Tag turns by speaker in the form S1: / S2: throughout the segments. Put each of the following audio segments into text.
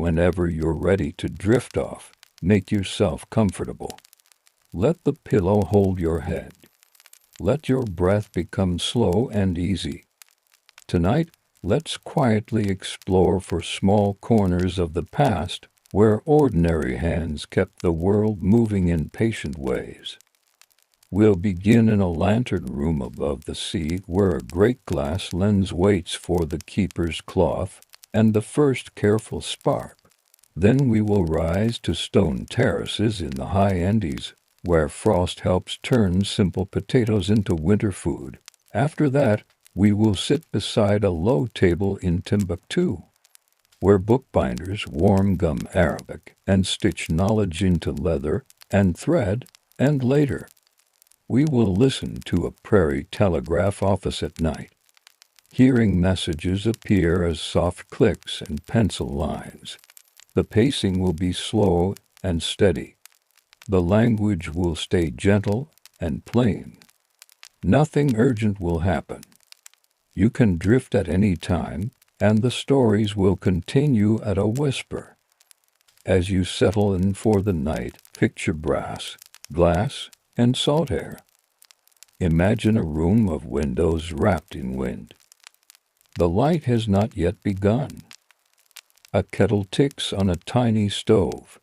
S1: Whenever you're ready to drift off, make yourself comfortable. Let the pillow hold your head. Let your breath become slow and easy. Tonight, let's quietly explore for small corners of the past where ordinary hands kept the world moving in patient ways. We'll begin in a lantern room above the sea where a great glass lens waits for the keeper's cloth and the first careful spark. Then we will rise to stone terraces in the high Andes where frost helps turn simple potatoes into winter food. After that, we will sit beside a low table in Timbuktu, where bookbinders warm gum Arabic and stitch knowledge into leather and thread, and later, we will listen to a prairie telegraph office at night, hearing messages appear as soft clicks and pencil lines. The pacing will be slow and steady. The language will stay gentle and plain. Nothing urgent will happen. You can drift at any time, and the stories will continue at a whisper. As you settle in for the night, picture brass, glass, and salt air. Imagine a room of windows wrapped in wind. The light has not yet begun. A kettle ticks on a tiny stove,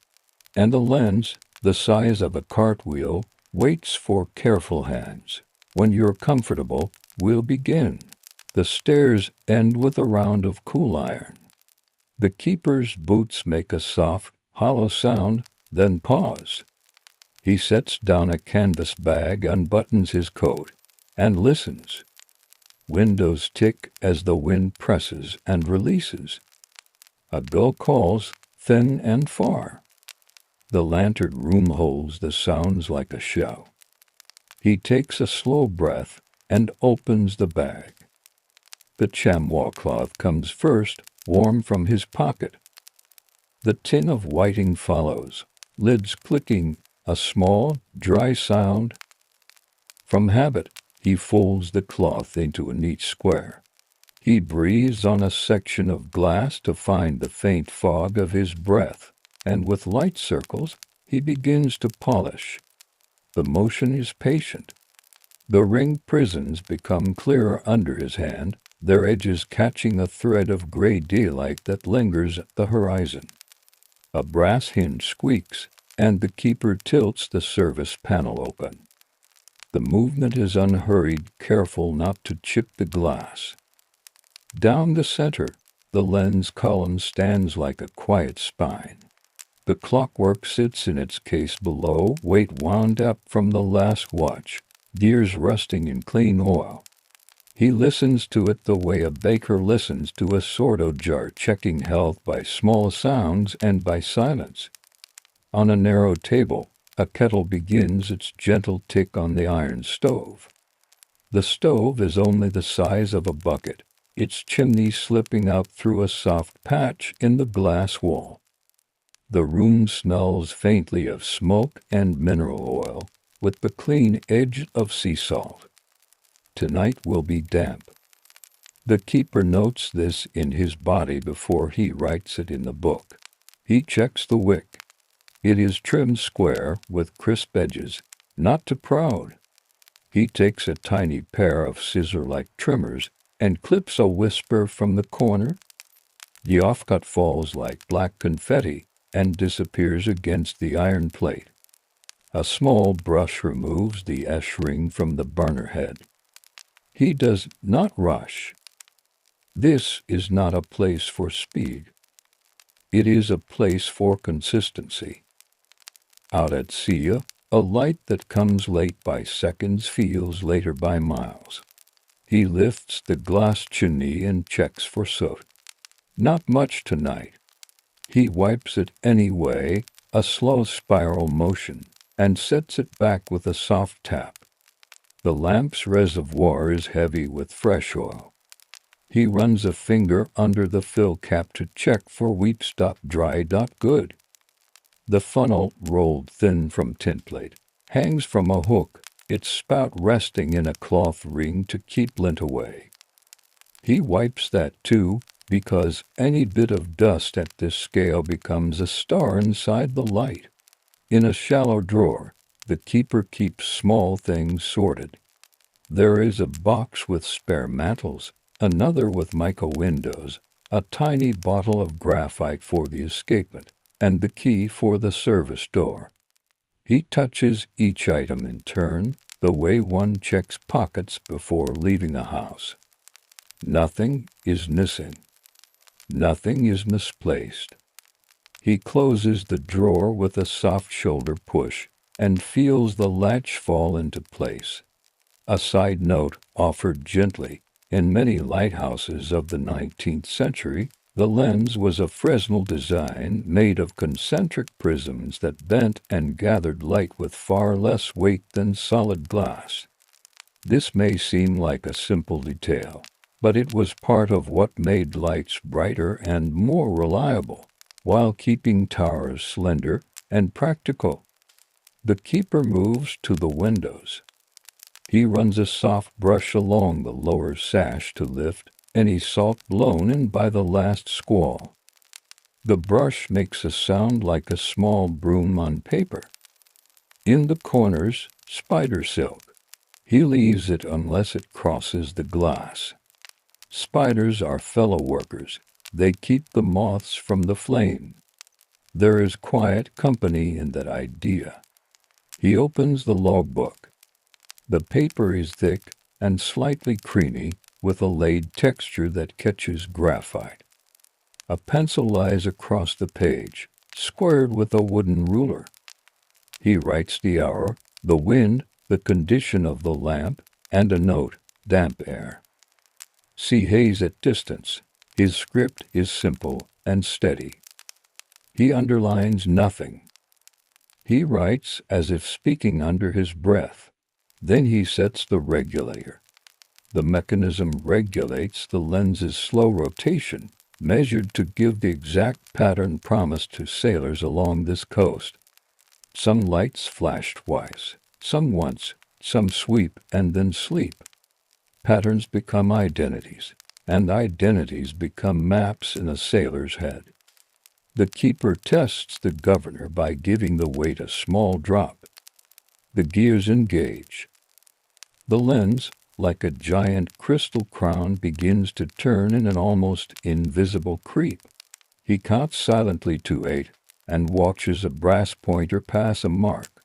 S1: and the lens, the size of a cartwheel, waits for careful hands. When you're comfortable, we'll begin. The stairs end with a round of cool iron. The keeper's boots make a soft, hollow sound, then pause. He sets down a canvas bag, unbuttons his coat, and listens. Windows tick as the wind presses and releases. A gull calls, thin and far. The lantern room holds the sounds like a shell. He takes a slow breath and opens the bag. The chamois cloth comes first, warm from his pocket. The tin of whiting follows, lids clicking, a small, dry sound. From habit, he folds the cloth into a neat square. He breathes on a section of glass to find the faint fog of his breath, and with light circles, he begins to polish. The motion is patient. The ring prisms become clearer under his hand, their edges catching a thread of gray daylight that lingers at the horizon. A brass hinge squeaks, and the keeper tilts the service panel open. The movement is unhurried, careful not to chip the glass. Down the center, the lens column stands like a quiet spine. The clockwork sits in its case below, weight wound up from the last watch, gears rusting in clean oil. He listens to it the way a baker listens to a sourdough jar, checking health by small sounds and by silence. On a narrow table, a kettle begins its gentle tick on the iron stove. The stove is only the size of a bucket, its chimney slipping out through a soft patch in the glass wall. The room smells faintly of smoke and mineral oil, with the clean edge of sea salt. Tonight will be damp. The keeper notes this in his body before he writes it in the book. He checks the wick. It is trimmed square with crisp edges, not too proud. He takes a tiny pair of scissor-like trimmers and clips a whisper from the corner. The offcut falls like black confetti and disappears against the iron plate. A small brush removes the ash ring from the burner head. He does not rush. This is not a place for speed. It is a place for consistency. Out at sea, a light that comes late by seconds feels later by miles. He lifts the glass chimney and checks for soot. Not much tonight. He wipes it anyway, a slow spiral motion, and sets it back with a soft tap. The lamp's reservoir is heavy with fresh oil. He runs a finger under the fill cap to check for wheat stop dry. Good. The funnel, rolled thin from tinplate, hangs from a hook, its spout resting in a cloth ring to keep lint away. He wipes that too, because any bit of dust at this scale becomes a star inside the light. In a shallow drawer, the keeper keeps small things sorted. There is a box with spare mantles, another with mica windows, a tiny bottle of graphite for the escapement, and the key for the service door. He touches each item in turn, the way one checks pockets before leaving a house. Nothing is missing. Nothing is misplaced. He closes the drawer with a soft shoulder push and feels the latch fall into place. A side note offered gently: in many lighthouses of the 19th century, the lens was a Fresnel design made of concentric prisms that bent and gathered light with far less weight than solid glass. This may seem like a simple detail, but it was part of what made lights brighter and more reliable, while keeping towers slender and practical. The keeper moves to the windows. He runs a soft brush along the lower sash to lift any salt blown in by the last squall. The brush makes a sound like a small broom on paper. In the corners, spider silk. He leaves it unless it crosses the glass. Spiders are fellow workers. They keep the moths from the flame. There is quiet company in that idea. He opens the logbook. The paper is thick and slightly creamy, with a laid texture that catches graphite. A pencil lies across the page, squared with a wooden ruler. He writes the hour, the wind, the condition of the lamp, and a note: damp air. See haze at distance. His script is simple and steady. He underlines nothing. He writes as if speaking under his breath. Then he sets the regulator. The mechanism regulates the lens's slow rotation, measured to give the exact pattern promised to sailors along this coast. Some lights flash twice, some once, some sweep and then sleep. Patterns become identities, and identities become maps in a sailor's head. The keeper tests the governor by giving the weight a small drop. The gears engage. The lens, like a giant crystal crown, begins to turn in an almost invisible creep. He counts silently to 8 and watches a brass pointer pass a mark.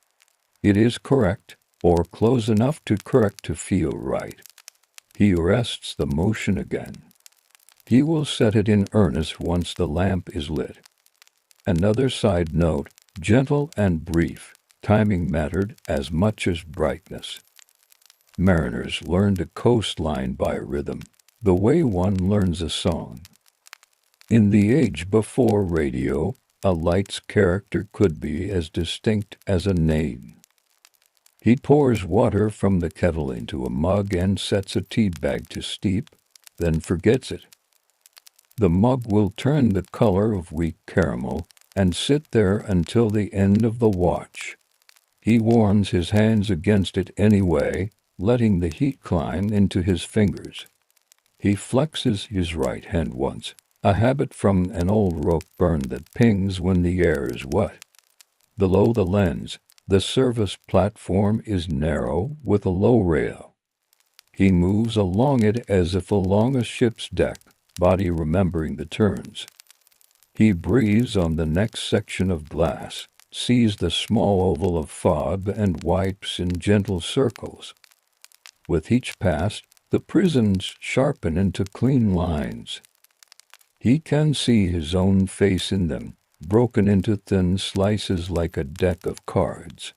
S1: It is correct, or close enough to correct to feel right. He arrests the motion again. He will set it in earnest once the lamp is lit. Another side note, gentle and brief: timing mattered as much as brightness. Mariners learned a coastline by rhythm, the way one learns a song. In the age before radio, a light's character could be as distinct as a name. He pours water from the kettle into a mug and sets a tea bag to steep, then forgets it. The mug will turn the color of weak caramel and sit there until the end of the watch. He warms his hands against it anyway, letting the heat climb into his fingers. He flexes his right hand once, a habit from an old rope burn that pings when the air is wet. Below the lens, the service platform is narrow with a low rail. He moves along it as if along a ship's deck, body remembering the turns. He breathes on the next section of glass, sees the small oval of fog and wipes in gentle circles. With each pass, the prisms sharpen into clean lines. He can see his own face in them, broken into thin slices like a deck of cards.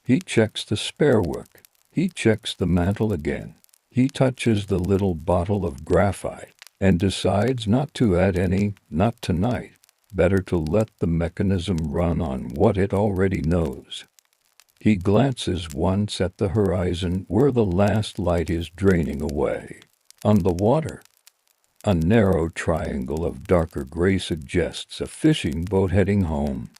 S1: He checks the spare work. He checks the mantle again. He touches the little bottle of graphite and decides not to add any, not tonight. Better to let the mechanism run on what it already knows. He glances once at the horizon where the last light is draining away. On the water, a narrow triangle of darker gray suggests a fishing boat heading home.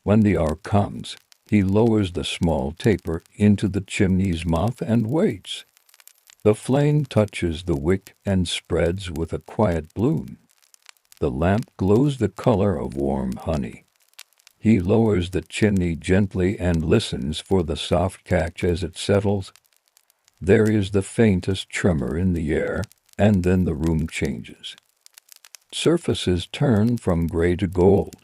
S1: When the hour comes, he lowers the small taper into the chimney's mouth and waits. The flame touches the wick and spreads with a quiet bloom. The lamp glows the color of warm honey. He lowers the chimney gently and listens for the soft catch as it settles. There is the faintest tremor in the air, and then the room changes. Surfaces turn from gray to gold.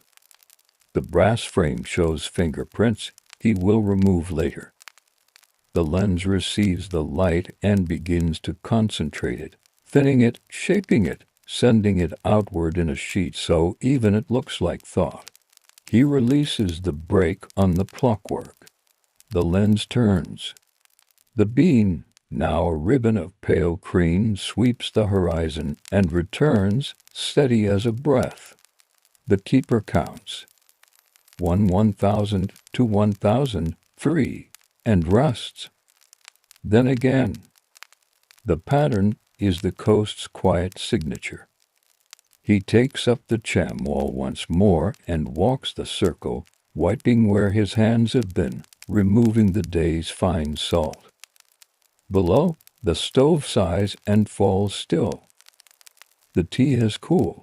S1: The brass frame shows fingerprints he will remove later. The lens receives the light and begins to concentrate it, thinning it, shaping it, sending it outward in a sheet so even it looks like thought. He releases the brake on the clockwork. The lens turns. The beam, now a ribbon of pale cream, sweeps the horizon and returns, steady as a breath. The keeper counts. 1,000, 2, 1,000, 3, and rests. Then again. The pattern is the coast's quiet signature. He takes up the chamois once more and walks the circle, wiping where his hands have been, removing the day's fine salt. Below, the stove sighs and falls still. The tea has cooled.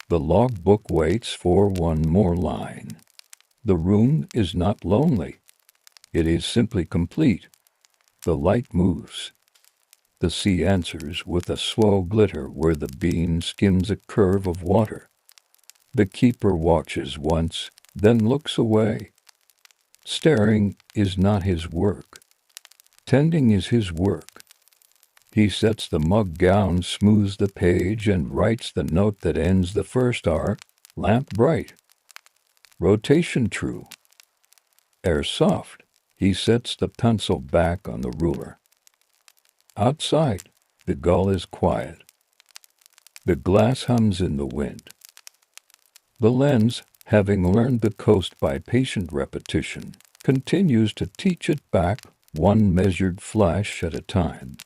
S1: The logbook waits for one more line. The room is not lonely. It is simply complete. The light moves. The sea answers with a slow glitter where the beam skims a curve of water. The keeper watches once, then looks away. Staring is not his work. Tending is his work. He sets the mug down, smooths the page, and writes the note that ends the first R, lamp bright. Rotation true. Air soft. He sets the pencil back on the ruler. Outside, the gull is quiet. The glass hums in the wind. The lens, having learned the coast by patient repetition, continues to teach it back, one measured flash at a time.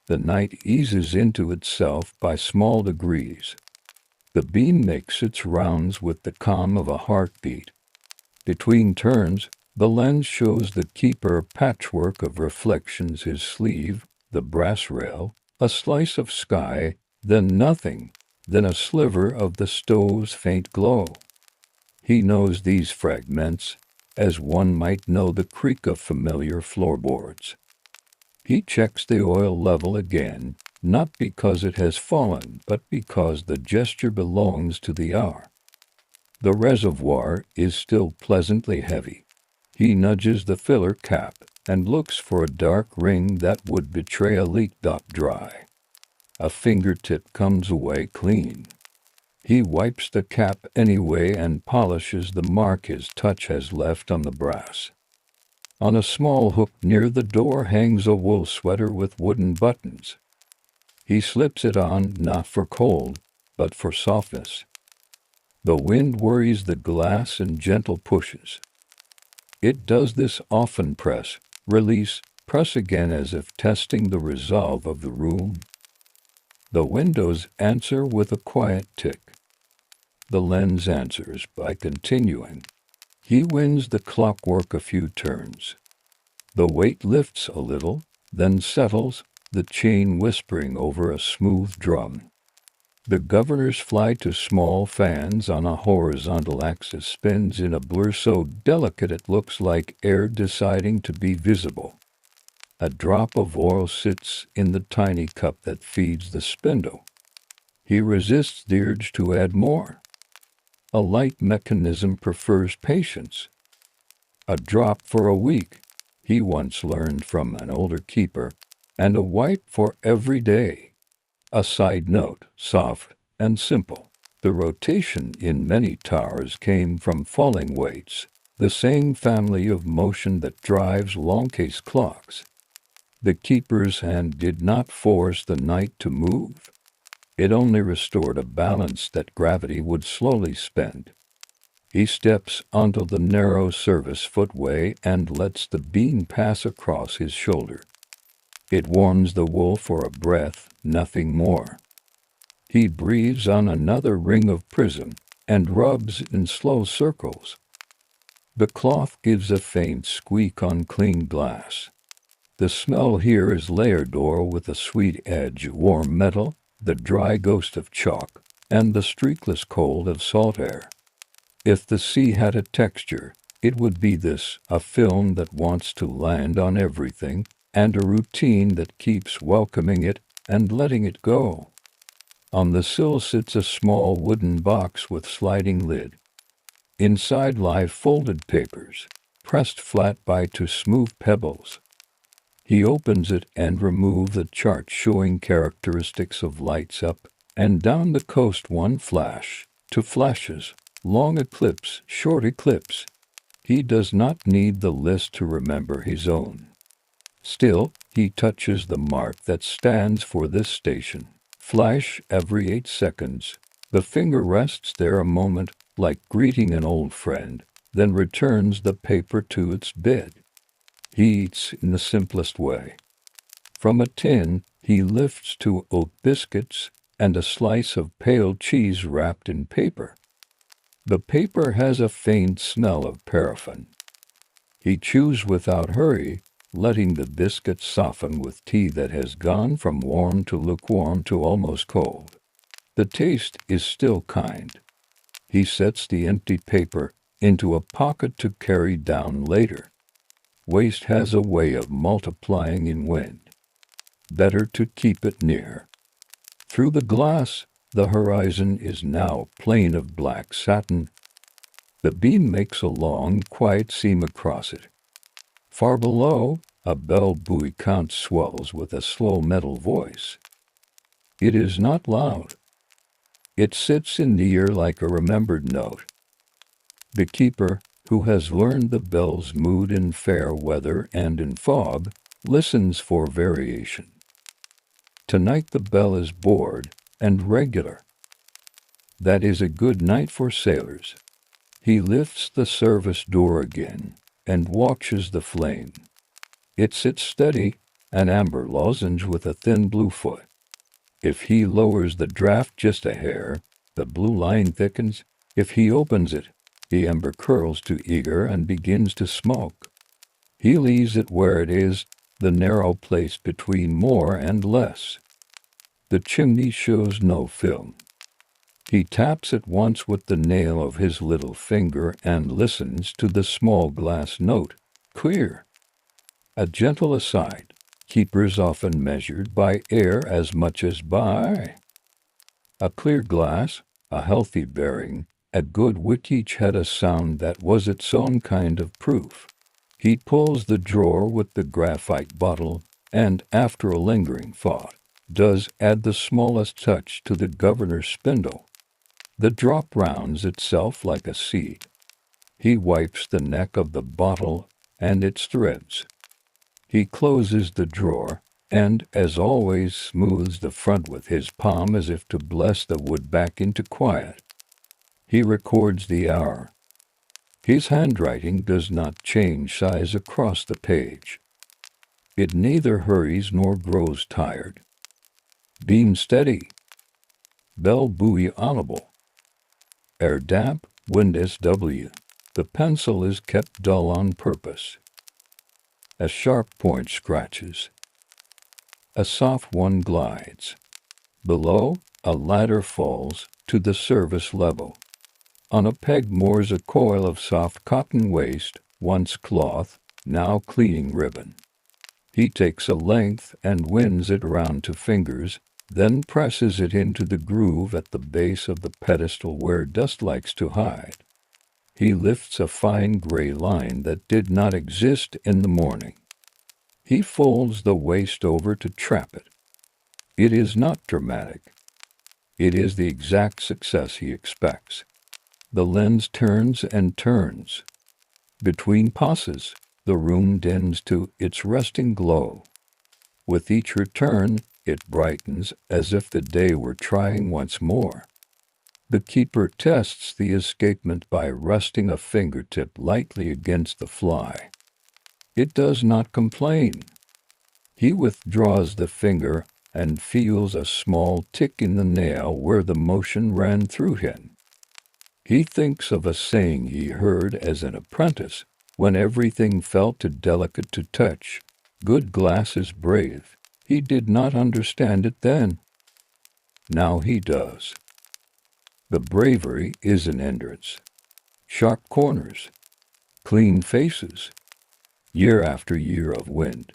S1: The night eases into itself by small degrees. The beam makes its rounds with the calm of a heartbeat. Between turns, the lens shows the keeper a patchwork of reflections: his sleeve, the brass rail, a slice of sky, then nothing, then a sliver of the stove's faint glow. He knows these fragments, as one might know the creak of familiar floorboards. He checks the oil level again, not because it has fallen, but because the gesture belongs to the hour. The reservoir is still pleasantly heavy. He nudges the filler cap and looks for a dark ring that would betray a leak. Dry. A fingertip comes away clean. He wipes the cap anyway and polishes the mark his touch has left on the brass. On a small hook near the door hangs a wool sweater with wooden buttons. He slips it on, not for cold, but for softness. The wind worries the glass in gentle pushes. It does this often: press, release, press again, as if testing the resolve of the room. The windows answer with a quiet tick. The lens answers by continuing. He wins the clockwork a few turns. The weight lifts a little, then settles, the chain whispering over a smooth drum. The governors fly to small fans on a horizontal axis, spins in a blur so delicate it looks like air deciding to be visible. A drop of oil sits in the tiny cup that feeds the spindle. He resists the urge to add more. A light mechanism prefers patience. A drop for a week, he once learned from an older keeper, and a wipe for every day. A side note, soft and simple. The rotation in many towers came from falling weights, the same family of motion that drives long-case clocks. The keeper's hand did not force the night to move. It only restored a balance that gravity would slowly spend. He steps onto the narrow service footway and lets the beam pass across his shoulder. It warms the wool for a breath, nothing more. He breathes on another ring of prism and rubs in slow circles. The cloth gives a faint squeak on clean glass. The smell here is layered ore with a sweet edge, warm metal, the dry ghost of chalk, and the streakless cold of salt air. If the sea had a texture, it would be this, a film that wants to land on everything, and a routine that keeps welcoming it and letting it go. On the sill sits a small wooden box with sliding lid. Inside lie folded papers, pressed flat by two smooth pebbles. He opens it and removes the chart showing characteristics of lights up and down the coast, one flash, two flashes, long eclipse, short eclipse. He does not need the list to remember his own. Still, he touches the mark that stands for this station. Flash every 8 seconds. The finger rests there a moment, like greeting an old friend, then returns the paper to its bed. He eats in the simplest way. From a tin, he lifts two oat biscuits and a slice of pale cheese wrapped in paper. The paper has a faint smell of paraffin. He chews without hurry, letting the biscuits soften with tea that has gone from warm to lukewarm to almost cold. The taste is still kind. He sets the empty paper into a pocket to carry down later. Waste has a way of multiplying in wind. Better to keep it near. Through the glass, the horizon is now plain of black satin. The beam makes a long, quiet seam across it. Far below, a bell buoy count swells with a slow metal voice. It is not loud. It sits in the ear like a remembered note. The keeper, who has learned the bell's mood in fair weather and in fog, listens for variation. Tonight the bell is bored and regular. That is a good night for sailors. He lifts the service door again and watches the flame. It sits steady, an amber lozenge with a thin blue foot. If he lowers the draft just a hair, the blue line thickens. If he opens it, the ember curls to eager and begins to smoke. He leaves it where it is, the narrow place between more and less. The chimney shows no film. He taps it once with the nail of his little finger and listens to the small glass note. Clear. A gentle aside. Keepers often measured by air as much as by. A clear glass, a healthy bearing, a good wit each had a sound that was its own kind of proof. He pulls the drawer with the graphite bottle, and after a lingering thought, does add the smallest touch to the governor's spindle. The drop rounds itself like a seed. He wipes the neck of the bottle and its threads. He closes the drawer, and, as always, smooths the front with his palm as if to bless the wood back into quiet. He records the hour. His handwriting does not change size across the page. It neither hurries nor grows tired. Beam steady. Bell buoy audible. Air damp, wind SW. The pencil is kept dull on purpose. A sharp point scratches. A soft one glides. Below, a ladder falls to the service level. On a peg moors a coil of soft cotton waste, once cloth, now cleaning ribbon. He takes a length and winds it round to fingers, then presses it into the groove at the base of the pedestal where dust likes to hide. He lifts a fine gray line that did not exist in the morning. He folds the waste over to trap it. It is not dramatic. It is the exact success he expects. The lens turns and turns. Between passes, the room dens to its resting glow. With each return, it brightens as if the day were trying once more. The keeper tests the escapement by resting a fingertip lightly against the fly. It does not complain. He withdraws the finger and feels a small tick in the nail where the motion ran through him. He thinks of a saying he heard as an apprentice when everything felt too delicate to touch. Good glass is brave. He did not understand it then. Now he does. The bravery is in entrance, sharp corners, clean faces, year after year of wind.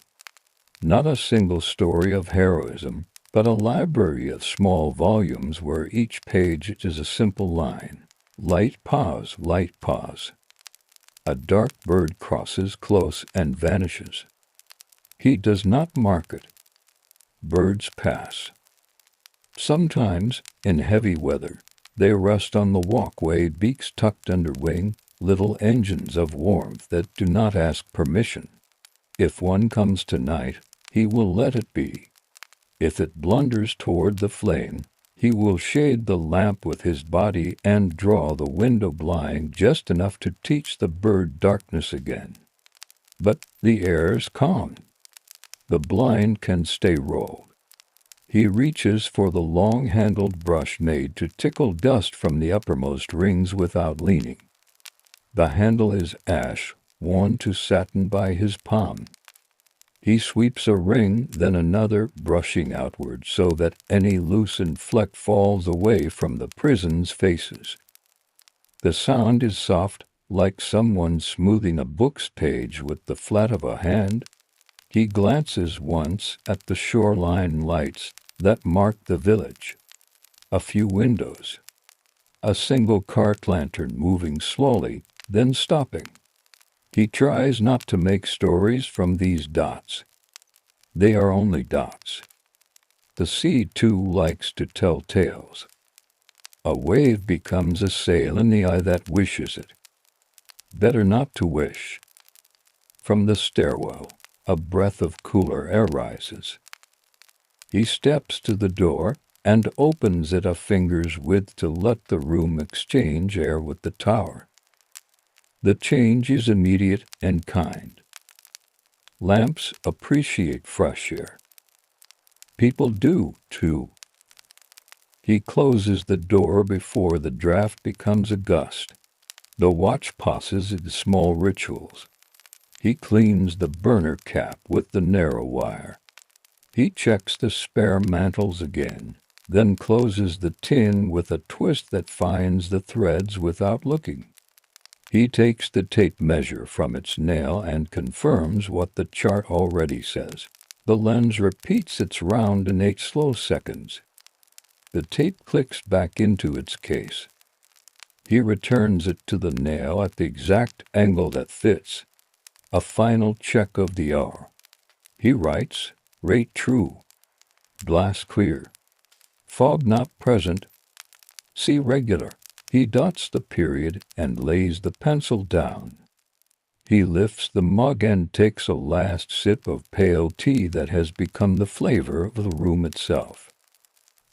S1: Not a single story of heroism, but a library of small volumes where each page is a simple line. Light pause, light pause. A dark bird crosses close and vanishes. He does not mark it. Birds pass. Sometimes, in heavy weather, they rest on the walkway, beaks tucked under wing, little engines of warmth that do not ask permission. If one comes tonight, he will let it be. If it blunders toward the flame, he will shade the lamp with his body and draw the window blind just enough to teach the bird darkness again. But the air is calm. The blind can stay rolled. He reaches for the long-handled brush made to tickle dust from the uppermost rings without leaning. The handle is ash, worn to satin by his palm. He sweeps a ring, then another, brushing outward so that any loosened fleck falls away from the prison's faces. The sound is soft, like someone smoothing a book's page with the flat of a hand. He glances once at the shoreline lights that mark the village. A few windows. A single cart lantern moving slowly, then stopping. He tries not to make stories from these dots. They are only dots. The sea, too, likes to tell tales. A wave becomes a sail in the eye that wishes it. Better not to wish. From the stairwell, a breath of cooler air rises. He steps to the door and opens it a finger's width to let the room exchange air with the tower. The change is immediate and kind. Lamps appreciate fresh air. People do, too. He closes the door before the draft becomes a gust. The watch pauses in small rituals. He cleans the burner cap with the narrow wire. He checks the spare mantles again, then closes the tin with a twist that finds the threads without looking. He takes the tape measure from its nail and confirms what the chart already says. The lens repeats its round in 8 slow seconds. The tape clicks back into its case. He returns it to the nail at the exact angle that fits. A final check of the hour. He writes, rate true. Glass clear. Fog not present. See regular. He dots the period and lays the pencil down. He lifts the mug and takes a last sip of pale tea that has become the flavor of the room itself.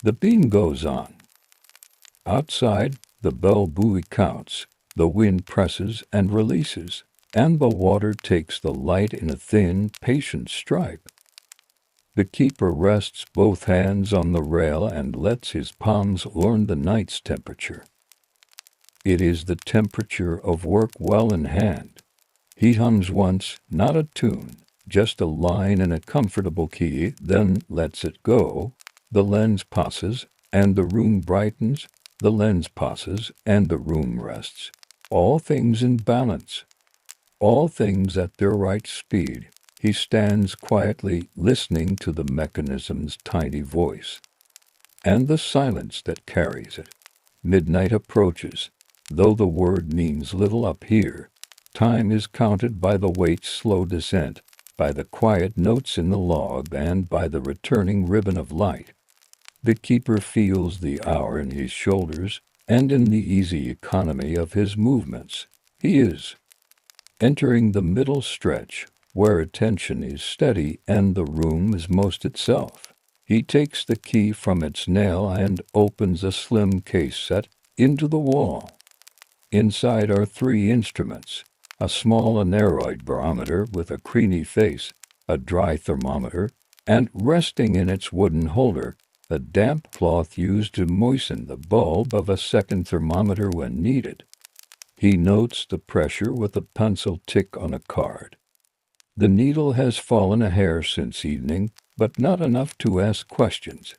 S1: The beam goes on. Outside, the bell buoy counts, the wind presses and releases, and the water takes the light in a thin, patient stripe. The keeper rests both hands on the rail and lets his palms learn the night's temperature. It is the temperature of work well in hand. He hums once, not a tune, just a line in a comfortable key, then lets it go. The lens passes, and the room brightens. The lens passes, and the room rests. All things in balance. All things at their right speed. He stands quietly, listening to the mechanism's tiny voice, and the silence that carries it. Midnight approaches. Though the word means little up here, time is counted by the weight's slow descent, by the quiet notes in the log, and by the returning ribbon of light. The keeper feels the hour in his shoulders, and in the easy economy of his movements. He is entering the middle stretch, where attention is steady and the room is most itself. He takes the key from its nail and opens a slim case set into the wall. Inside are 3 instruments, a small aneroid barometer with a creamy face, a dry thermometer, and resting in its wooden holder, a damp cloth used to moisten the bulb of a second thermometer when needed. He notes the pressure with a pencil tick on a card. The needle has fallen a hair since evening, but not enough to ask questions.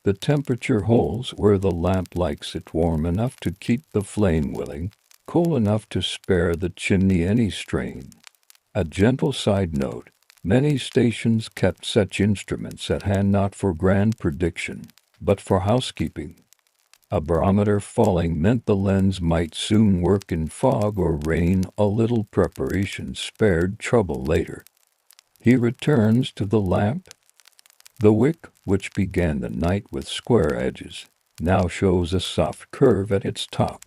S1: The temperature holds where the lamp likes it, warm enough to keep the flame willing, cool enough to spare the chimney any strain. A gentle side note, many stations kept such instruments at hand not for grand prediction, but for housekeeping. A barometer falling meant the lens might soon work in fog or rain. A little preparation spared trouble later. He returns to the lamp. The wick, which began the night with square edges, now shows a soft curve at its top.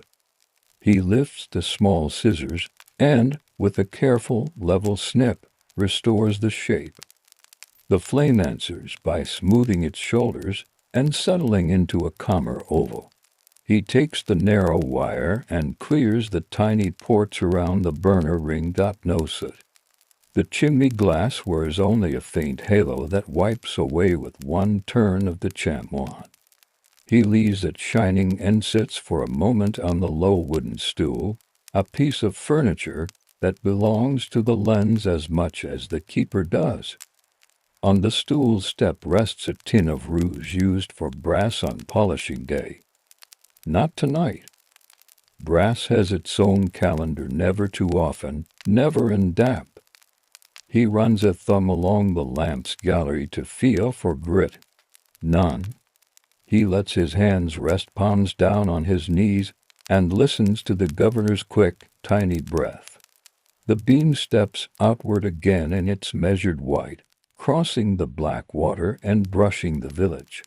S1: He lifts the small scissors and, with a careful, level snip, restores the shape. The flame answers by smoothing its shoulders and settling into a calmer oval. He takes the narrow wire and clears the tiny ports around the burner ring. No soot. The chimney glass wears only a faint halo that wipes away with one turn of the chamois. He leaves it shining and sits for a moment on the low wooden stool, a piece of furniture that belongs to the lens as much as the keeper does. On the stool's step rests a tin of rouge used for brass on polishing day. Not tonight. Brass has its own calendar, never too often, never in damp. He runs a thumb along the lamp's gallery to feel for grit. None. He lets his hands rest, palms down on his knees, and listens to the governor's quick, tiny breath. The beam steps outward again in its measured white, crossing the black water and brushing the village.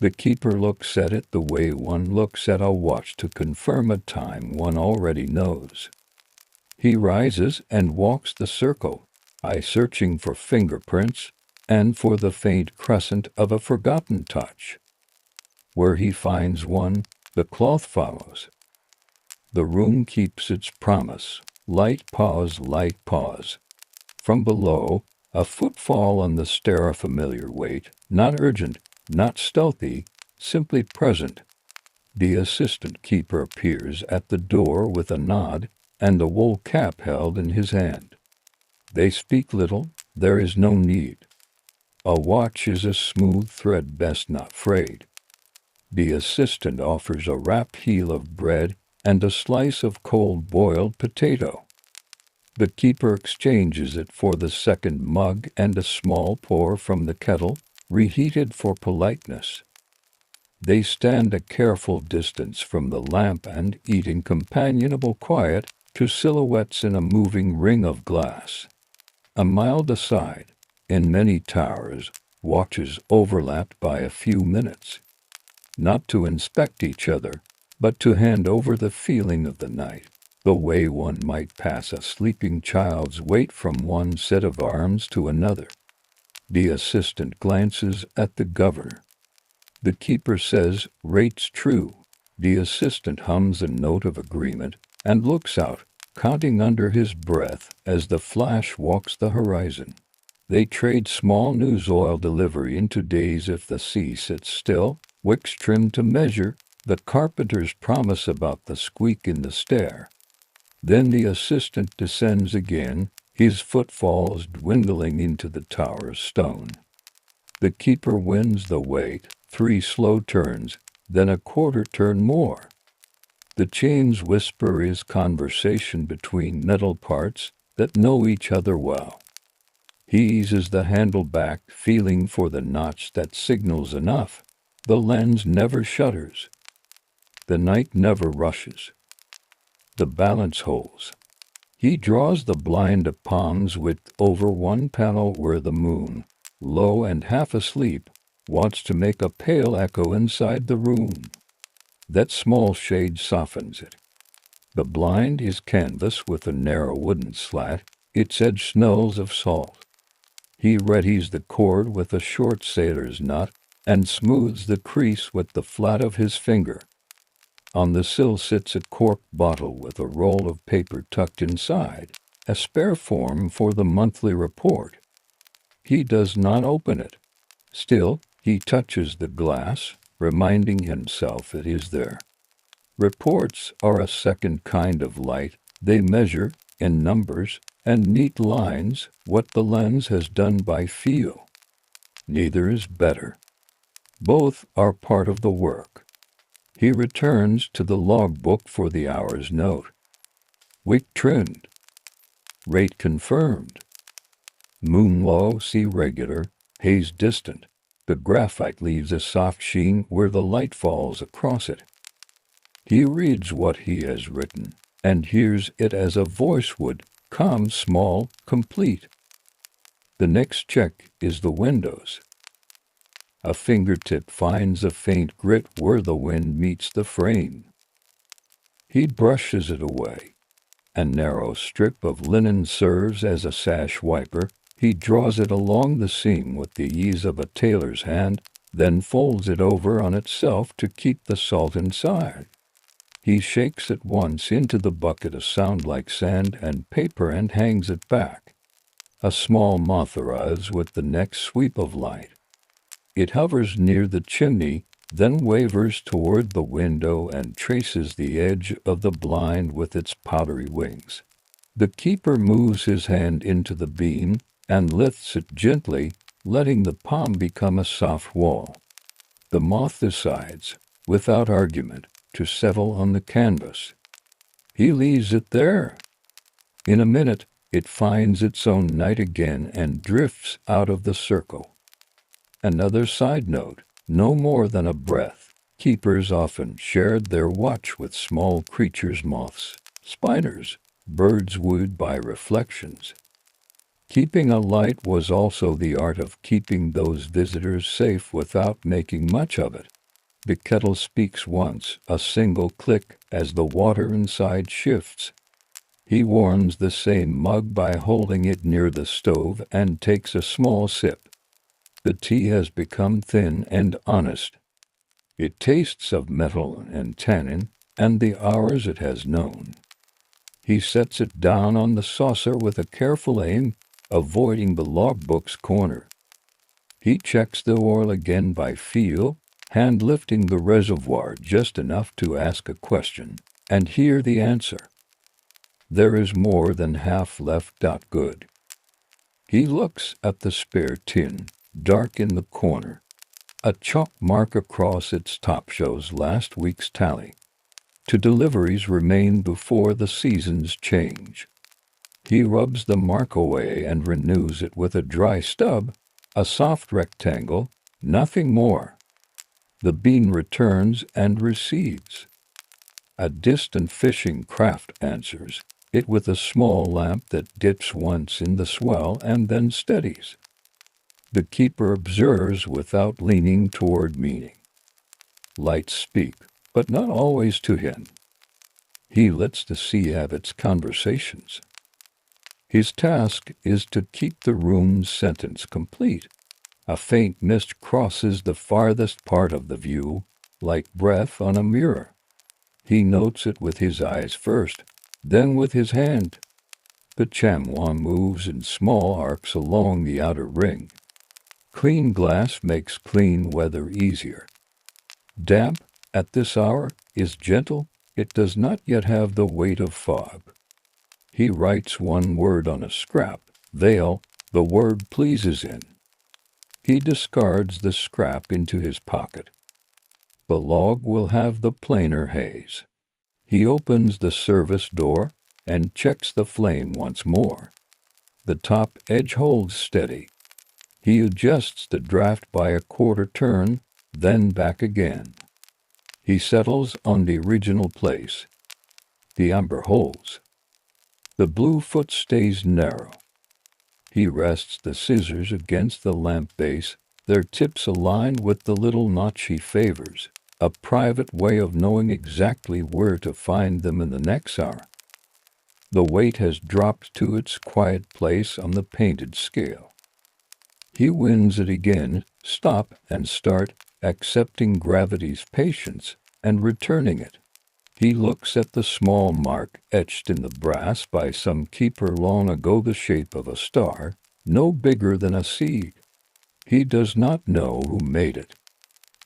S1: The keeper looks at it the way one looks at a watch to confirm a time one already knows. He rises and walks the circle, eye searching for fingerprints and for the faint crescent of a forgotten touch. Where he finds one, the cloth follows. The room keeps its promise. Light pause, light pause. From below, a footfall on the stair, a familiar weight, not urgent, not stealthy, simply present. The assistant keeper appears at the door with a nod and a wool cap held in his hand. They speak little, there is no need. A watch is a smooth thread, best not frayed. The assistant offers a wrapped heel of bread and a slice of cold boiled potato. The keeper exchanges it for the second mug and a small pour from the kettle, reheated for politeness. They stand a careful distance from the lamp and eat in companionable quiet to silhouettes in a moving ring of glass. A mile aside, in many towers, watches overlapped by a few minutes. Not to inspect each other, but to hand over the feeling of the night, the way one might pass a sleeping child's weight from one set of arms to another. The assistant glances at the governor. The keeper says, "Rates true." The assistant hums a note of agreement and looks out, counting under his breath as the flash walks the horizon. They trade small news oil delivery into days if the sea sits still, wicks trimmed to measure, the carpenter's promise about the squeak in the stair. Then the assistant descends again, his footfalls dwindling into the tower's stone. The keeper wins the weight, 3 slow turns, then a quarter turn more. The chains whisper his conversation between metal parts that know each other well. He eases the handle back, feeling for the notch that signals enough. The lens never shudders. The night never rushes. The balance holds. He draws the blind of palm's width over one panel where the moon, low and half asleep, wants to make a pale echo inside the room. That small shade softens it. The blind is canvas with a narrow wooden slat, its edge smells of salt. He readies the cord with a short sailor's knot and smooths the crease with the flat of his finger. On the sill sits a corked bottle with a roll of paper tucked inside, a spare form for the monthly report. He does not open it. Still, he touches the glass, reminding himself it is there. Reports are a second kind of light. They measure, in numbers and neat lines, what the lens has done by feel. Neither is better. Both are part of the work. He returns to the logbook for the hour's note. Wick trimmed. Rate confirmed. Moon low, sea regular, haze distant. The graphite leaves a soft sheen where the light falls across it. He reads what he has written, and hears it as a voice would, calm, small, complete. The next check is the windows. A fingertip finds a faint grit where the wind meets the frame. He brushes it away. A narrow strip of linen serves as a sash wiper. He draws it along the seam with the ease of a tailor's hand, then folds it over on itself to keep the salt inside. He shakes it once into the bucket, a sound like sand and paper, and hangs it back. A small moth arrives with the next sweep of light. It hovers near the chimney, then wavers toward the window and traces the edge of the blind with its powdery wings. The keeper moves his hand into the beam and lifts it gently, letting the palm become a soft wall. The moth decides, without argument, to settle on the canvas. He leaves it there. In a minute, it finds its own night again and drifts out of the circle. Another side note, no more than a breath. Keepers often shared their watch with small creatures, moths, spiders, birds wooed by reflections. Keeping a light was also the art of keeping those visitors safe without making much of it. The kettle speaks once, a single click, as the water inside shifts. He warms the same mug by holding it near the stove and takes a small sip. The tea has become thin and honest. It tastes of metal and tannin and the hours it has known. He sets it down on the saucer with a careful aim, avoiding the logbook's corner. He checks the oil again by feel, hand lifting the reservoir just enough to ask a question and hear the answer. There is more than half left. Good. He looks at the spare tin, dark in the corner. A chalk mark across its top shows last week's tally. 2 deliveries remain before the seasons change. He rubs the mark away and renews it with a dry stub, a soft rectangle, nothing more. The bean returns and recedes. A distant fishing craft answers it with a small lamp that dips once in the swell and then steadies. The keeper observes without leaning toward meaning. Lights speak, but not always to him. He lets the sea have its conversations. His task is to keep the room's sentence complete. A faint mist crosses the farthest part of the view, like breath on a mirror. He notes it with his eyes first, then with his hand. The chamois moves in small arcs along the outer ring. Clean glass makes clean weather easier. Damp, at this hour, is gentle. It does not yet have the weight of fog. He writes one word on a scrap, veil, the word pleases in. He discards the scrap into his pocket. The log will have the plainer haze. He opens the service door and checks the flame once more. The top edge holds steady. He adjusts the draft by a quarter turn, then back again. He settles on the original place. The amber holds. The blue foot stays narrow. He rests the scissors against the lamp base, their tips aligned with the little notch he favors, a private way of knowing exactly where to find them in the next hour. The weight has dropped to its quiet place on the painted scale. He wins it again, stop and start, accepting gravity's patience and returning it. He looks at the small mark etched in the brass by some keeper long ago, the shape of a star, no bigger than a seed. He does not know who made it.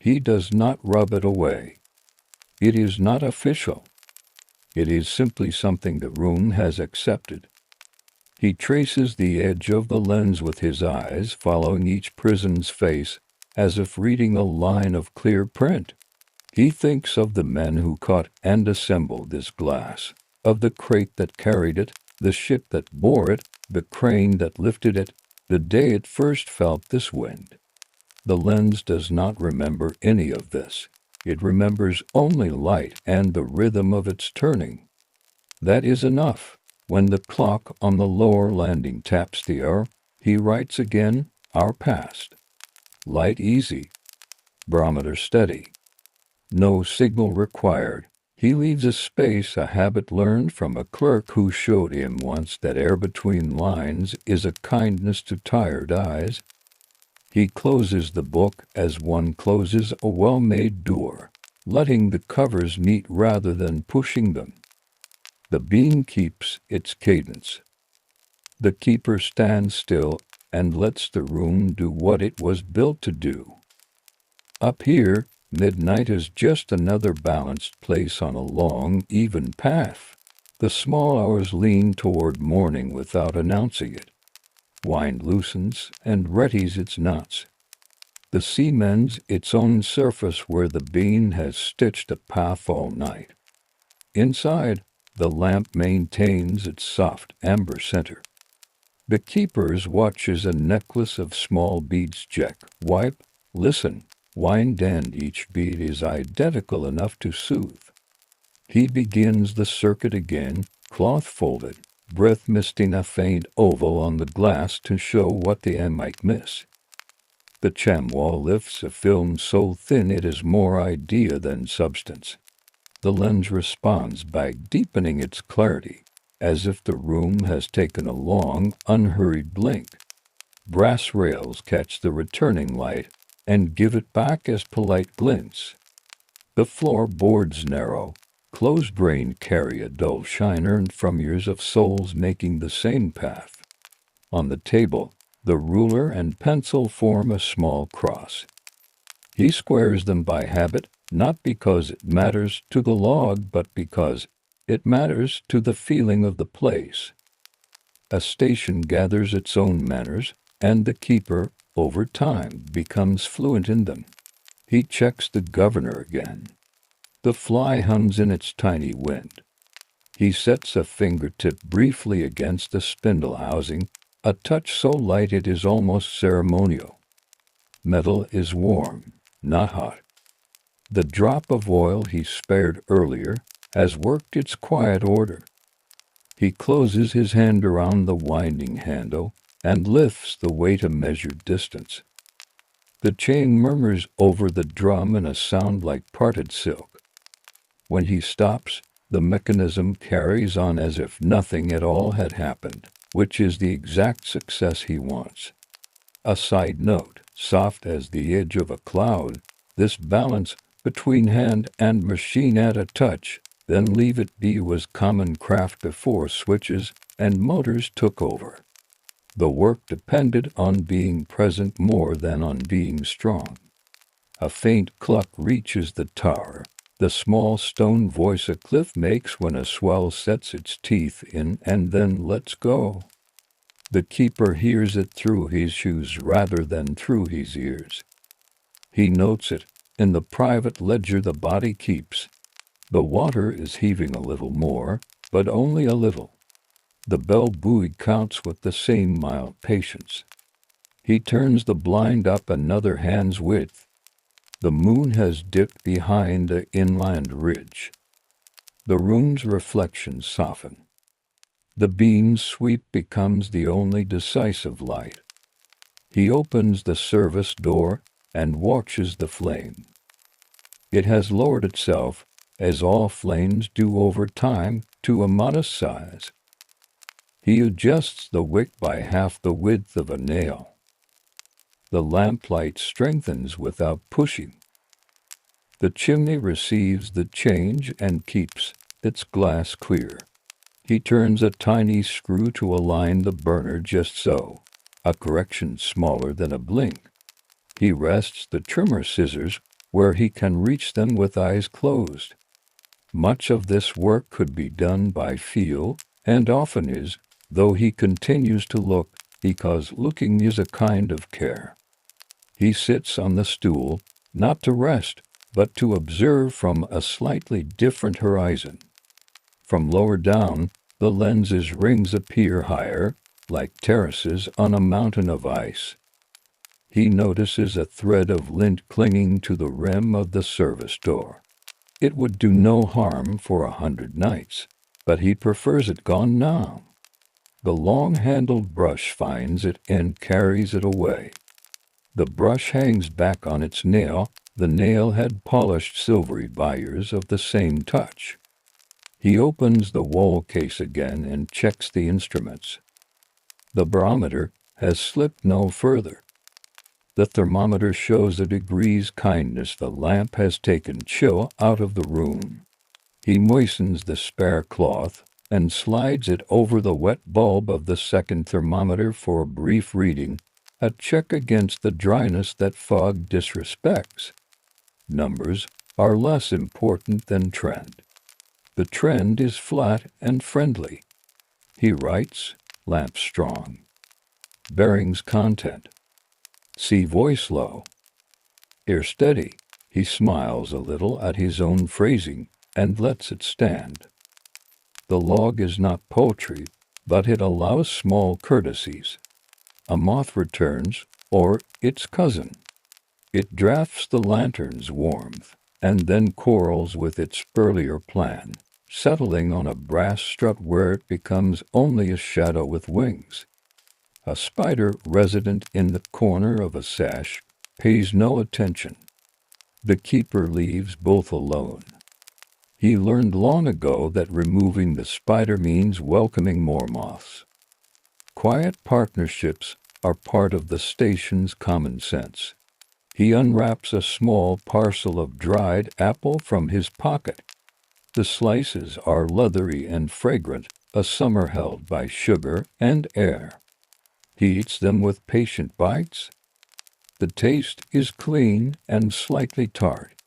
S1: He does not rub it away. It is not official. It is simply something the room has accepted. He traces the edge of the lens with his eyes, following each prison's face, as if reading a line of clear print. He thinks of the men who caught and assembled this glass, of the crate that carried it, the ship that bore it, the crane that lifted it, the day it first felt this wind. The lens does not remember any of this. It remembers only light and the rhythm of its turning. That is enough. When the clock on the lower landing taps the hour, he writes again, "Our past." Light easy. Barometer steady. No signal required. He leaves a space, a habit learned from a clerk who showed him once that air between lines is a kindness to tired eyes. He closes the book as one closes a well-made door, letting the covers meet rather than pushing them. The bean keeps its cadence. The keeper stands still and lets the room do what it was built to do. Up here, midnight is just another balanced place on a long, even path. The small hours lean toward morning without announcing it. Wind loosens and readies its knots. The sea mends its own surface where the bean has stitched a path all night. Inside, the lamp maintains its soft amber center. The keeper's watch is a necklace of small beads. Check, wipe, listen, wind, and each bead is identical enough to soothe. He begins the circuit again, cloth folded, breath misting a faint oval on the glass to show what the eye might miss. The chamois lifts a film so thin it is more idea than substance. The lens responds by deepening its clarity, as if the room has taken a long, unhurried blink. Brass rails catch the returning light and give it back as polite glints. The floorboards narrow, close-grained, carry a dull shine earned from years of soles making the same path. On the table, the ruler and pencil form a small cross. He squares them by habit, not because it matters to the log, but because it matters to the feeling of the place. A station gathers its own manners, and the keeper, over time, becomes fluent in them. He checks the governor again. The fly hums in its tiny wind. He sets a fingertip briefly against the spindle housing, a touch so light it is almost ceremonial. Metal is warm, not hot. The drop of oil he spared earlier has worked its quiet order. He closes his hand around the winding handle and lifts the weight a measured distance. The chain murmurs over the drum in a sound like parted silk. When he stops, the mechanism carries on as if nothing at all had happened, which is the exact success he wants. A side note, soft as the edge of a cloud, this balance between hand and machine at a touch, then leave it be was common craft before switches and motors took over. The work depended on being present more than on being strong. A faint cluck reaches the tower, the small stone voice a cliff makes when a swell sets its teeth in and then lets go. The keeper hears it through his shoes rather than through his ears. He notes it in the private ledger the body keeps. The water is heaving a little more, but only a little. The bell buoy counts with the same mild patience. He turns the blind up another hand's width. The moon has dipped behind the inland ridge. The room's reflections soften. The bean's sweep becomes the only decisive light. He opens the service door and watches the flame. It has lowered itself, as all flames do over time, to a modest size. He adjusts the wick by half the width of a nail. The lamplight strengthens without pushing. The chimney receives the change and keeps its glass clear. He turns a tiny screw to align the burner just so, a correction smaller than a blink. He rests the trimmer scissors where he can reach them with eyes closed. Much of this work could be done by feel, and often is, though he continues to look, because looking is a kind of care. He sits on the stool, not to rest, but to observe from a slightly different horizon. From lower down, the lens's rings appear higher, like terraces on a mountain of ice. He notices a thread of lint clinging to the rim of the service door. It would do no harm for 100 nights, but he prefers it gone now. The long-handled brush finds it and carries it away. The brush hangs back on its nail, the nail had polished silvery buyers of the same touch. He opens the wall case again and checks the instruments. The barometer has slipped no further. The thermometer shows a degree's kindness. The lamp has taken chill out of the room. He moistens the spare cloth and slides it over the wet bulb of the second thermometer for a brief reading, a check against the dryness that fog disrespects. Numbers are less important than trend. The trend is flat and friendly. He writes, lamp strong. Bearings content. See voice low. Ear steady. He smiles a little at his own phrasing and lets it stand. The log is not poetry, but it allows small courtesies. A moth returns, or its cousin. It drafts the lantern's warmth, and then quarrels with its earlier plan, settling on a brass strut where it becomes only a shadow with wings. A spider resident in the corner of a sash pays no attention. The keeper leaves both alone. He learned long ago that removing the spider means welcoming more moths. Quiet partnerships are part of the station's common sense. He unwraps a small parcel of dried apple from his pocket. The slices are leathery and fragrant, a summer held by sugar and air. He eats them with patient bites. The taste is clean and slightly tart.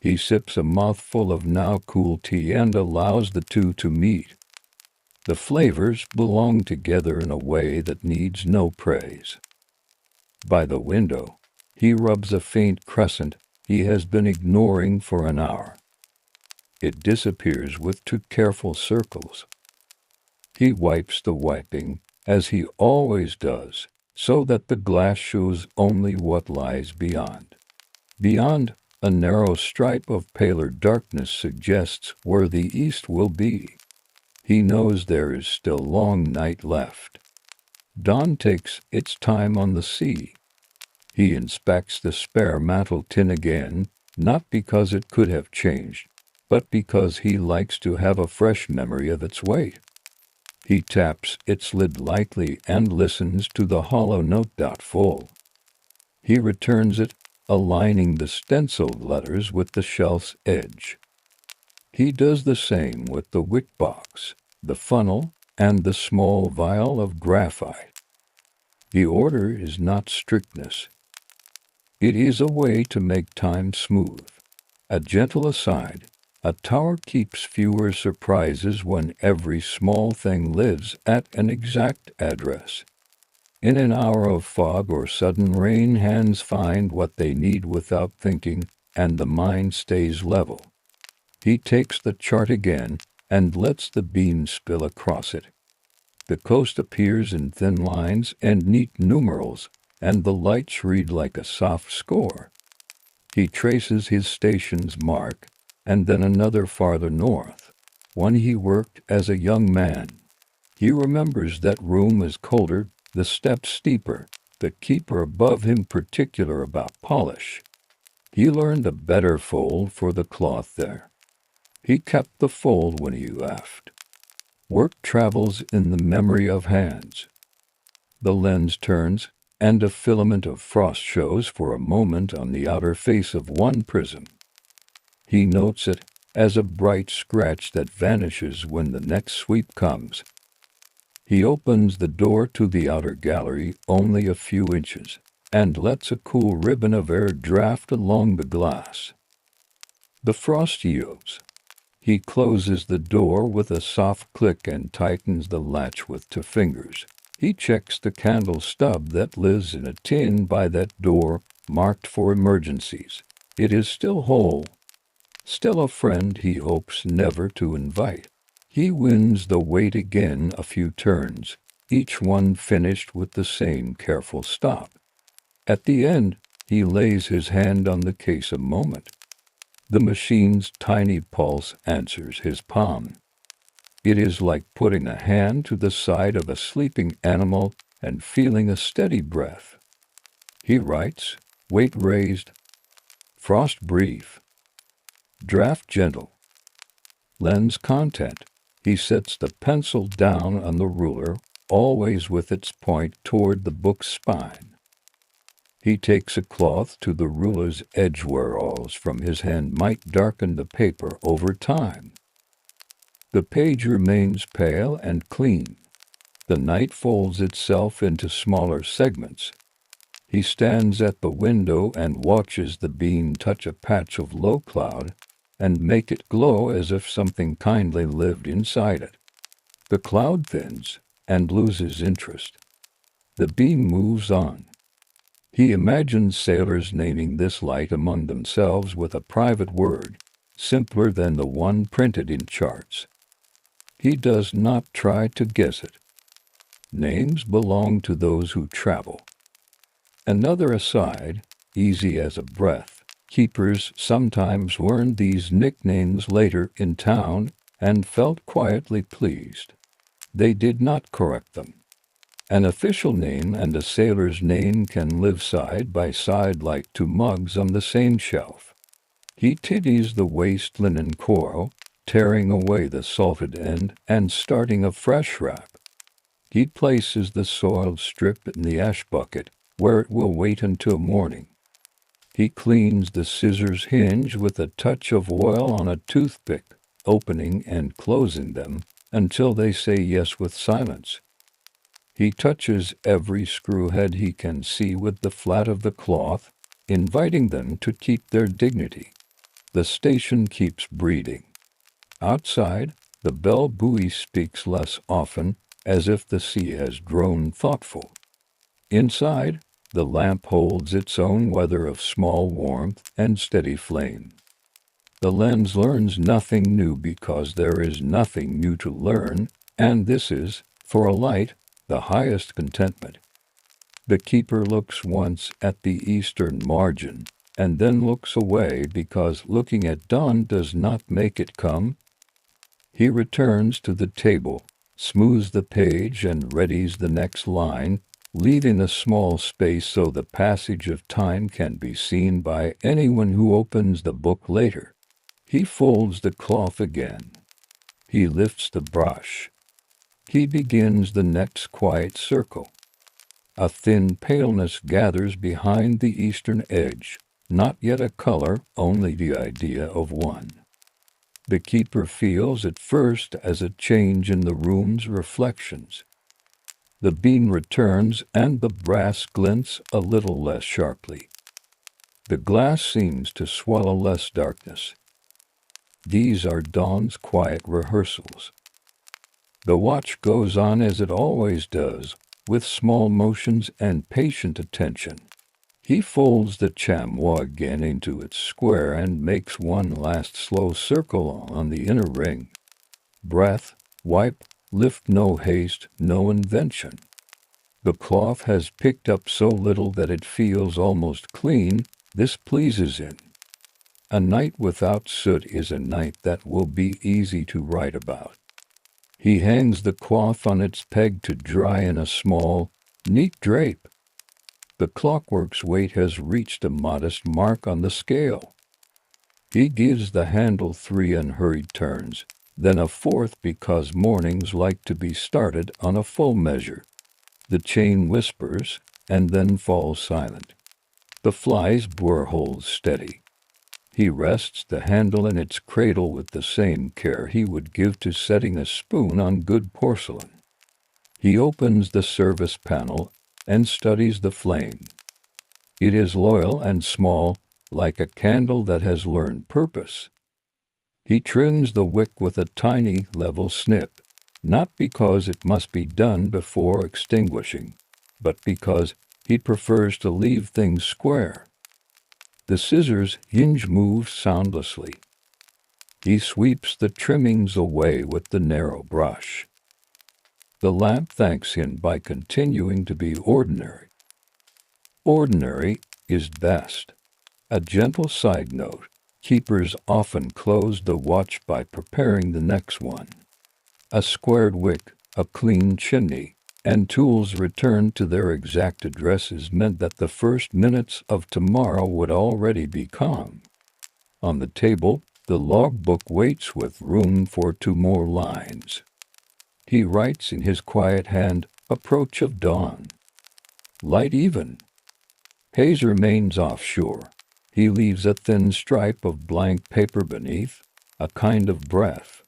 S1: He sips a mouthful of now cool tea and allows the two to meet. The flavors belong together in a way that needs no praise. By the window, he rubs a faint crescent he has been ignoring for an hour. It disappears with 2 careful circles. He wipes the wiping, as he always does, so that the glass shows only what lies beyond. Beyond, a narrow stripe of paler darkness suggests where the east will be. He knows there is still long night left. Dawn takes its time on the sea. He inspects the spare mantle tin again, not because it could have changed, but because he likes to have a fresh memory of its weight. He taps its lid lightly and listens to the hollow note. Full. He returns it, aligning the stenciled letters with the shelf's edge. He does the same with the wick box, the funnel, and the small vial of graphite. The order is not strictness. It is a way to make time smooth. A gentle aside, a tower keeps fewer surprises when every small thing lives at an exact address. In an hour of fog or sudden rain, hands find what they need without thinking, and the mind stays level. He takes the chart again and lets the beam spill across it. The coast appears in thin lines and neat numerals, and the lights read like a soft score. He traces his station's mark, and then another farther north, one he worked as a young man. He remembers that room is colder, the steps steeper, the keeper above him particular about polish. He learned a better fold for the cloth there. He kept the fold when he left. Work travels in the memory of hands. The lens turns, and a filament of frost shows for a moment on the outer face of one prism. He notes it as a bright scratch that vanishes when the next sweep comes. He opens the door to the outer gallery only a few inches, and lets a cool ribbon of air draft along the glass. The frost yields. He closes the door with a soft click and tightens the latch with 2 fingers. He checks the candle stub that lives in a tin by that door marked for emergencies. It is still whole, still a friend he hopes never to invite. He wins the wait again a few turns, each one finished with the same careful stop. At the end, he lays his hand on the case a moment. The machine's tiny pulse answers his palm. It is like putting a hand to the side of a sleeping animal and feeling a steady breath. He writes, weight raised, frost brief, draft gentle, lens content. He sets the pencil down on the ruler, always with its point toward the book's spine. He takes a cloth to the ruler's edge whereas from his hand might darken the paper over time. The page remains pale and clean. The night folds itself into smaller segments. He stands at the window and watches the beam touch a patch of low cloud and make it glow as if something kindly lived inside it. The cloud thins and loses interest. The beam moves on. He imagines sailors naming this light among themselves with a private word, simpler than the one printed in charts. He does not try to guess it. Names belong to those who travel. Another aside, easy as a breath, keepers sometimes learned these nicknames later in town and felt quietly pleased. They did not correct them. An official name and a sailor's name can live side by side like two mugs on the same shelf. He tidies the waste linen coral, tearing away the salted end and starting a fresh wrap. He places the soiled strip in the ash bucket, where it will wait until morning. He cleans the scissors hinge with a touch of oil on a toothpick, opening and closing them until they say yes with silence. He touches every screw head he can see with the flat of the cloth, inviting them to keep their dignity. The station keeps breathing. Outside, the bell buoy speaks less often, as if the sea has grown thoughtful. Inside, the lamp holds its own weather of small warmth and steady flame. The lens learns nothing new because there is nothing new to learn, and this is, for a light, the highest contentment. The keeper looks once at the eastern margin, and then looks away because looking at dawn does not make it come. He returns to the table, smooths the page and readies the next line, leaving a small space so the passage of time can be seen by anyone who opens the book later. He folds the cloth again. He lifts the brush. He begins the next quiet circle. A thin paleness gathers behind the eastern edge, not yet a color, only the idea of one. The keeper feels at first as a change in the room's reflections. The beam returns and the brass glints a little less sharply. The glass seems to swallow less darkness. These are dawn's quiet rehearsals. The watch goes on as it always does, with small motions and patient attention. He folds the chamois again into its square and makes one last slow circle on the inner ring. Breath, wipe, lift, no haste, no invention. The cloth has picked up so little that it feels almost clean. This pleases him. A night without soot is a night that will be easy to write about. He hangs the cloth on its peg to dry in a small, neat drape. The clockwork's weight has reached a modest mark on the scale. He gives the handle 3 unhurried turns, then a 4th because mornings like to be started on a full measure. The chain whispers, and then falls silent. The fly's burr holds steady. He rests the handle in its cradle with the same care he would give to setting a spoon on good porcelain. He opens the service panel and studies the flame. It is loyal and small, like a candle that has learned purpose. He trims the wick with a tiny, level snip, not because it must be done before extinguishing, but because he prefers to leave things square. The scissors hinge moves soundlessly. He sweeps the trimmings away with the narrow brush. The lamp thanks him by continuing to be ordinary. Ordinary is best. A gentle side note: keepers often close the watch by preparing the next one. A squared wick, a clean chimney, and tools returned to their exact addresses meant that the first minutes of tomorrow would already be calm. On the table, the logbook waits with room for 2 more lines. He writes in his quiet hand, "Approach of dawn. Light even." Haze remains offshore. He leaves a thin stripe of blank paper beneath, a kind of breath.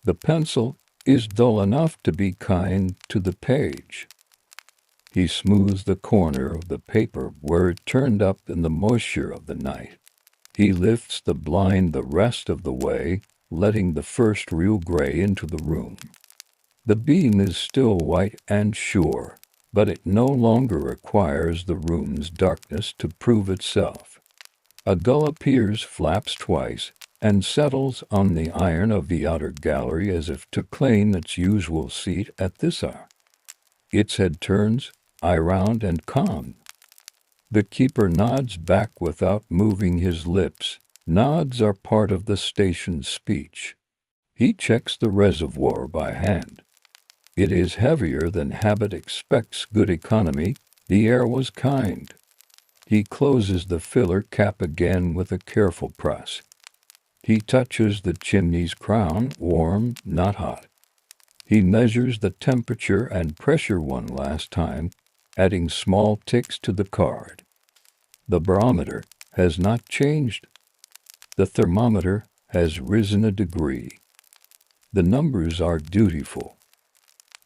S1: The pencil is dull enough to be kind to the page. He smooths the corner of the paper where it turned up in the moisture of the night. He lifts the blind the rest of the way, letting the first real gray into the room. The beam is still white and sure, but it no longer requires the room's darkness to prove itself. A gull appears, flaps twice, and settles on the iron of the outer gallery as if to claim its usual seat at this hour. Its head turns, eye round and calm. The keeper nods back without moving his lips. Nods are part of the station's speech. He checks the reservoir by hand. It is heavier than habit expects. Good economy. The air was kind. He closes the filler cap again with a careful press. He touches the chimney's crown, warm, not hot. He measures the temperature and pressure one last time, adding small ticks to the card. The barometer has not changed. The thermometer has risen a degree. The numbers are dutiful.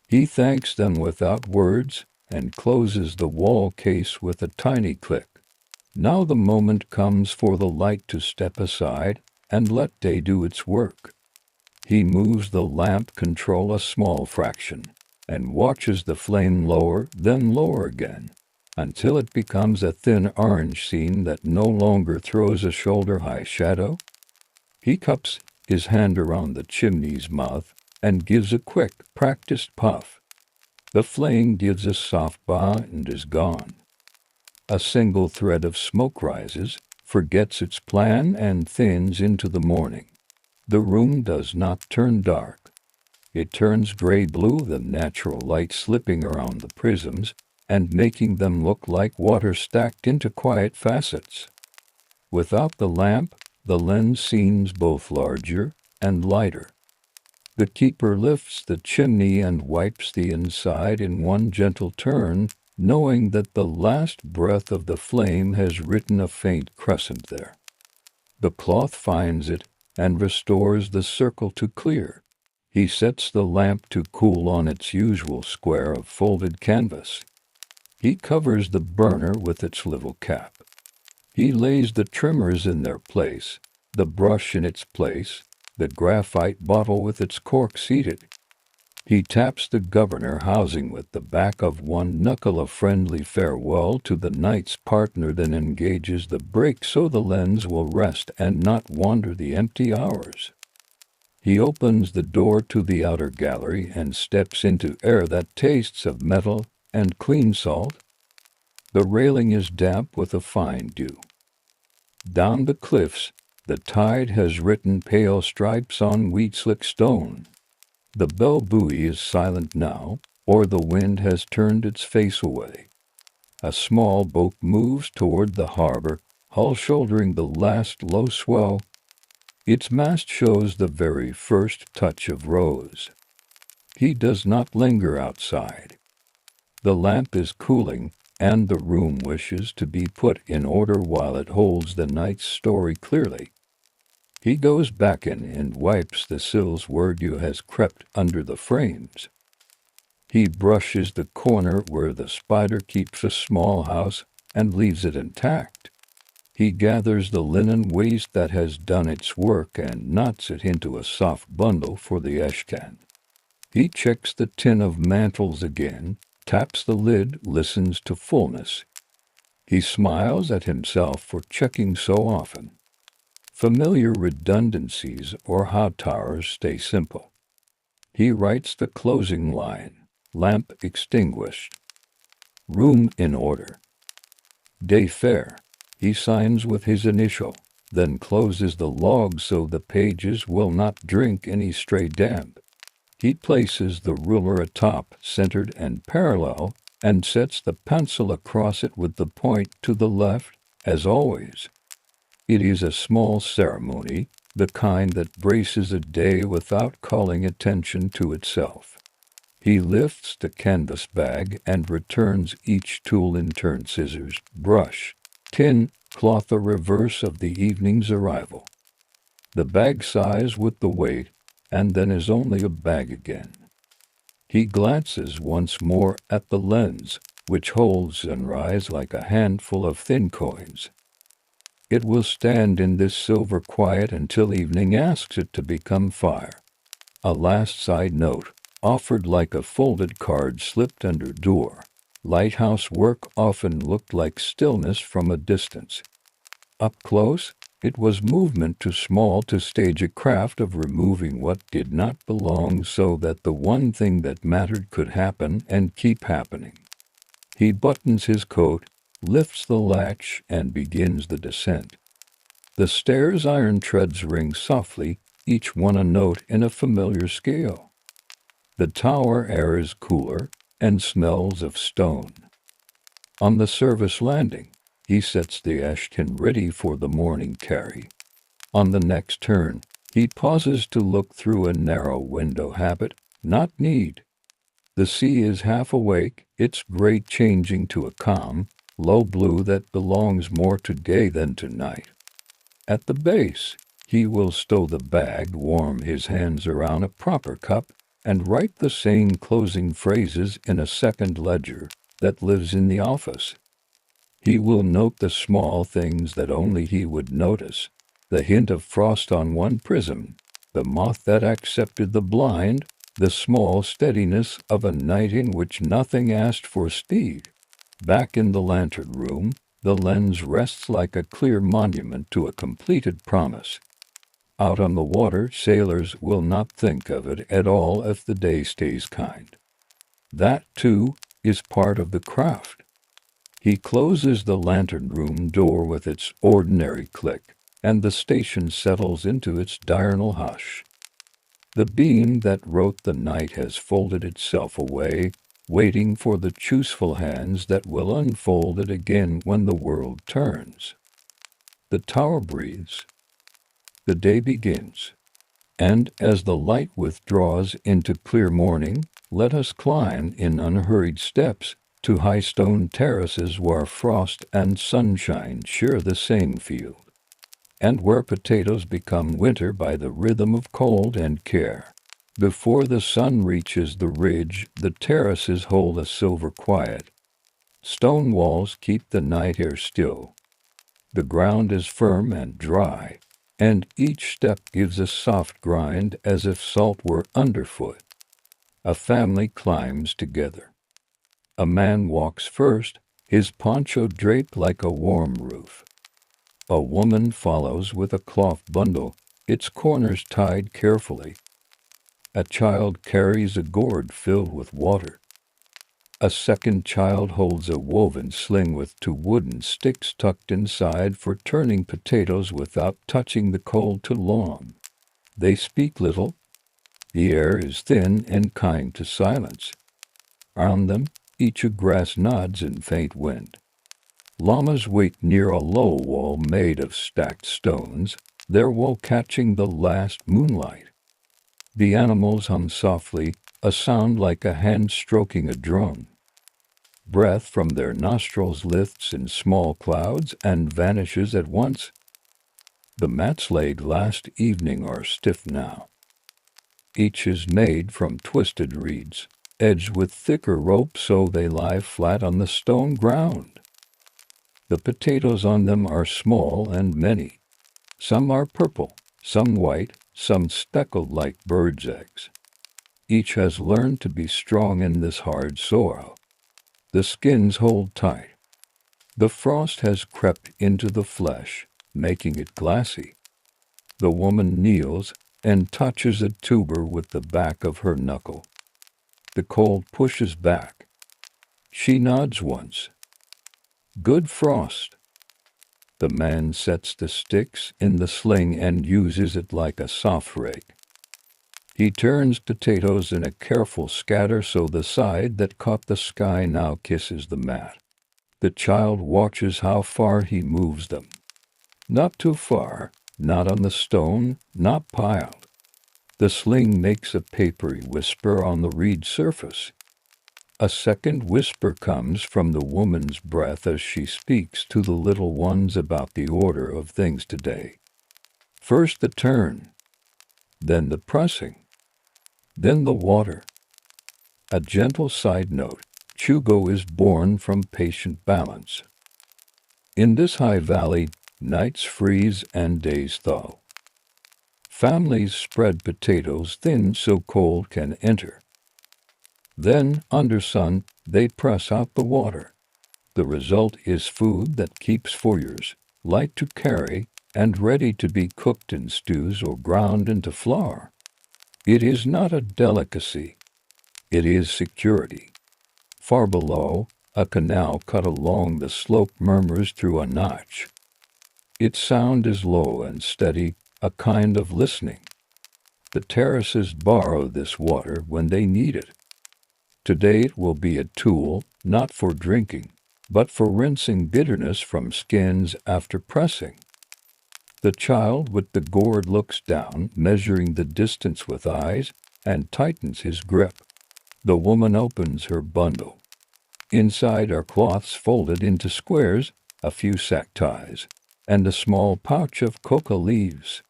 S1: He thanks them without words and closes the wall case with a tiny click. Now the moment comes for the light to step aside and let day do its work. He moves the lamp control a small fraction and watches the flame lower, then lower again, until it becomes a thin orange scene that no longer throws a shoulder-high shadow. He cups his hand around the chimney's mouth and gives a quick, practiced puff. The flame gives a soft bah and is gone. A single thread of smoke rises, forgets its plan, and thins into the morning. The room does not turn dark. It turns gray-blue, the natural light slipping around the prisms and making them look like water stacked into quiet facets. Without the lamp, the lens seems both larger and lighter. The keeper lifts the chimney and wipes the inside in one gentle turn, knowing that the last breath of the flame has written a faint crescent there. The cloth finds it and restores the circle to clear. He sets the lamp to cool on its usual square of folded canvas. He covers the burner with its little cap. He lays the trimmers in their place, the brush in its place, the graphite bottle with its cork seated. He taps the governor housing with the back of one knuckle, a friendly farewell to the night's partner, then engages the brake so the lens will rest and not wander the empty hours. He opens the door to the outer gallery and steps into air that tastes of metal and clean salt. The railing is damp with a fine dew. Down the cliffs, the tide has written pale stripes on wheat-slick stone. The bell buoy is silent now, or the wind has turned its face away. A small boat moves toward the harbor, hull shouldering the last low swell. Its mast shows the very first touch of rose. He does not linger outside. The lamp is cooling, and the room wishes to be put in order while it holds the night's story clearly. He goes back in and wipes the sills where dew has crept under the frames. He brushes the corner where the spider keeps a small house and leaves it intact. He gathers the linen waste that has done its work and knots it into a soft bundle for the ashcan. He checks the tin of mantles again, taps the lid, listens to fullness. He smiles at himself for checking so often. Familiar redundancies or hot towers stay simple. He writes the closing line, lamp extinguished. Room in order. Day fair. He signs with his initial, then closes the log so the pages will not drink any stray damp. He places the ruler atop, centered and parallel, and sets the pencil across it with the point to the left, as always. It is a small ceremony, the kind that braces a day without calling attention to itself. He lifts the canvas bag and returns each tool in turn: scissors, brush, tin, cloth, a reverse of the evening's arrival. The bag sighs with the weight, and then is only a bag again. He glances once more at the lens, which holds sunrise like a handful of thin coins. It will stand in this silver quiet until evening asks it to become fire. A last side note, offered like a folded card slipped under door. Lighthouse work often looked like stillness from a distance. Up close, it was movement too small to stage a craft of removing what did not belong so that the one thing that mattered could happen and keep happening. He buttons his coat, lifts the latch, and begins the descent. The stairs' iron treads ring softly, each one a note in a familiar scale. The tower air is cooler and smells of stone. On the service landing, he sets the ash tin ready for the morning carry. On the next turn, he pauses to look through a narrow window, habit, not need. The sea is half awake, its gray changing to a calm, low blue that belongs more to day than to night. At the base, he will stow the bag, warm his hands around a proper cup, and write the same closing phrases in a second ledger that lives in the office. He will note the small things that only he would notice, the hint of frost on one prism, the moth that accepted the blind, the small steadiness of a night in which nothing asked for speed. Back in the lantern room, the lens rests like a clear monument to a completed promise. Out on the water, sailors will not think of it at all if the day stays kind. That, too, is part of the craft. He closes the lantern room door with its ordinary click, and the station settles into its diurnal hush. The beam that wrote the night has folded itself away, waiting for the chooseful hands that will unfold it again when the world turns. The tower breathes. The day begins. And as the light withdraws into clear morning, let us climb in unhurried steps to high stone terraces where frost and sunshine share the same field, and where potatoes become winter by the rhythm of cold and care. Before the sun reaches the ridge, the terraces hold a silver quiet. Stone walls keep the night air still. The ground is firm and dry, and each step gives a soft grind as if salt were underfoot. A family climbs together. A man walks first, his poncho draped like a warm roof. A woman follows with a cloth bundle, its corners tied carefully. A child carries a gourd filled with water. A second child holds a woven sling with 2 wooden sticks tucked inside for turning potatoes without touching the coal too long. They speak little. The air is thin and kind to silence. Around them, each a grass nods in faint wind. Llamas wait near a low wall made of stacked stones, their wool catching the last moonlight. The animals hum softly, a sound like a hand stroking a drum. Breath from their nostrils lifts in small clouds and vanishes at once. The mats laid last evening are stiff now. Each is made from twisted reeds, edged with thicker rope so they lie flat on the stone ground. The potatoes on them are small and many. Some are purple, some white, some speckled like birds' eggs. Each has learned to be strong in this hard soil. The skins hold tight. The frost has crept into the flesh, making it glassy. The woman kneels and touches a tuber with the back of her knuckle. The cold pushes back. She nods once. Good frost. The man sets the sticks in the sling and uses it like a soft rake. He turns potatoes in a careful scatter so the side that caught the sky now kisses the mat. The child watches how far he moves them. Not too far, not on the stone, not piled. The sling makes a papery whisper on the reed surface. A second whisper comes from the woman's breath as she speaks to the little ones about the order of things today. First the turn, then the pressing, then the water. A gentle side note, CHUGO is born from patient balance. In this high valley, nights freeze and days thaw. Families spread potatoes thin so cold can enter. Then, under sun, they press out the water. The result is food that keeps for years, light to carry, and ready to be cooked in stews or ground into flour. It is not a delicacy. It is security. Far below, a canal cut along the slope murmurs through a notch. Its sound is low and steady, a kind of listening. The terraces borrow this water when they need it. Today it will be a tool, not for drinking, but for rinsing bitterness from skins after pressing. The child with the gourd looks down, measuring the distance with eyes, and tightens his grip. The woman opens her bundle. Inside are cloths folded into squares, a few sack ties, and a small pouch of coca leaves.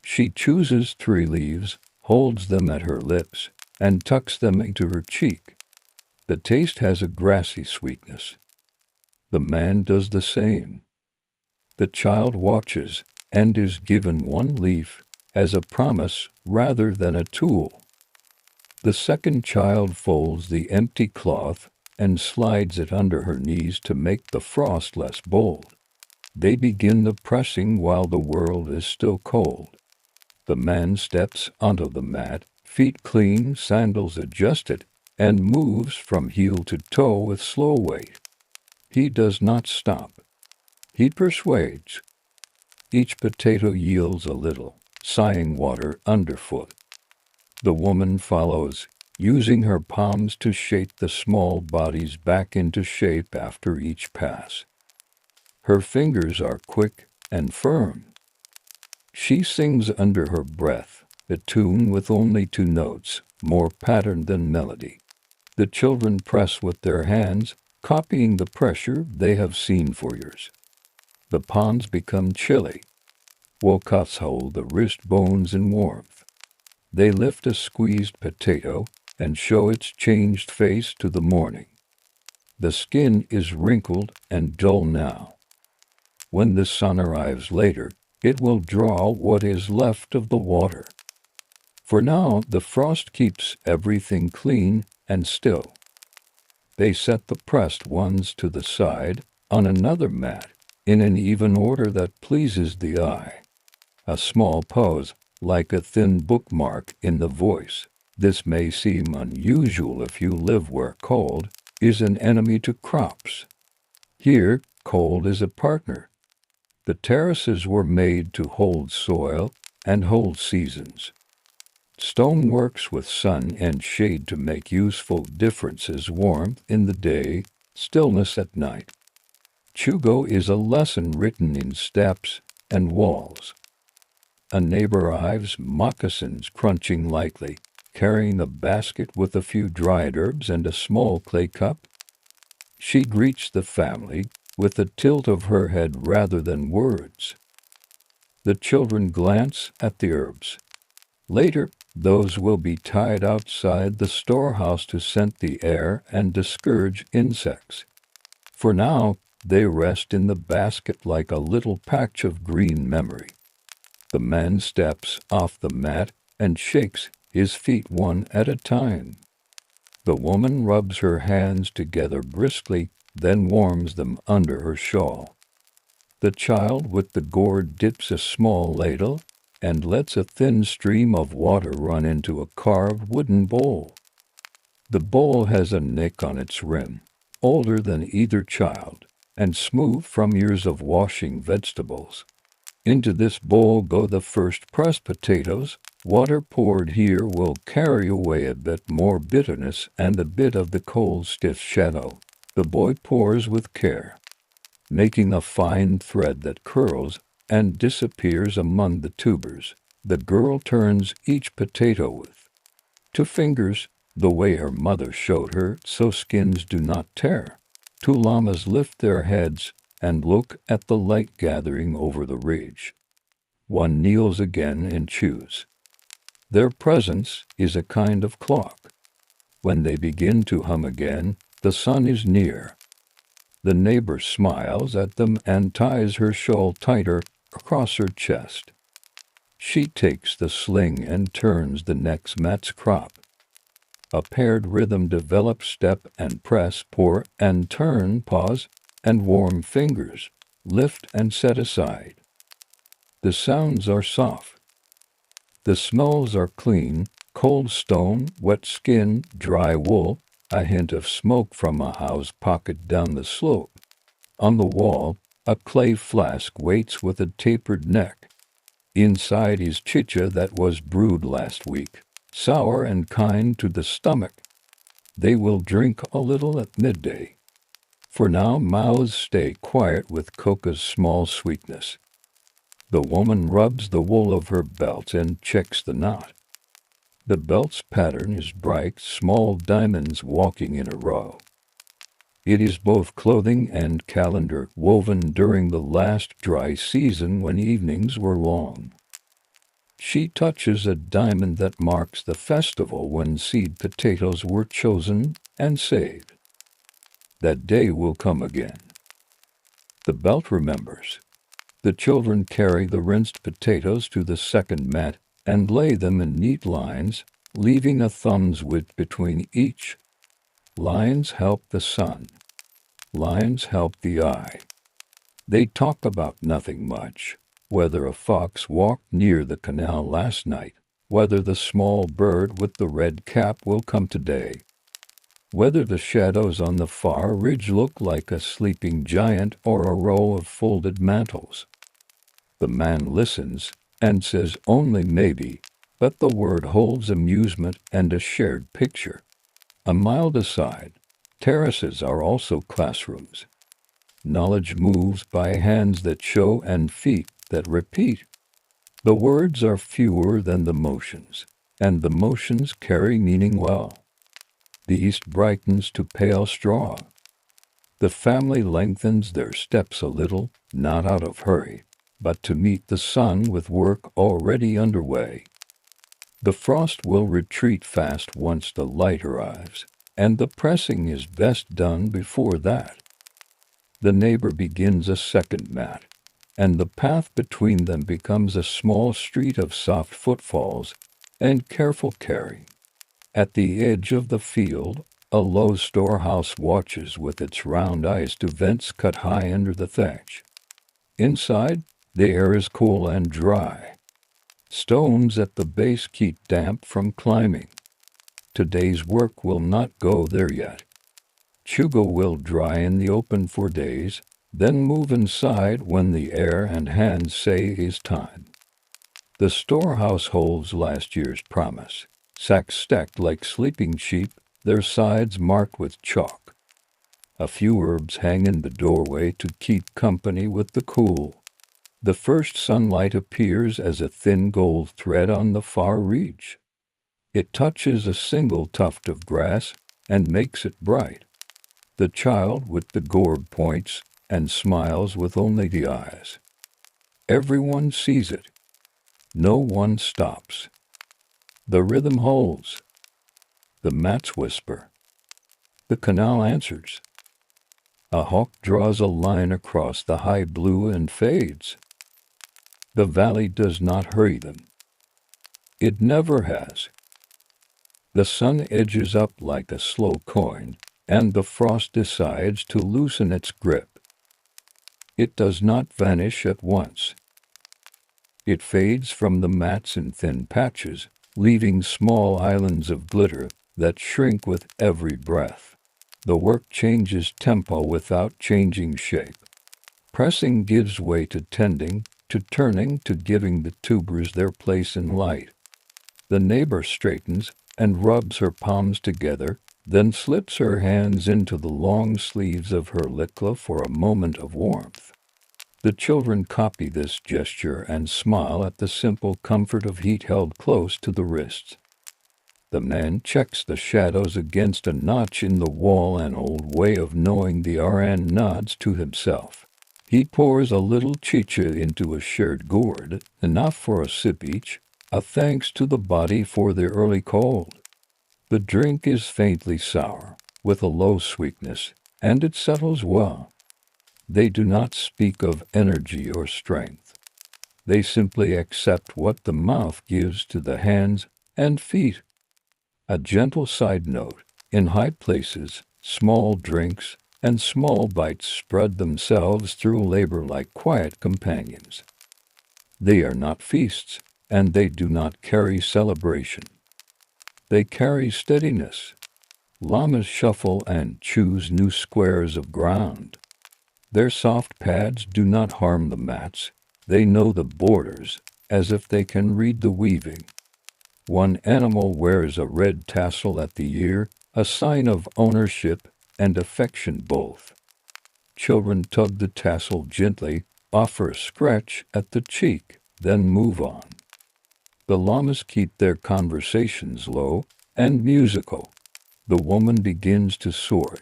S1: She chooses 3 leaves, holds them at her lips, and tucks them into her cheek. The taste has a grassy sweetness. The man does the same. The child watches and is given 1 leaf as a promise rather than a tool. The second child folds the empty cloth and slides it under her knees to make the frost less bold. They begin the pressing while the world is still cold. The man steps onto the mat, feet clean, sandals adjusted, and moves from heel to toe with slow weight. He does not stop. He persuades. Each potato yields a little, sighing water underfoot. The woman follows, using her palms to shape the small bodies back into shape after each pass. Her fingers are quick and firm. She sings under her breath, a tune with only 2 notes, more pattern than melody. The children press with their hands, copying the pressure they have seen for years. The palms become chilly. Wokuts hold the wrist bones in warmth. They lift a squeezed potato and show its changed face to the morning. The skin is wrinkled and dull now. When the sun arrives later, it will draw what is left of the water. For now, the frost keeps everything clean and still. They set the pressed ones to the side, on another mat, in an even order that pleases the eye. A small pause, like a thin bookmark in the voice. This may seem unusual if you live where cold is an enemy to crops. Here, cold is a partner. The terraces were made to hold soil and hold seasons. Stone works with sun and shade to make useful differences: warmth in the day, stillness at night. CHUGO is a lesson written in steps and walls. A neighbor arrives, moccasins crunching lightly, carrying a basket with a few dried herbs and a small clay cup. She greets the family with a tilt of her head rather than words. The children glance at the herbs. Later, those will be tied outside the storehouse to scent the air and discourage insects. For now, they rest in the basket like a little patch of green memory. The man steps off the mat and shakes his feet one at a time. The woman rubs her hands together briskly, then warms them under her shawl. The child with the gourd dips a small ladle and lets a thin stream of water run into a carved wooden bowl. The bowl has a nick on its rim, older than either child, and smooth from years of washing vegetables. Into this bowl go the first pressed potatoes. Water poured here will carry away a bit more bitterness and a bit of the cold, stiff shadow. The boy pours with care, making a fine thread that curls and disappears among the tubers. The girl turns each potato with 2 fingers, the way her mother showed her, so skins do not tear. 2 llamas lift their heads and look at the light gathering over the ridge. 1 kneels again and chews. Their presence is a kind of clock. When they begin to hum again, the sun is near. The neighbor smiles at them and ties her shawl tighter across her chest. She takes the sling and turns the next mat's crop. A paired rhythm develops step and press, pour and turn, pause, and warm fingers, lift and set aside. The sounds are soft. The smells are clean, cold stone, wet skin, dry wool, a hint of smoke from a house pocket down the slope. On the wall, a clay flask waits with a tapered neck. Inside is chicha that was brewed last week, sour and kind to the stomach. They will drink a little at midday. For now mouths stay quiet with coca's small sweetness. The woman rubs the wool of her belt and checks the knot. The belt's pattern is bright, small diamonds walking in a row. It is both clothing and calendar, woven during the last dry season when evenings were long. She touches a diamond that marks the festival when seed potatoes were chosen and saved. That day will come again. The belt remembers. The children carry the rinsed potatoes to the second mat and lay them in neat lines, leaving a thumb's width between each. Lines help the sun. Lines help the eye. They talk about nothing much, whether a fox walked near the canal last night, whether the small bird with the red cap will come today, whether the shadows on the far ridge look like a sleeping giant or a row of folded mantles. The man listens and says only maybe, but the word holds amusement and a shared picture. A mile aside, terraces are also classrooms. Knowledge moves by hands that show and feet that repeat. The words are fewer than the motions, and the motions carry meaning well. The east brightens to pale straw. The family lengthens their steps a little, not out of hurry, but to meet the sun with work already underway. The frost will retreat fast once the light arrives, and the pressing is best done before that. The neighbor begins a second mat, and the path between them becomes a small street of soft footfalls and careful carrying. At the edge of the field, a low storehouse watches with its round eyes to vents cut high under the thatch. Inside, the air is cool and dry. Stones at the base keep damp from climbing. Today's work will not go there yet. CHUGO will dry in the open for days, then move inside when the air and hands say it is time. The storehouse holds last year's promise, sacks stacked like sleeping sheep, their sides marked with chalk. A few herbs hang in the doorway to keep company with the cool. The first sunlight appears as a thin gold thread on the far reach. It touches a single tuft of grass and makes it bright. The child with the gourd points and smiles with only the eyes. Everyone sees it. No one stops. The rhythm holds. The mats whisper. The canal answers. A hawk draws a line across the high blue and fades. The valley does not hurry them. It never has. The sun edges up like a slow coin, and the frost decides to loosen its grip. It does not vanish at once. It fades from the mats in thin patches, leaving small islands of glitter that shrink with every breath. The work changes tempo without changing shape. Pressing gives way to tending, to turning, to giving the tubers their place in light. The neighbor straightens and rubs her palms together, then slips her hands into the long sleeves of her likla for a moment of warmth. The children copy this gesture and smile at the simple comfort of heat held close to the wrists. The man checks the shadows against a notch in the wall, an old way of knowing the RN nods to himself. He pours a little chicha into a shared gourd, enough for a sip each, a thanks to the body for the early cold. The drink is faintly sour, with a low sweetness, and it settles well. They do not speak of energy or strength. They simply accept what the mouth gives to the hands and feet. A gentle side note, in high places, small drinks and small bites spread themselves through labor like quiet companions. They are not feasts, and they do not carry celebration. They carry steadiness. Llamas shuffle and choose new squares of ground. Their soft pads do not harm the mats. They know the borders, as if they can read the weaving. One animal wears a red tassel at the ear, a sign of ownership and affection both. Children tug the tassel gently, offer a scratch at the cheek, then move on. The llamas keep their conversations low and musical. The woman begins to sort.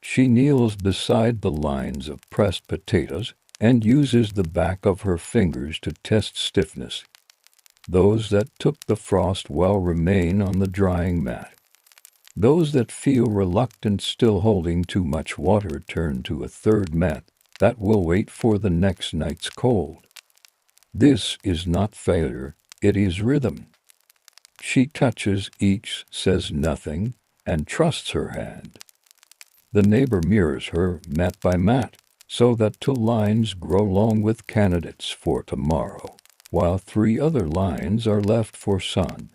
S1: She kneels beside the lines of pressed potatoes and uses the back of her fingers to test stiffness. Those that took the frost well remain on the drying mat. Those that feel reluctant, still holding too much water, turn to a third mat that will wait for the next night's cold. This is not failure, it is rhythm. She touches each, says nothing, and trusts her hand. The neighbor mirrors her mat by mat, so that 2 lines grow long with candidates for tomorrow, while 3 other lines are left for sun.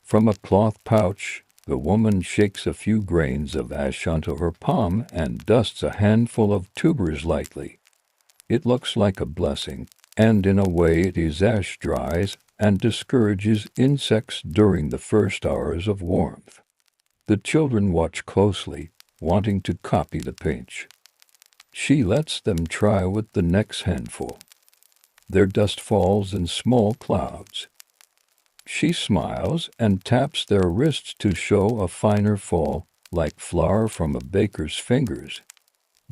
S1: From a cloth pouch, the woman shakes a few grains of ash onto her palm and dusts a handful of tubers lightly. It looks like a blessing, and in a way it is. Ash dries and discourages insects during the first hours of warmth. The children watch closely, wanting to copy the pinch. She lets them try with the next handful. Their dust falls in small clouds. She smiles and taps their wrists to show a finer fall, like flour from a baker's fingers.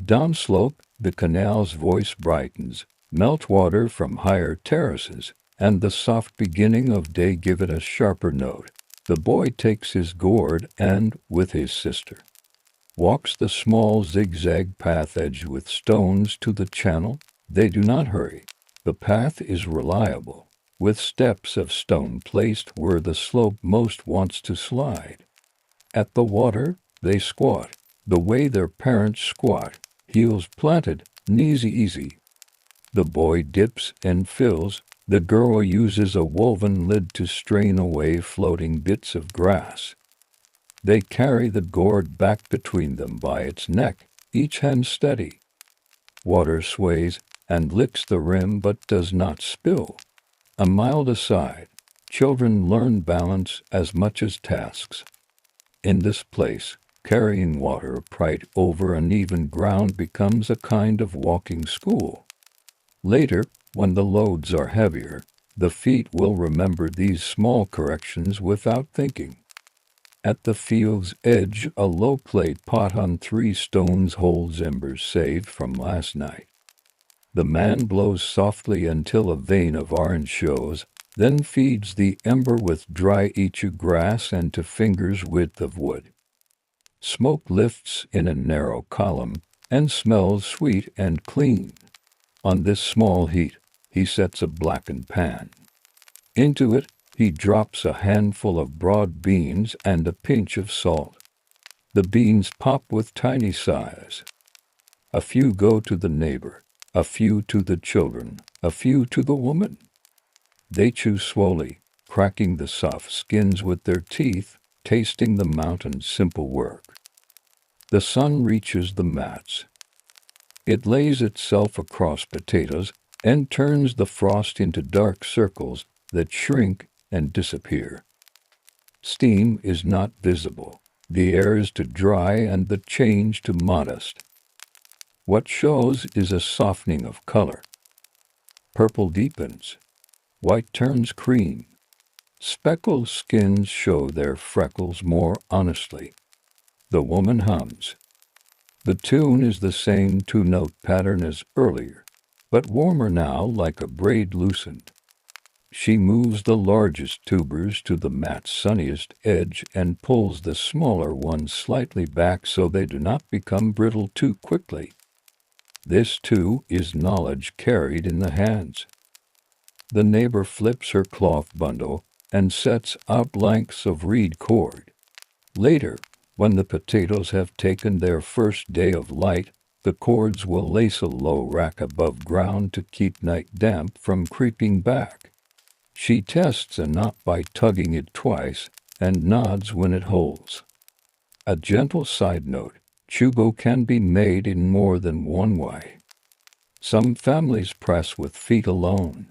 S1: Downslope, the canal's voice brightens, meltwater from higher terraces, and the soft beginning of day give it a sharper note. The boy takes his gourd and, with his sister, walks the small zigzag path edged with stones to the channel. They do not hurry. The path is reliable, with steps of stone placed where the slope most wants to slide. At the water, they squat, the way their parents squat, heels planted, knees easy. The boy dips and fills. The girl uses a woven lid to strain away floating bits of grass. They carry the gourd back between them by its neck, each hand steady. Water sways and licks the rim but does not spill. A mile aside, children learn balance as much as tasks. In this place, carrying water upright over uneven ground becomes a kind of walking school. Later, when the loads are heavier, the feet will remember these small corrections without thinking. At the field's edge, a low plate pot on 3 stones holds embers saved from last night. The man blows softly until a vein of orange shows, then feeds the ember with dry ichu grass and to fingers' width of wood. Smoke lifts in a narrow column and smells sweet and clean. On this small heat, he sets a blackened pan. Into it, He drops a handful of broad beans and a pinch of salt. The beans pop with tiny sighs. A few go to the neighbor, a few to the children, a few to the woman. They chew slowly, cracking the soft skins with their teeth, tasting the mountain's simple work. The sun reaches the mats. It lays itself across potatoes and turns the frost into dark circles that shrink and disappear. Steam is not visible. The air is too dry and the change too modest. What shows is a softening of color. Purple deepens. White turns cream. Speckled skins show their freckles more honestly. The woman hums. The tune is the same two-note pattern as earlier, but warmer now like a braid loosened. She moves the largest tubers to the mat's sunniest edge and pulls the smaller ones slightly back so they do not become brittle too quickly. This, too, is knowledge carried in the hands. The neighbor flips her cloth bundle and sets out lengths of reed cord. Later, when the potatoes have taken their first day of light, the cords will lace a low rack above ground to keep night damp from creeping back. She tests a knot by tugging it twice and nods when it holds. A gentle side note, CHUGO can be made in more than one way. Some families press with feet alone.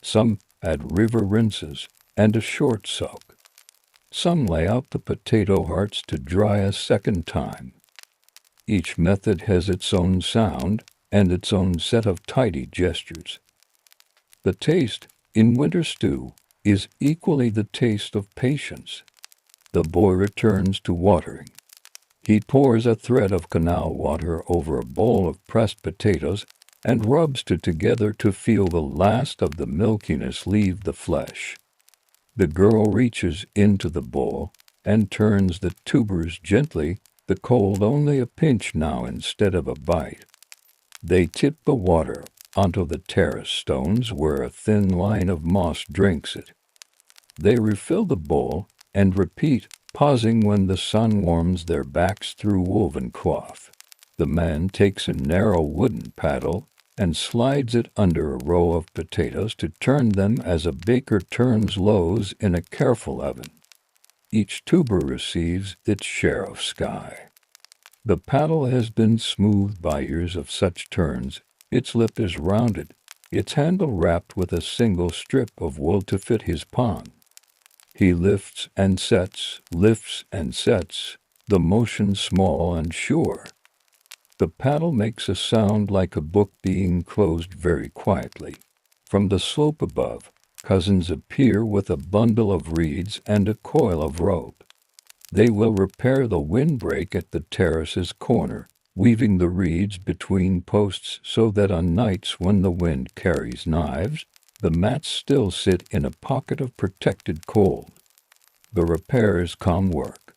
S1: Some add river rinses and a short soak. Some lay out the potato hearts to dry a second time. Each method has its own sound and its own set of tidy gestures. The taste, in winter stew, is equally the taste of patience. The boy returns to watering. He pours a thread of canal water over a bowl of pressed potatoes and rubs it together to feel the last of the milkiness leave the flesh. The girl reaches into the bowl and turns the tubers gently, the cold only a pinch now instead of a bite. They tip the water onto the terrace stones where a thin line of moss drinks it. They refill the bowl and repeat, pausing when the sun warms their backs through woven cloth. The man takes a narrow wooden paddle and slides it under a row of potatoes to turn them as a baker turns loaves in a careful oven. Each tuber receives its share of sky. The paddle has been smoothed by years of such turns. Its lip is rounded, its handle wrapped with a single strip of wool to fit his palm. He lifts and sets, the motion small and sure. The paddle makes a sound like a book being closed very quietly. From the slope above, cousins appear with a bundle of reeds and a coil of rope. They will repair the windbreak at the terrace's corner, weaving the reeds between posts so that on nights when the wind carries knives, the mats still sit in a pocket of protected cold. The repair is calm work.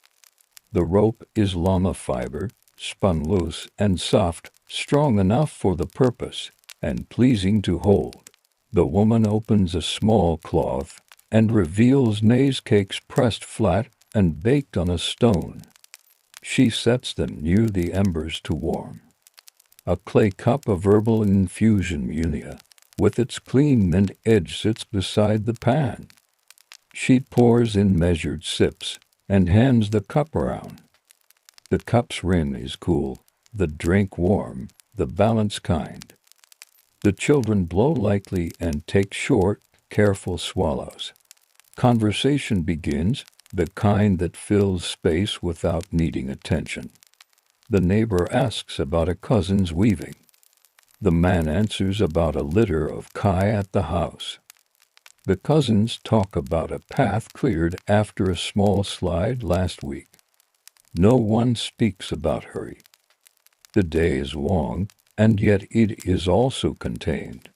S1: The rope is llama fiber, spun loose and soft, strong enough for the purpose, and pleasing to hold. The woman opens a small cloth and reveals maize cakes pressed flat and baked on a stone. She sets them near the embers to warm. A clay cup of herbal infusion munia, with its clean mint edge, sits beside the pan. She pours in measured sips and hands the cup around. The cup's rim is cool, the drink warm, the balance kind. The children blow lightly and take short, careful swallows. Conversation begins, the kind that fills space without needing attention. The neighbor asks about a cousin's weaving. The man answers about a litter of kai at the house. The cousins talk about a path cleared after a small slide last week. No one speaks about hurry. The day is long, and yet it is also contained.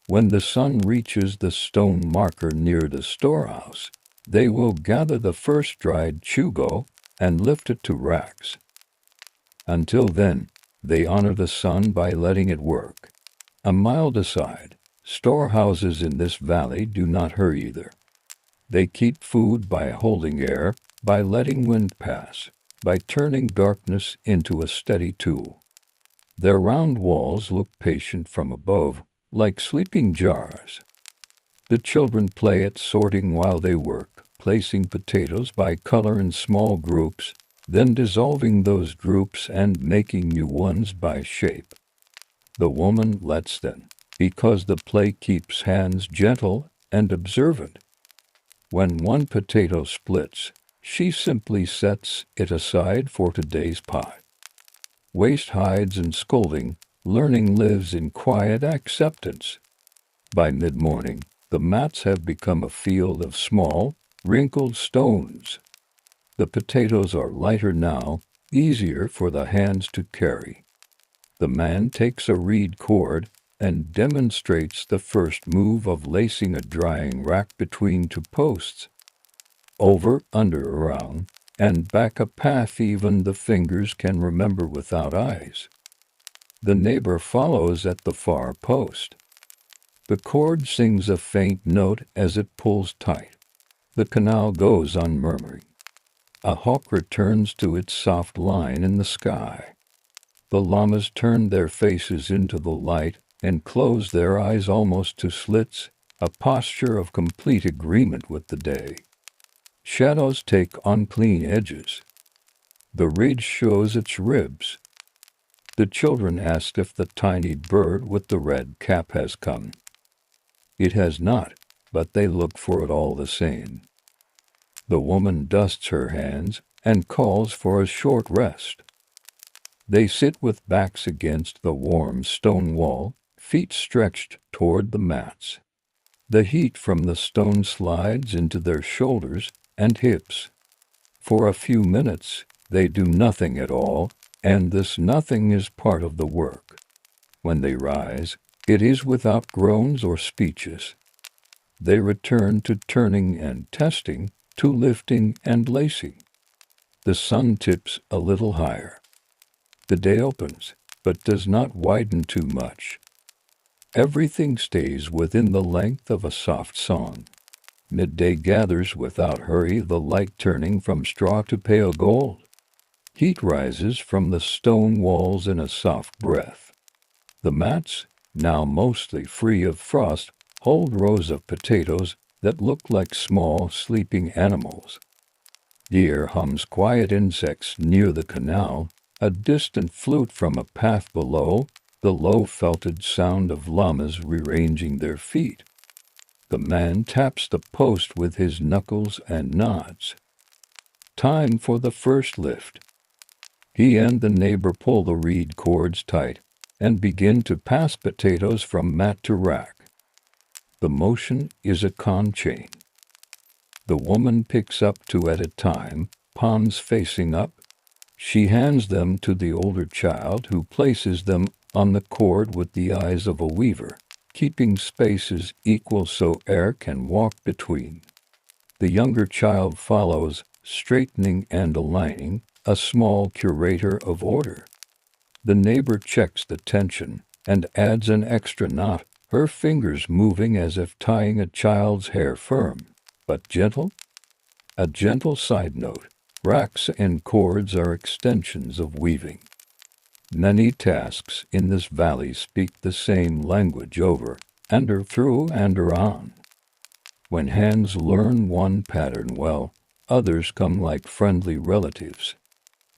S1: When the sun reaches the stone marker near the storehouse, they will gather the first dried CHUGO and lift it to racks. Until then, they honor the sun by letting it work. A mile aside, storehouses in this valley do not hurry either. They keep food by holding air, by letting wind pass, by turning darkness into a steady tool. Their round walls look patient from above, like sleeping jars. The children play at sorting while they work, placing potatoes by color in small groups, then dissolving those groups and making new ones by shape. The woman lets them, because the play keeps hands gentle and observant. When one potato splits, she simply sets it aside for today's pie. Waste hides in scolding, learning lives in quiet acceptance. By mid-morning, the mats have become a field of small, wrinkled stones. The potatoes are lighter now, easier for the hands to carry. The man takes a reed cord and demonstrates the first move of lacing a drying rack between two posts. Over, under, around, and back a path even the fingers can remember without eyes. The neighbor follows at the far post. The cord sings a faint note as it pulls tight. The canal goes on murmuring. A hawk returns to its soft line in the sky. The llamas turn their faces into the light and close their eyes almost to slits, a posture of complete agreement with the day. Shadows take on clean edges. The ridge shows its ribs. The children ask if the tiny bird with the red cap has come. It has not, but they look for it all the same. The woman dusts her hands and calls for a short rest. They sit with backs against the warm stone wall, feet stretched toward the mats. The heat from the stone slides into their shoulders and hips. For a few minutes, they do nothing at all, and this nothing is part of the work. When they rise, it is without groans or speeches. They return to turning and testing, to lifting and lacing. The sun tips a little higher. The day opens, but does not widen too much. Everything stays within the length of a soft song. Midday gathers without hurry, the light turning from straw to pale gold. Heat rises from the stone walls in a soft breath. The mats, now mostly free of frost, hold rows of potatoes that look like small sleeping animals. The air hums quiet insects near the canal, a distant flute from a path below, the low felted sound of llamas rearranging their feet. The man taps the post with his knuckles and nods. Time for the first lift. He and the neighbor pull the reed cords tight and begin to pass potatoes from mat to rack. The motion is a con chain. The woman picks up two at a time, palms facing up. She hands them to the older child, who places them on the cord with the eyes of a weaver, keeping spaces equal so air can walk between. The younger child follows, straightening and aligning, a small curator of order. The neighbor checks the tension and adds an extra knot, her fingers moving as if tying a child's hair firm, but gentle. A gentle side note. Racks and cords are extensions of weaving. Many tasks in this valley speak the same language over, and through and around. When hands learn one pattern well, others come like friendly relatives.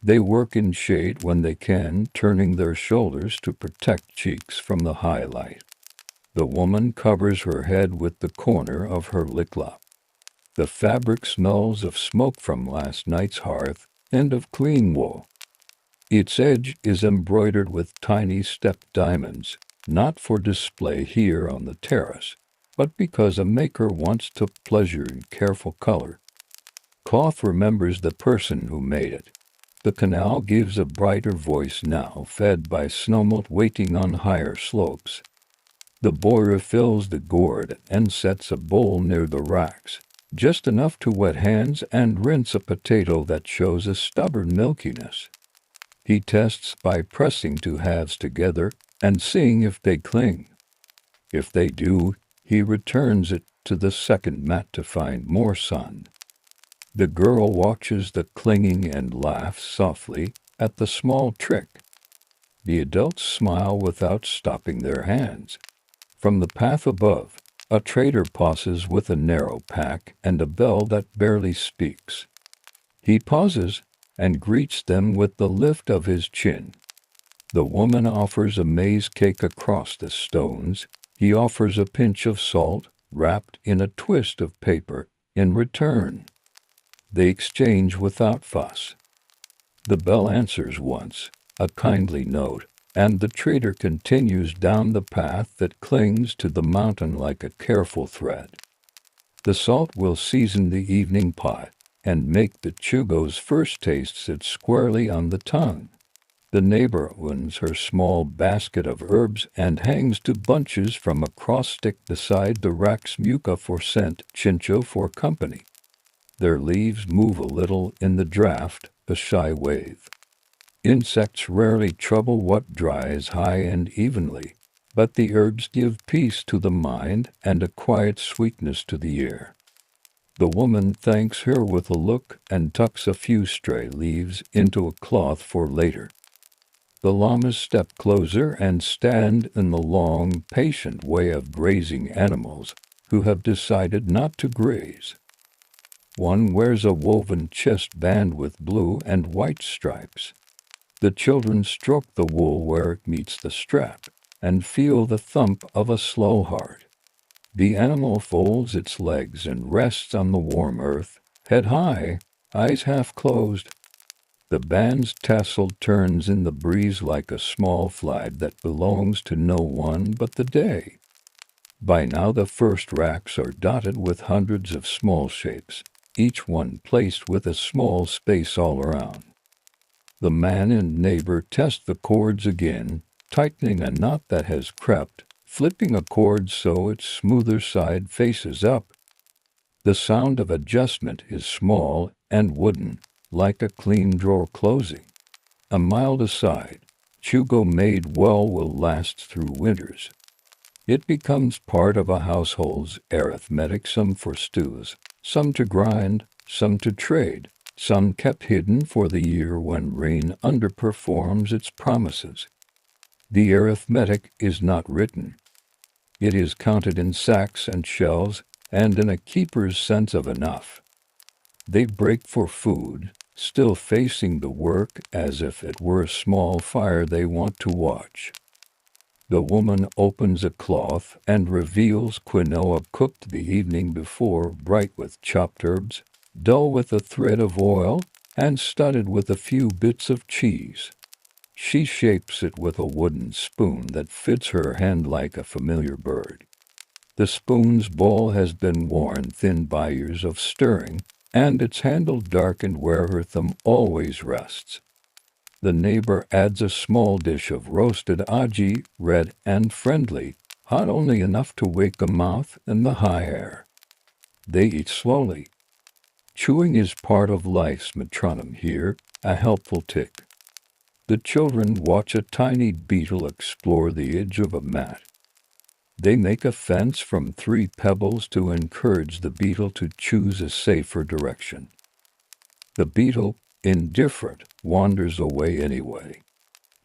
S1: They work in shade when they can, turning their shoulders to protect cheeks from the high light. The woman covers her head with the corner of her liklop. The fabric smells of smoke from last night's hearth and of clean wool. Its edge is embroidered with tiny stepped diamonds, not for display here on the terrace, but because a maker once took pleasure in careful color. Cloth remembers the person who made it. The canal gives a brighter voice now, fed by snowmelt waiting on higher slopes. The boy refills the gourd and sets a bowl near the racks, just enough to wet hands and rinse a potato that shows a stubborn milkiness. He tests by pressing two halves together and seeing if they cling. If they do, he returns it to the second mat to find more sun. The girl watches the clinging and laughs softly at the small trick. The adults smile without stopping their hands. From the path above, a trader pauses with a narrow pack and a bell that barely speaks. He pauses and greets them with the lift of his chin. The woman offers a maize cake across the stones. He offers a pinch of salt, wrapped in a twist of paper, in return. They exchange without fuss. The bell answers once, a kindly note, and the trader continues down the path that clings to the mountain like a careful thread. The salt will season the evening pot and make the CHUGO's first taste sit squarely on the tongue. The neighbor opens her small basket of herbs and hangs two bunches from a cross-stick beside the rack's muka for scent, CHUÑO for company. Their leaves move a little in the draft, a shy wave. Insects rarely trouble what dries high and evenly, but the herbs give peace to the mind and a quiet sweetness to the ear. The woman thanks her with a look and tucks a few stray leaves into a cloth for later. The llamas step closer and stand in the long, patient way of grazing animals who have decided not to graze. One wears a woven chest band with blue and white stripes. The children stroke the wool where it meets the strap and feel the thump of a slow heart. The animal folds its legs and rests on the warm earth, head high, eyes half closed. The band's tassel turns in the breeze like a small flag that belongs to no one but the day. By now the first racks are dotted with hundreds of small shapes, each one placed with a small space all around. The man and neighbor test the cords again, tightening a knot that has crept, flipping a cord so its smoother side faces up. The sound of adjustment is small and wooden, like a clean drawer closing. A mild aside, CHUGO made well will last through winters. It becomes part of a household's arithmetic, some for stews, some to grind, some to trade, some kept hidden for the year when rain underperforms its promises. The arithmetic is not written. It is counted in sacks and shells and in a keeper's sense of enough. They break for food, still facing the work as if it were a small fire they want to watch. The woman opens a cloth and reveals quinoa cooked the evening before, bright with chopped herbs, dull with a thread of oil, and studded with a few bits of cheese. She shapes it with a wooden spoon that fits her hand like a familiar bird. The spoon's ball has been worn thin by years of stirring, and its handle darkened where her thumb always rests. The neighbor adds a small dish of roasted aji, red and friendly, hot only enough to wake a mouth in the high air. They eat slowly. Chewing is part of life's metronome here, a helpful tick. The children watch a tiny beetle explore the edge of a mat. They make a fence from 3 pebbles to encourage the beetle to choose a safer direction. The beetle, indifferent, wanders away anyway.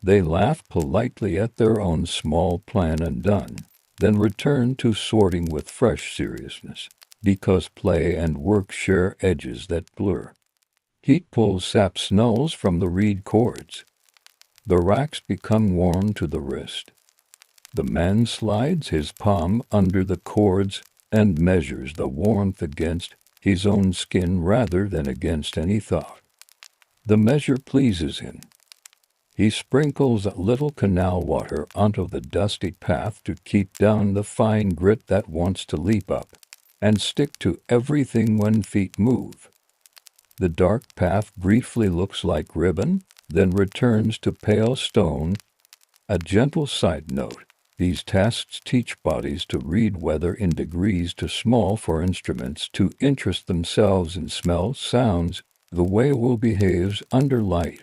S1: They laugh politely at their own small plan and done, then return to sorting with fresh seriousness, because play and work share edges that blur. Heat pulls sap snulls from the reed cords. The racks become warm to the wrist. The man slides his palm under the cords and measures the warmth against his own skin rather than against any thought. The measure pleases him. He sprinkles a little canal water onto the dusty path to keep down the fine grit that wants to leap up and stick to everything when feet move. The dark path briefly looks like ribbon, then returns to pale stone. A gentle side note, these tasks teach bodies to read weather in degrees too small for instruments to interest themselves in smell, sounds, the way a will behaves under light,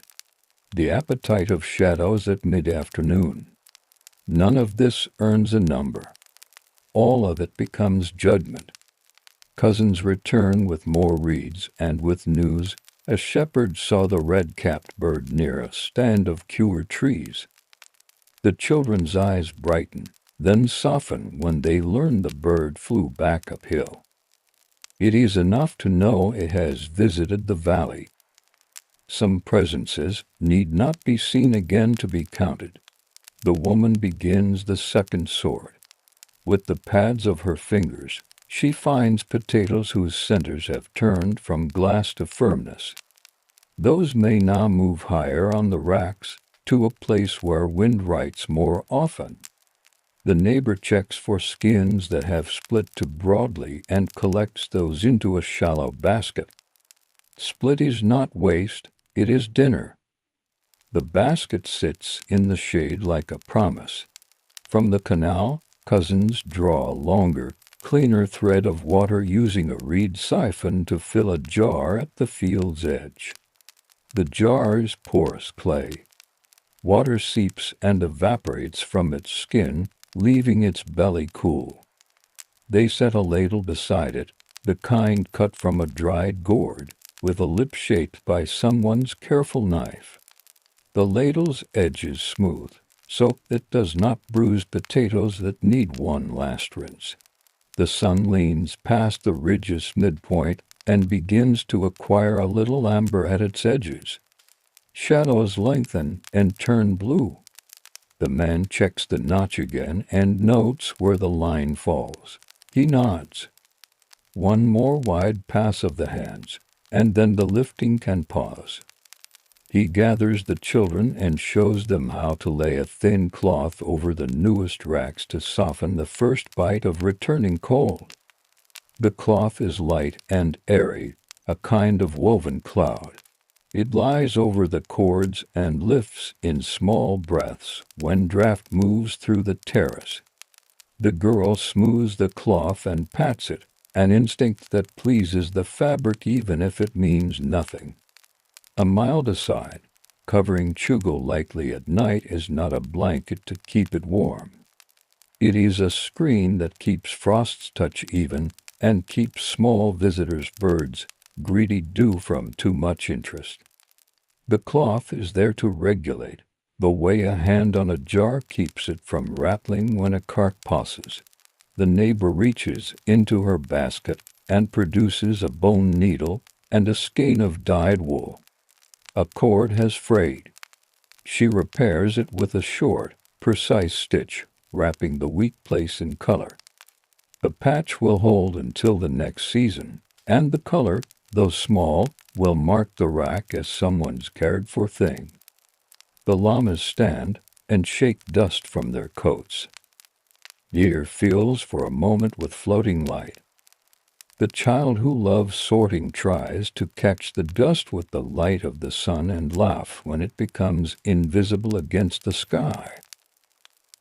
S1: the appetite of shadows at mid-afternoon. None of this earns a number. All of it becomes judgment, Cousins return with more reeds and with news. A shepherd saw the red-capped bird near a stand of cuir trees. The children's eyes brighten, then soften when they learn the bird flew back uphill. It is enough to know it has visited the valley. Some presences need not be seen again to be counted. The woman begins the second sword. With the pads of her fingers, she finds potatoes whose centers have turned from glass to firmness. Those may now move higher on the racks, to a place where wind writes more often. The neighbor checks for skins that have split too broadly and collects those into a shallow basket. Split is not waste, it is dinner. The basket sits in the shade like a promise. From the canal, cousins draw a longer, cleaner thread of water using a reed siphon to fill a jar at the field's edge. The jar is porous clay. Water seeps and evaporates from its skin, leaving its belly cool. They set a ladle beside it, the kind cut from a dried gourd, with a lip shaped by someone's careful knife. The ladle's edge is smooth, so it does not bruise potatoes that need one last rinse. The sun leans past the ridge's midpoint and begins to acquire a little amber at its edges. Shadows lengthen and turn blue. The man checks the notch again and notes where the line falls. He nods. One more wide pass of the hands, and then the lifting can pause. He gathers the children and shows them how to lay a thin cloth over the newest racks to soften the first bite of returning cold. The cloth is light and airy, a kind of woven cloud. It lies over the cords and lifts in small breaths when draft moves through the terrace. The girl smooths the cloth and pats it, an instinct that pleases the fabric even if it means nothing. A mild aside, covering CHUÑO lightly at night is not a blanket to keep it warm. It is a screen that keeps frost's touch even and keeps small visitors' birds greedy due from too much interest. The cloth is there to regulate, the way a hand on a jar keeps it from rattling when a cart passes. The neighbor reaches into her basket and produces a bone needle and a skein of dyed wool. A cord has frayed. She repairs it with a short, precise stitch, wrapping the weak place in color. The patch will hold until the next season, and the color, though small, will mark the rack as someone's cared for thing. The llamas stand and shake dust from their coats. Year fills for a moment with floating light. The child who loves sorting tries to catch the dust with the light of the sun and laugh when it becomes invisible against the sky.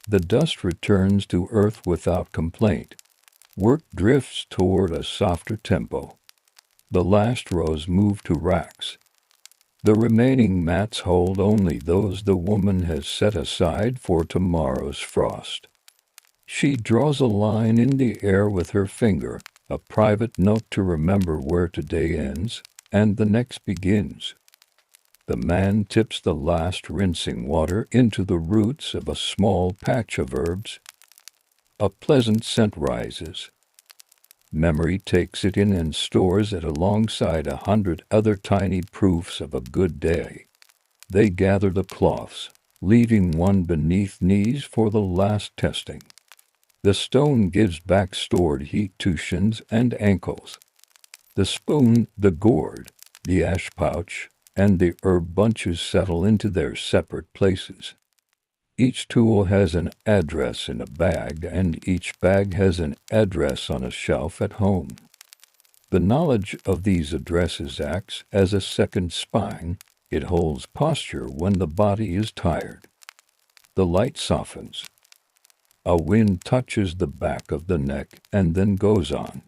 S1: The dust returns to earth without complaint. Work drifts toward a softer tempo. The last rows move to racks. The remaining mats hold only those the woman has set aside for tomorrow's frost. She draws a line in the air with her finger, a private note to remember where today ends and the next begins. The man tips the last rinsing water into the roots of a small patch of herbs. A pleasant scent rises. Memory takes it in and stores it alongside 100 other tiny proofs of a good day. They gather the cloths, leaving one beneath knees for the last testing. The stone gives back stored heat to shins and ankles. The spoon, the gourd, the ash pouch, and the herb bunches settle into their separate places. Each tool has an address in a bag, and each bag has an address on a shelf at home. The knowledge of these addresses acts as a second spine. It holds posture when the body is tired. The light softens. A wind touches the back of the neck and then goes on.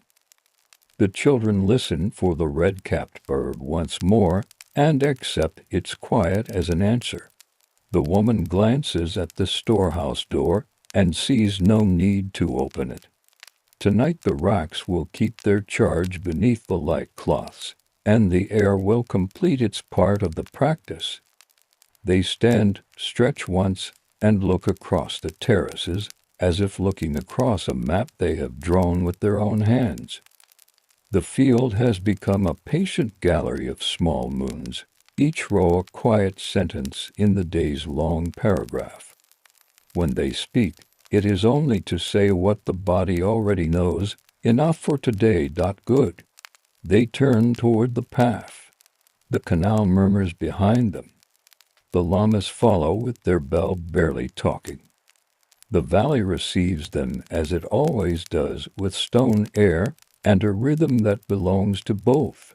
S1: The children listen for the red-capped bird once more and accept its quiet as an answer. The woman glances at the storehouse door and sees no need to open it. Tonight the rocks will keep their charge beneath the light cloths, and the air will complete its part of the practice. They stand, stretch once, and look across the terraces, as if looking across a map they have drawn with their own hands. The field has become a patient gallery of small moons, each row a quiet sentence in the day's long paragraph. When they speak, it is only to say what the body already knows, enough for today. Good. They turn toward the path. The canal murmurs behind them. The llamas follow with their bell barely talking. The valley receives them as it always does, with stone air and a rhythm that belongs to both.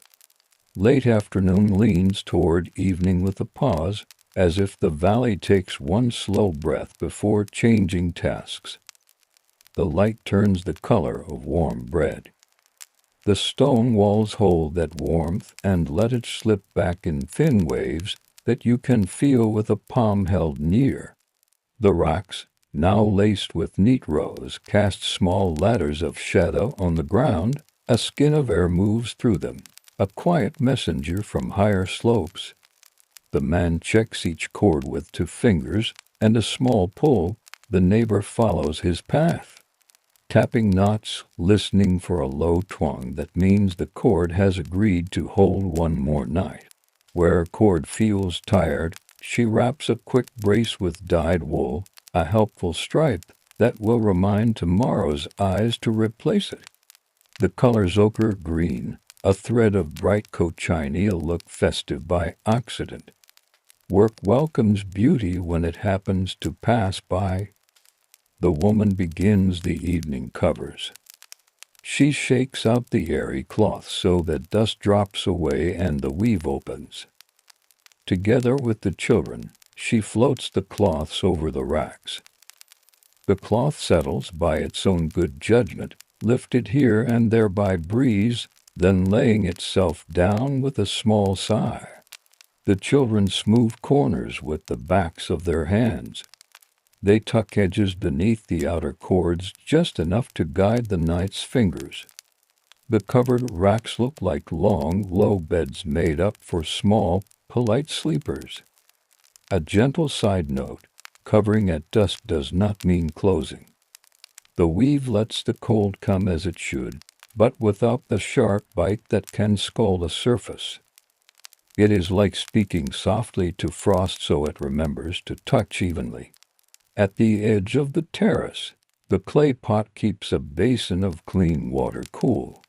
S1: Late afternoon leans toward evening with a pause, as if the valley takes one slow breath before changing tasks. The light turns the color of warm bread. The stone walls hold that warmth and let it slip back in thin waves that you can feel with a palm held near. The rocks, now laced with neat rows, cast small ladders of shadow on the ground. A skin of air moves through them, a quiet messenger from higher slopes. The man checks each cord with 2 fingers, and a small pull, the neighbor follows his path, tapping knots, listening for a low twang that means the cord has agreed to hold one more night. Where a cord feels tired, she wraps a quick brace with dyed wool, a helpful stripe that will remind tomorrow's eyes to replace it. The colors ochre green, a thread of bright cochineal look festive by accident. Work welcomes beauty when it happens to pass by. The woman begins the evening covers. She shakes out the airy cloth so that dust drops away and the weave opens. Together with the children, she floats the cloths over the racks. The cloth settles by its own good judgment, lifted here and there by breeze, then laying itself down with a small sigh. The children smooth corners with the backs of their hands. They tuck edges beneath the outer cords just enough to guide the night's fingers. The covered racks look like long, low beds made up for small, polite sleepers. A gentle side note, covering at dusk does not mean closing. The weave lets the cold come as it should, but without the sharp bite that can scald a surface. It is like speaking softly to frost so it remembers to touch evenly. At the edge of the terrace, the clay pot keeps a basin of clean water cool.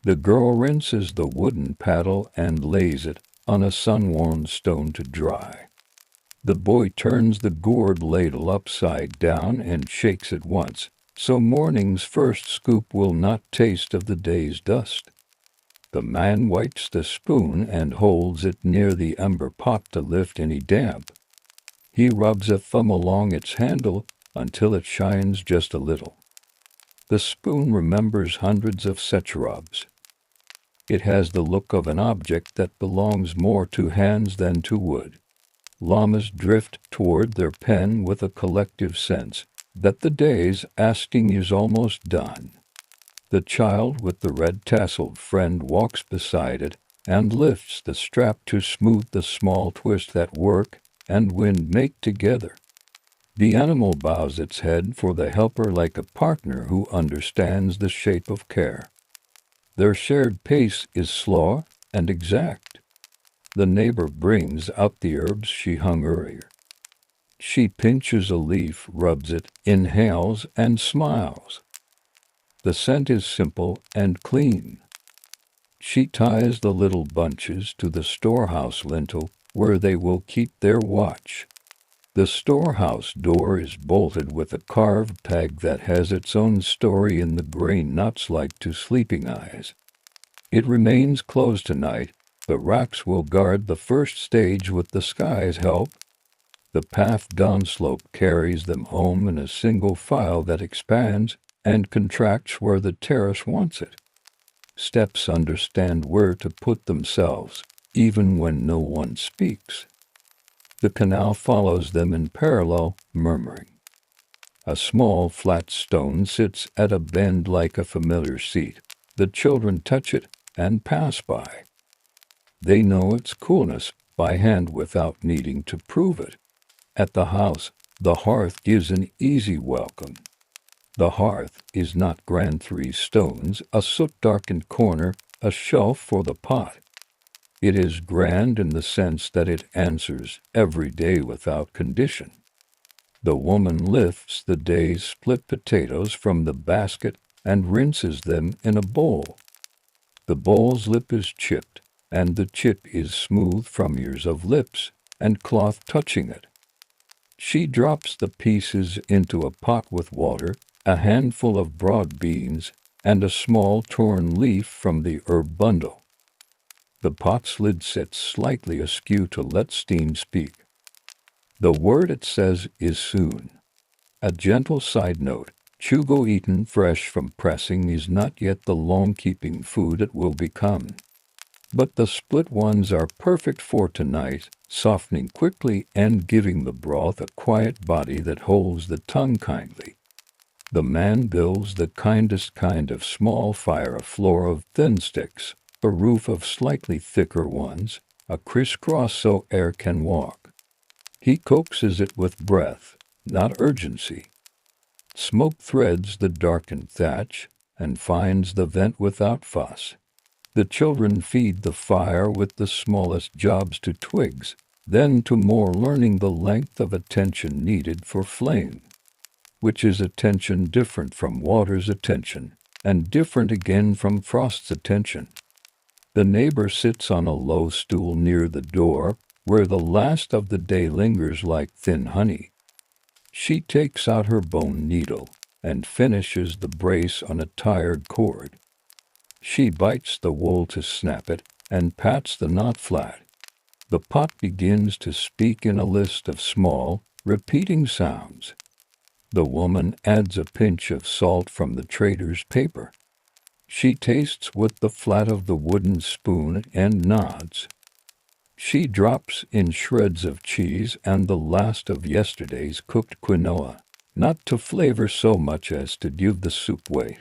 S1: The girl rinses the wooden paddle and lays it on a sun-warmed stone to dry. The boy turns the gourd ladle upside down and shakes it once, so morning's first scoop will not taste of the day's dust. The man wipes the spoon and holds it near the ember pot to lift any damp. He rubs a thumb along its handle until it shines just a little. The spoon remembers hundreds of such rubs. It has the look of an object that belongs more to hands than to wood. Llamas drift toward their pen with a collective sense that the day's asking is almost done. The child with the red-tasseled friend walks beside it and lifts the strap to smooth the small twist that work and wind make together. The animal bows its head for the helper like a partner who understands the shape of care. Their shared pace is slow and exact. The neighbor brings out the herbs she hung earlier. She pinches a leaf, rubs it, inhales, and smiles. The scent is simple and clean. She ties the little bunches to the storehouse lintel where they will keep their watch. The storehouse door is bolted with a carved peg that has its own story in the gray knots like to sleeping eyes. It remains closed tonight. The rocks will guard the first stage with the sky's help. The path downslope carries them home in a single file that expands and contracts where the terrace wants it. Steps understand where to put themselves, even when no one speaks. The canal follows them in parallel, murmuring. A small flat stone sits at a bend like a familiar seat. The children touch it and pass by. They know its coolness by hand without needing to prove it. At the house, the hearth gives an easy welcome. The hearth is not grand 3 stones, a soot-darkened corner, a shelf for the pot. It is grand in the sense that it answers every day without condition. The woman lifts the day's split potatoes from the basket and rinses them in a bowl. The bowl's lip is chipped, and the chip is smooth from years of lips and cloth touching it. She drops the pieces into a pot with water, a handful of broad beans, and a small torn leaf from the herb bundle. The pot's lid sits slightly askew to let steam speak. The word it says is soon. A gentle side note, CHUGO eaten fresh from pressing is not yet the long-keeping food it will become. But the split ones are perfect for tonight, softening quickly and giving the broth a quiet body that holds the tongue kindly. The man builds the kindest kind of small fire, a floor of thin sticks, a roof of slightly thicker ones, a crisscross so air can walk. He coaxes it with breath, not urgency. Smoke threads the darkened thatch and finds the vent without fuss. The children feed the fire with the smallest jobs to twigs, then to more, learning the length of attention needed for flame, which is attention different from water's attention, and different again from frost's attention. The neighbor sits on a low stool near the door, where the last of the day lingers like thin honey. She takes out her bone needle and finishes the brace on a tired cord. She bites the wool to snap it and pats the knot flat. The pot begins to speak in a list of small, repeating sounds. The woman adds a pinch of salt from the trader's paper. She tastes with the flat of the wooden spoon and nods. She drops in shreds of cheese and the last of yesterday's cooked quinoa, not to flavor so much as to give the soup weight.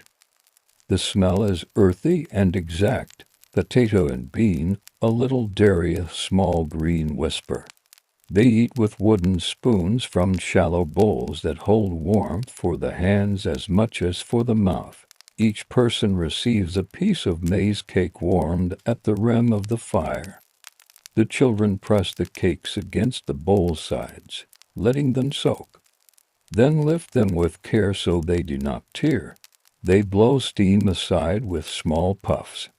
S1: The smell is earthy and exact, potato and bean, a little dairy, a small green whisper. They eat with wooden spoons from shallow bowls that hold warmth for the hands as much as for the mouth. Each person receives a piece of maize cake warmed at the rim of the fire. The children press the cakes against the bowl sides, letting them soak. Then lift them with care so they do not tear. They blow steam aside with small puffs.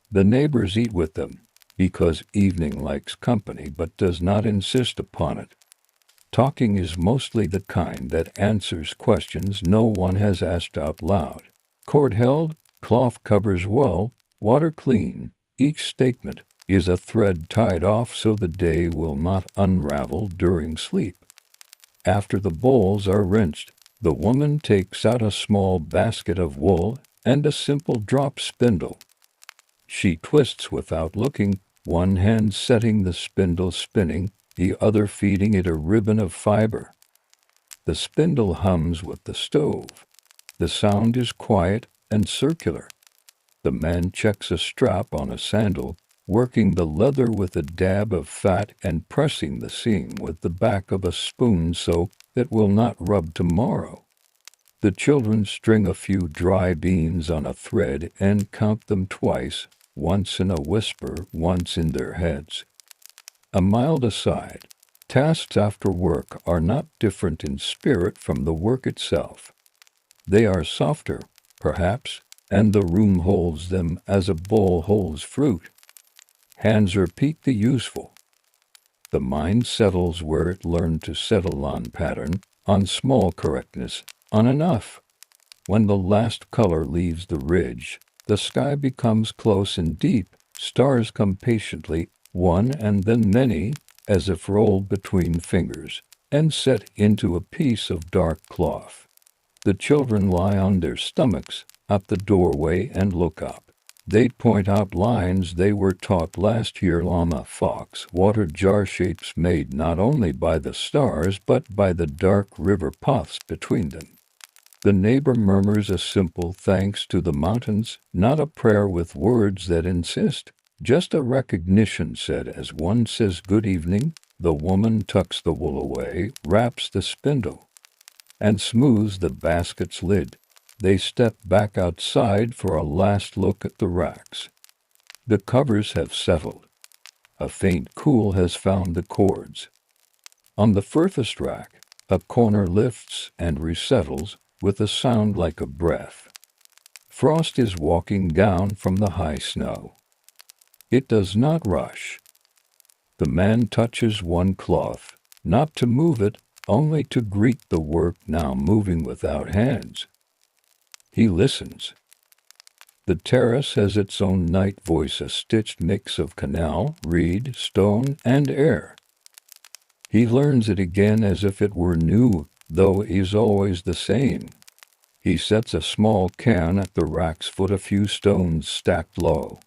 S1: The neighbors eat with them, because evening likes company but does not insist upon it. Talking is mostly the kind that answers questions no one has asked out loud. Cord held, cloth covers well, water clean. Each statement is a thread tied off so the day will not unravel during sleep. After the bowls are rinsed, the woman takes out a small basket of wool and a simple drop spindle. She twists without looking, one hand setting the spindle spinning, the other feeding it a ribbon of fiber. The spindle hums with the stove. The sound is quiet and circular. The man checks a strap on a sandal, working the leather with a dab of fat and pressing the seam with the back of a spoon so it will not rub tomorrow. The children string a few dry beans on a thread and count them twice, once in a whisper, once in their heads. A mild aside, tasks after work are not different in spirit from the work itself. They are softer, perhaps, and the room holds them as a bowl holds fruit. Hands repeat the useful. The mind settles where it learned to settle, on pattern, on small correctness, on enough. When the last color leaves the ridge, the sky becomes close and deep. Stars come patiently, one and then many, as if rolled between fingers, and set into a piece of dark cloth. The children lie on their stomachs at the doorway and look up. They'd point out lines they were taught last year: llama, fox, water jar shapes made not only by the stars but by the dark river paths between them. The neighbor murmurs a simple thanks to the mountains, not a prayer with words that insist, just a recognition said as one says good evening. The woman tucks the wool away, wraps the spindle, and smooths the basket's lid. They step back outside for a last look at the racks. The covers have settled. A faint cool has found the cords. On the furthest rack, a corner lifts and resettles with a sound like a breath. Frost is walking down from the high snow. It does not rush. The man touches one cloth, not to move it, only to greet the work now moving without hands. He listens. The terrace has its own night voice, a stitched mix of canal, reed, stone, and air. He learns it again as if it were new, though it is always the same. He sets a small cairn at the rack's foot, a few stones stacked low.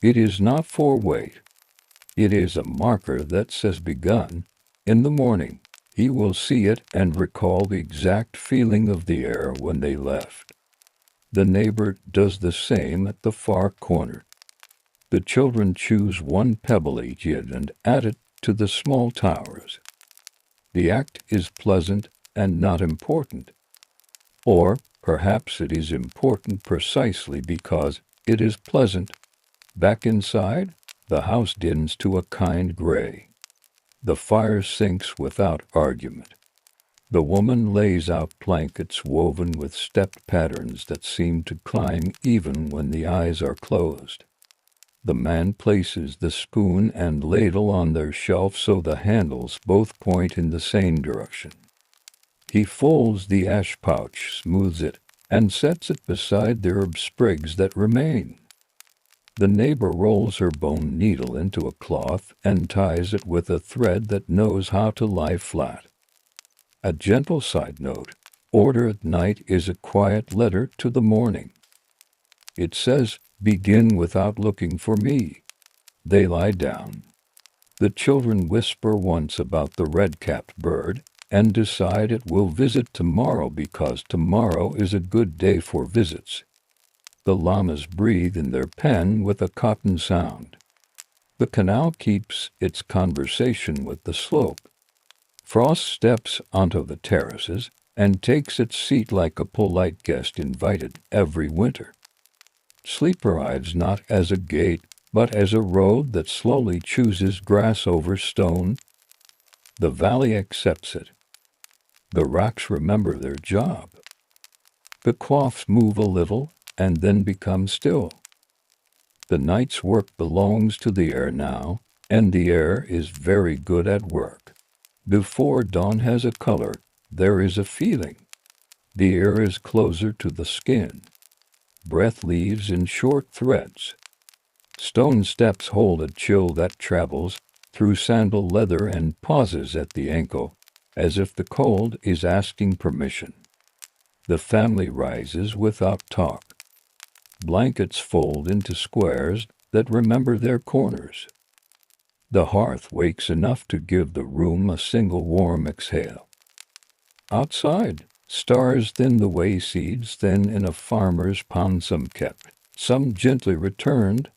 S1: It is not for weight. It is a marker that says begun. In the morning, he will see it and recall the exact feeling of the air when they left. The neighbor does the same at the far corner. The children choose one pebble each and add it to the small towers. The act is pleasant and not important. Or perhaps it is important precisely because it is pleasant. Back inside, the house dims to a kind gray. The fire sinks without argument. The woman lays out blankets woven with stepped patterns that seem to climb even when the eyes are closed. The man places the spoon and ladle on their shelf so the handles both point in the same direction. He folds the ash pouch, smooths it, and sets it beside the herb sprigs that remain. The neighbor rolls her bone needle into a cloth and ties it with a thread that knows how to lie flat. A gentle side note: order at night is a quiet letter to the morning. It says, begin without looking for me. They lie down. The children whisper once about the red-capped bird and decide it will visit tomorrow because tomorrow is a good day for visits. The llamas breathe in their pen with a cotton sound. The canal keeps its conversation with the slope. Frost steps onto the terraces and takes its seat like a polite guest invited every winter. Sleep arrives not as a gate, but as a road that slowly chooses grass over stone. The valley accepts it. The rocks remember their job. The cloths move a little and then become still. The night's work belongs to the air now, and the air is very good at work. Before dawn has a color, there is a feeling. The air is closer to the skin. Breath leaves in short threads. Stone steps hold a chill that travels through sandal leather and pauses at the ankle, as if the cold is asking permission. The family rises without talk. Blankets fold into squares that remember their corners. The hearth wakes enough to give the room a single warm exhale. Outside, stars thin the way seeds thin in a farmer's pond, some kept, some gently returned.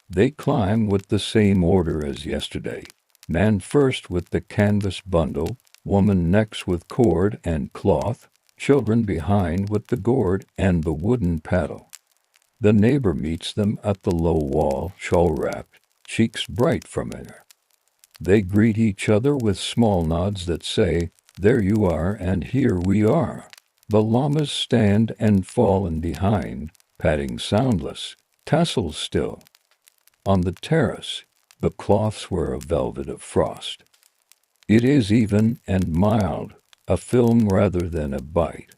S1: They climb with the same order as yesterday. Man first with the canvas bundle, woman next with cord and cloth, children behind with the gourd and the wooden paddle. The neighbor meets them at the low wall, shawl-wrapped, cheeks bright from air. They greet each other with small nods that say, there you are and here we are. The llamas stand and fall in behind, padding soundless, tassels still. On the terrace, the cloths wear a velvet of frost. It is even and mild, a film rather than a bite.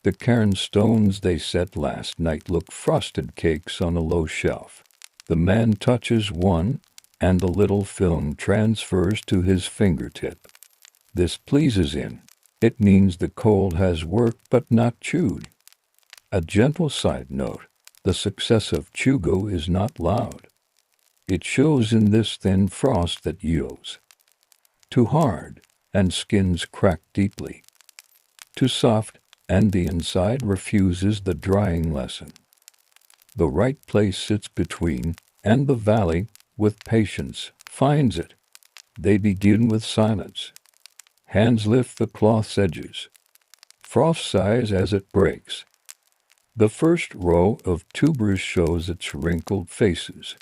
S1: The cairn stones they set last night look frosted cakes on a low shelf. The man touches one, and the little film transfers to his fingertip. This pleases him. It means the cold has worked but not chewed. A gentle side note: The success of CHUGO is not loud. It shows in this thin frost that yields. Too hard, and skins crack deeply. Too soft, and the inside refuses the drying lesson. The right place sits between, and the valley, with patience, finds it. They begin with silence. Hands lift the cloth's edges. Frost sighs as it breaks. The first row of tubers shows its wrinkled faces.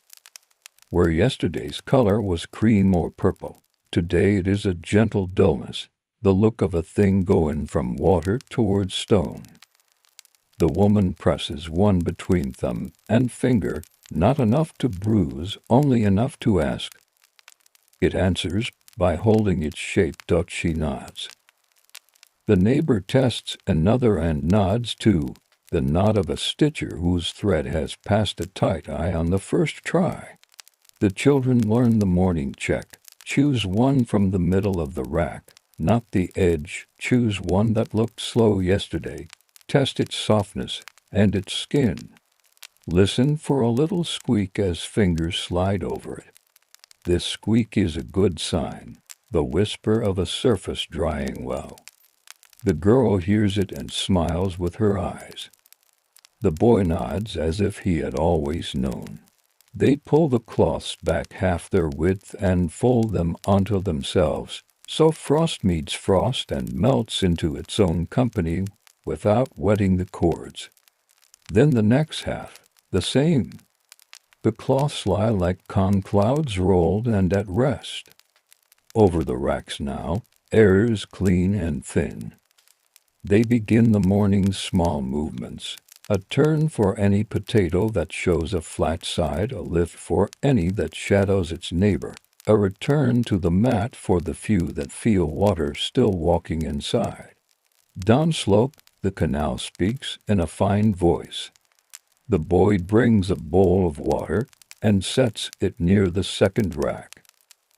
S1: Where yesterday's color was cream or purple, today it is a gentle dullness, the look of a thing going from water towards stone. The woman presses one between thumb and finger, not enough to bruise, only enough to ask. It answers by holding its shape. She nods. The neighbor tests another and nods too, the nod of a stitcher whose thread has passed a tight eye on the first try. The children learn the morning check. Choose one from the middle of the rack, not the edge. Choose one that looked slow yesterday. Test its softness and its skin. Listen for a little squeak as fingers slide over it. This squeak is a good sign, the whisper of a surface drying well. The girl hears it and smiles with her eyes. The boy nods as if he had always known. They pull the cloths back half their width and fold them onto themselves, so frost meets frost and melts into its own company without wetting the cords. Then the next half, the same. The cloths lie like calm clouds rolled and at rest. Over the racks now, air is clean and thin. They begin the morning's small movements. A turn for any potato that shows a flat side, a lift for any that shadows its neighbor, a return to the mat for the few that feel water still walking inside. Downslope, the canal speaks in a fine voice. The boy brings a bowl of water and sets it near the second rack.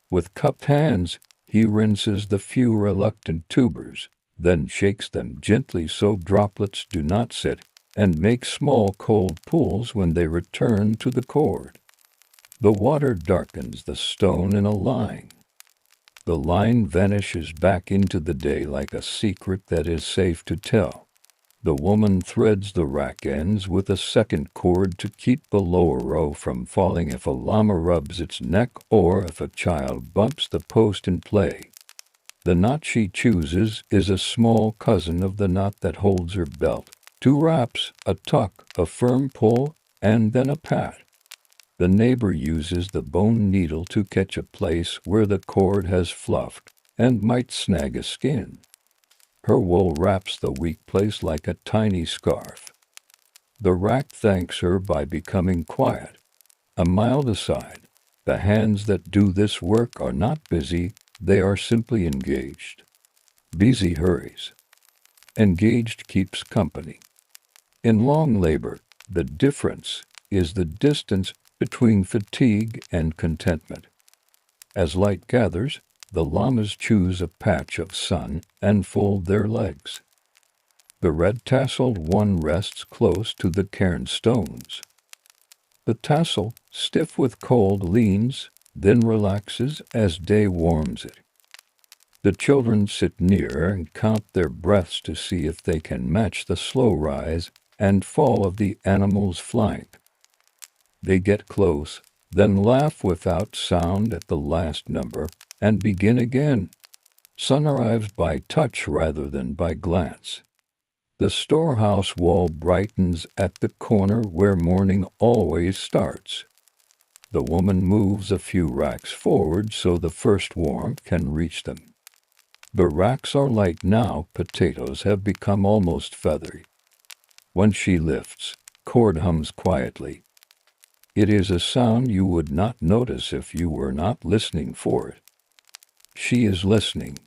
S1: With cupped hands, he rinses the few reluctant tubers, then shakes them gently so droplets do not sit, and makes small cold pools when they return to the cord. The water darkens the stone in a line. The line vanishes back into the day like a secret that is safe to tell. The woman threads the rack ends with a second cord to keep the lower row from falling if a llama rubs its neck or if a child bumps the post in play. The knot she chooses is a small cousin of the knot that holds her belt. 2 wraps, a tuck, a firm pull, and then a pat. The neighbor uses the bone needle to catch a place where the cord has fluffed and might snag a skin. Her wool wraps the weak place like a tiny scarf. The rack thanks her by becoming quiet. A mile aside, the hands that do this work are not busy, they are simply engaged. Busy hurries. Engaged keeps company. In long labor, the difference is the distance between fatigue and contentment. As light gathers, the llamas choose a patch of sun and fold their legs. The red-tasseled one rests close to the cairn stones. The tassel, stiff with cold, leans, then relaxes as day warms it. The children sit near and count their breaths to see if they can match the slow rise and fall of the animal's flank. They get close, then laugh without sound at the last number, and begin again. Sun arrives by touch rather than by glance. The storehouse wall brightens at the corner where morning always starts. The woman moves a few racks forward so the first warmth can reach them. The racks are light now, potatoes have become almost feathery. When she lifts, cord hums quietly. It is a sound you would not notice if you were not listening for it. She is listening.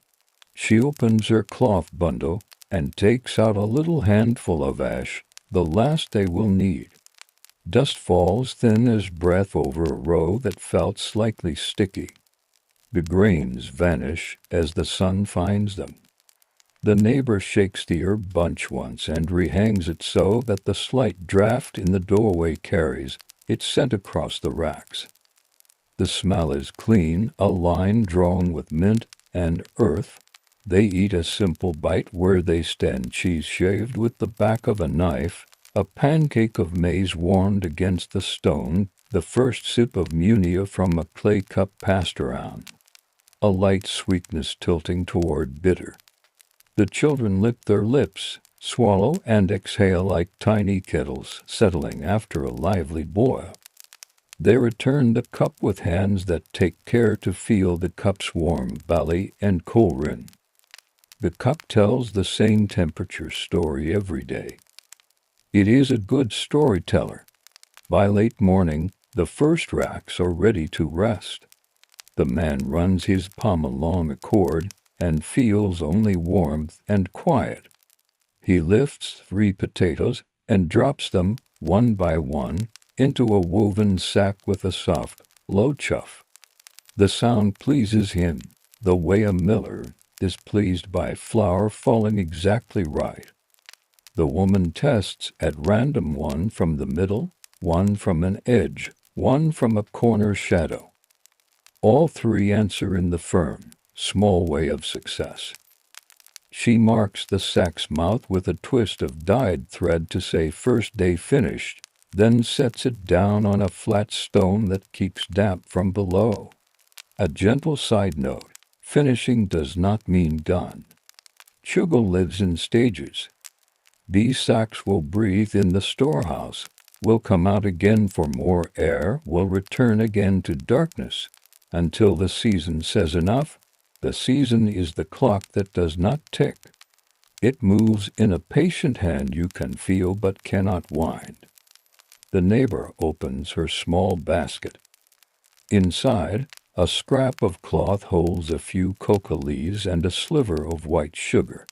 S1: She opens her cloth bundle and takes out a little handful of ash, the last they will need. Dust falls thin as breath over a row that felt slightly sticky. The grains vanish as the sun finds them. The neighbor shakes the herb bunch once and rehangs it so that the slight draft in the doorway carries its scent across the racks. The smell is clean, a line drawn with mint and earth. They eat a simple bite where they stand, cheese shaved with the back of a knife, a pancake of maize warmed against the stone, the first sip of munia from a clay cup passed around, a light sweetness tilting toward bitter. The children lick their lips, swallow and exhale like tiny kettles settling after a lively boil. They return the cup with hands that take care to feel the cup's warm belly and cool rim. The cup tells the same temperature story every day. It is a good storyteller. By late morning, the first racks are ready to rest. The man runs his palm along a cord and feels only warmth and quiet. He lifts 3 potatoes and drops them, one by one, into a woven sack with a soft, low chuff. The sound pleases him, the way a miller is pleased by flour falling exactly right. The woman tests at random, one from the middle, one from an edge, one from a corner shadow. All 3 answer in the firm, small way of success. She marks the sack's mouth with a twist of dyed thread to say first day finished, then sets it down on a flat stone that keeps damp from below. A gentle side note, finishing does not mean done. CHUGO lives in stages. These sacks will breathe in the storehouse, will come out again for more air, will return again to darkness, until the season says enough. The season is the clock that does not tick. It moves in a patient hand you can feel but cannot wind. The neighbor opens her small basket. Inside, a scrap of cloth holds a few coca leaves and a sliver of white sugar.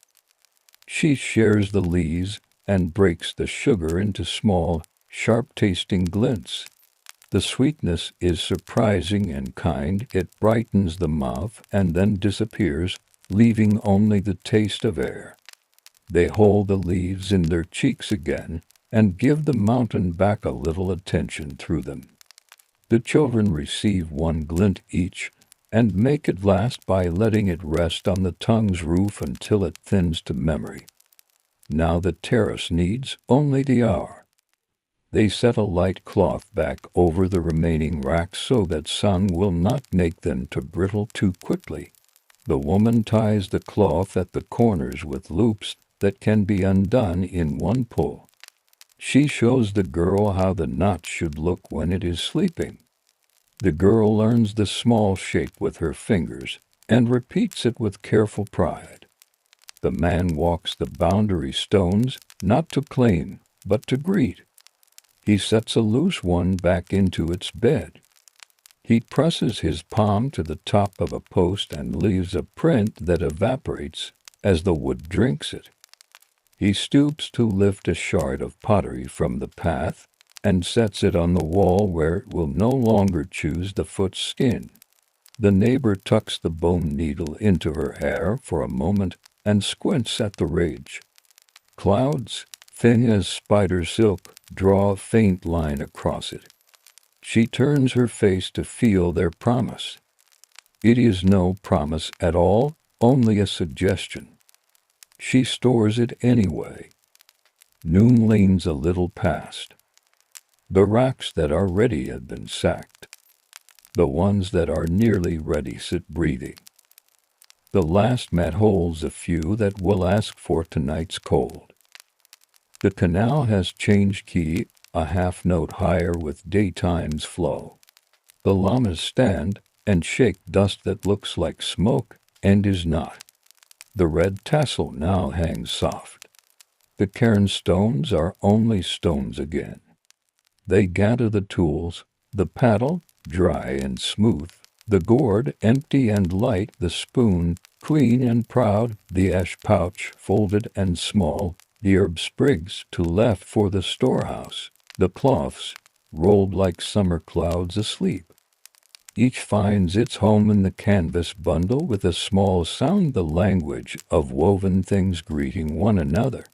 S1: She shares the leaves and breaks the sugar into small, sharp-tasting glints. The sweetness is surprising and kind. It brightens the mouth and then disappears, leaving only the taste of air. They hold the leaves in their cheeks again and give the mountain back a little attention through them. The children receive 1 glint each and make it last by letting it rest on the tongue's roof until it thins to memory. Now the terrace needs only the hour. They set a light cloth back over the remaining racks so that sun will not make them to brittle too quickly. The woman ties the cloth at the corners with loops that can be undone in 1 pull. She shows the girl how the knot should look when it is sleeping. The girl learns the small shape with her fingers and repeats it with careful pride. The man walks the boundary stones, not to claim, but to greet. He sets a loose one back into its bed. He presses his palm to the top of a post and leaves a print that evaporates as the wood drinks it. He stoops to lift a shard of pottery from the path and sets it on the wall where it will no longer choose the foot's skin. The neighbor tucks the bone needle into her hair for a moment and squints at the ridge. Clouds, thin as spider silk, draw a faint line across it. She turns her face to feel their promise. It is no promise at all, only a suggestion. She stores it anyway. Noon leans a little past. The racks that are ready have been sacked. The ones that are nearly ready sit breathing. The last mat holds a few that will ask for tonight's cold. The canal has changed key, a half note higher with daytime's flow. The llamas stand and shake dust that looks like smoke and is not. The red tassel now hangs soft. The cairn stones are only stones again. They gather the tools, the paddle, dry and smooth, the gourd, empty and light, the spoon, clean and proud, the ash pouch, folded and small, the herb sprigs to left for the storehouse, the cloths, rolled like summer clouds asleep. Each finds its home in the canvas bundle with a small sound, the language of woven things greeting one another.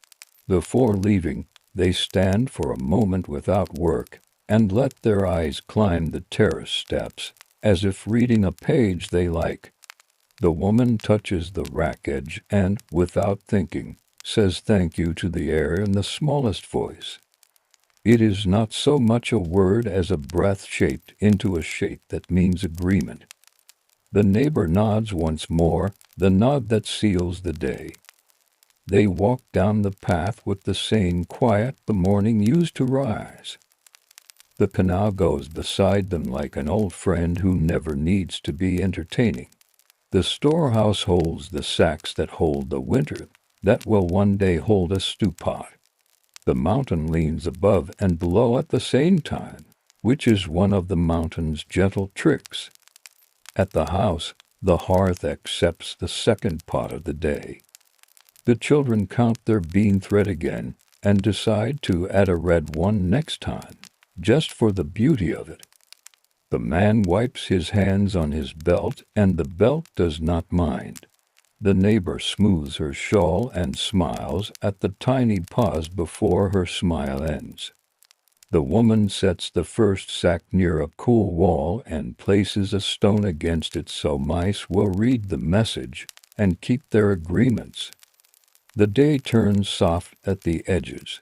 S1: Before leaving, they stand for a moment without work and let their eyes climb the terrace steps, as if reading a page they like. The woman touches the rack edge and, without thinking, says thank you to the air in the smallest voice. It is not so much a word as a breath shaped into a shape that means agreement. The neighbor nods once more, the nod that seals the day. They walk down the path with the same quiet the morning used to rise. The canal goes beside them like an old friend who never needs to be entertaining. The storehouse holds the sacks that hold the winter, that will one day hold a stew pot. The mountain leans above and below at the same time, which is one of the mountain's gentle tricks. At the house, the hearth accepts the second pot of the day. The children count their bean thread again and decide to add a red one next time, just for the beauty of it. The man wipes his hands on his belt, and the belt does not mind. The neighbor smooths her shawl and smiles at the tiny pause before her smile ends. The woman sets the first sack near a cool wall and places a stone against it so mice will read the message and keep their agreements. The day turns soft at the edges.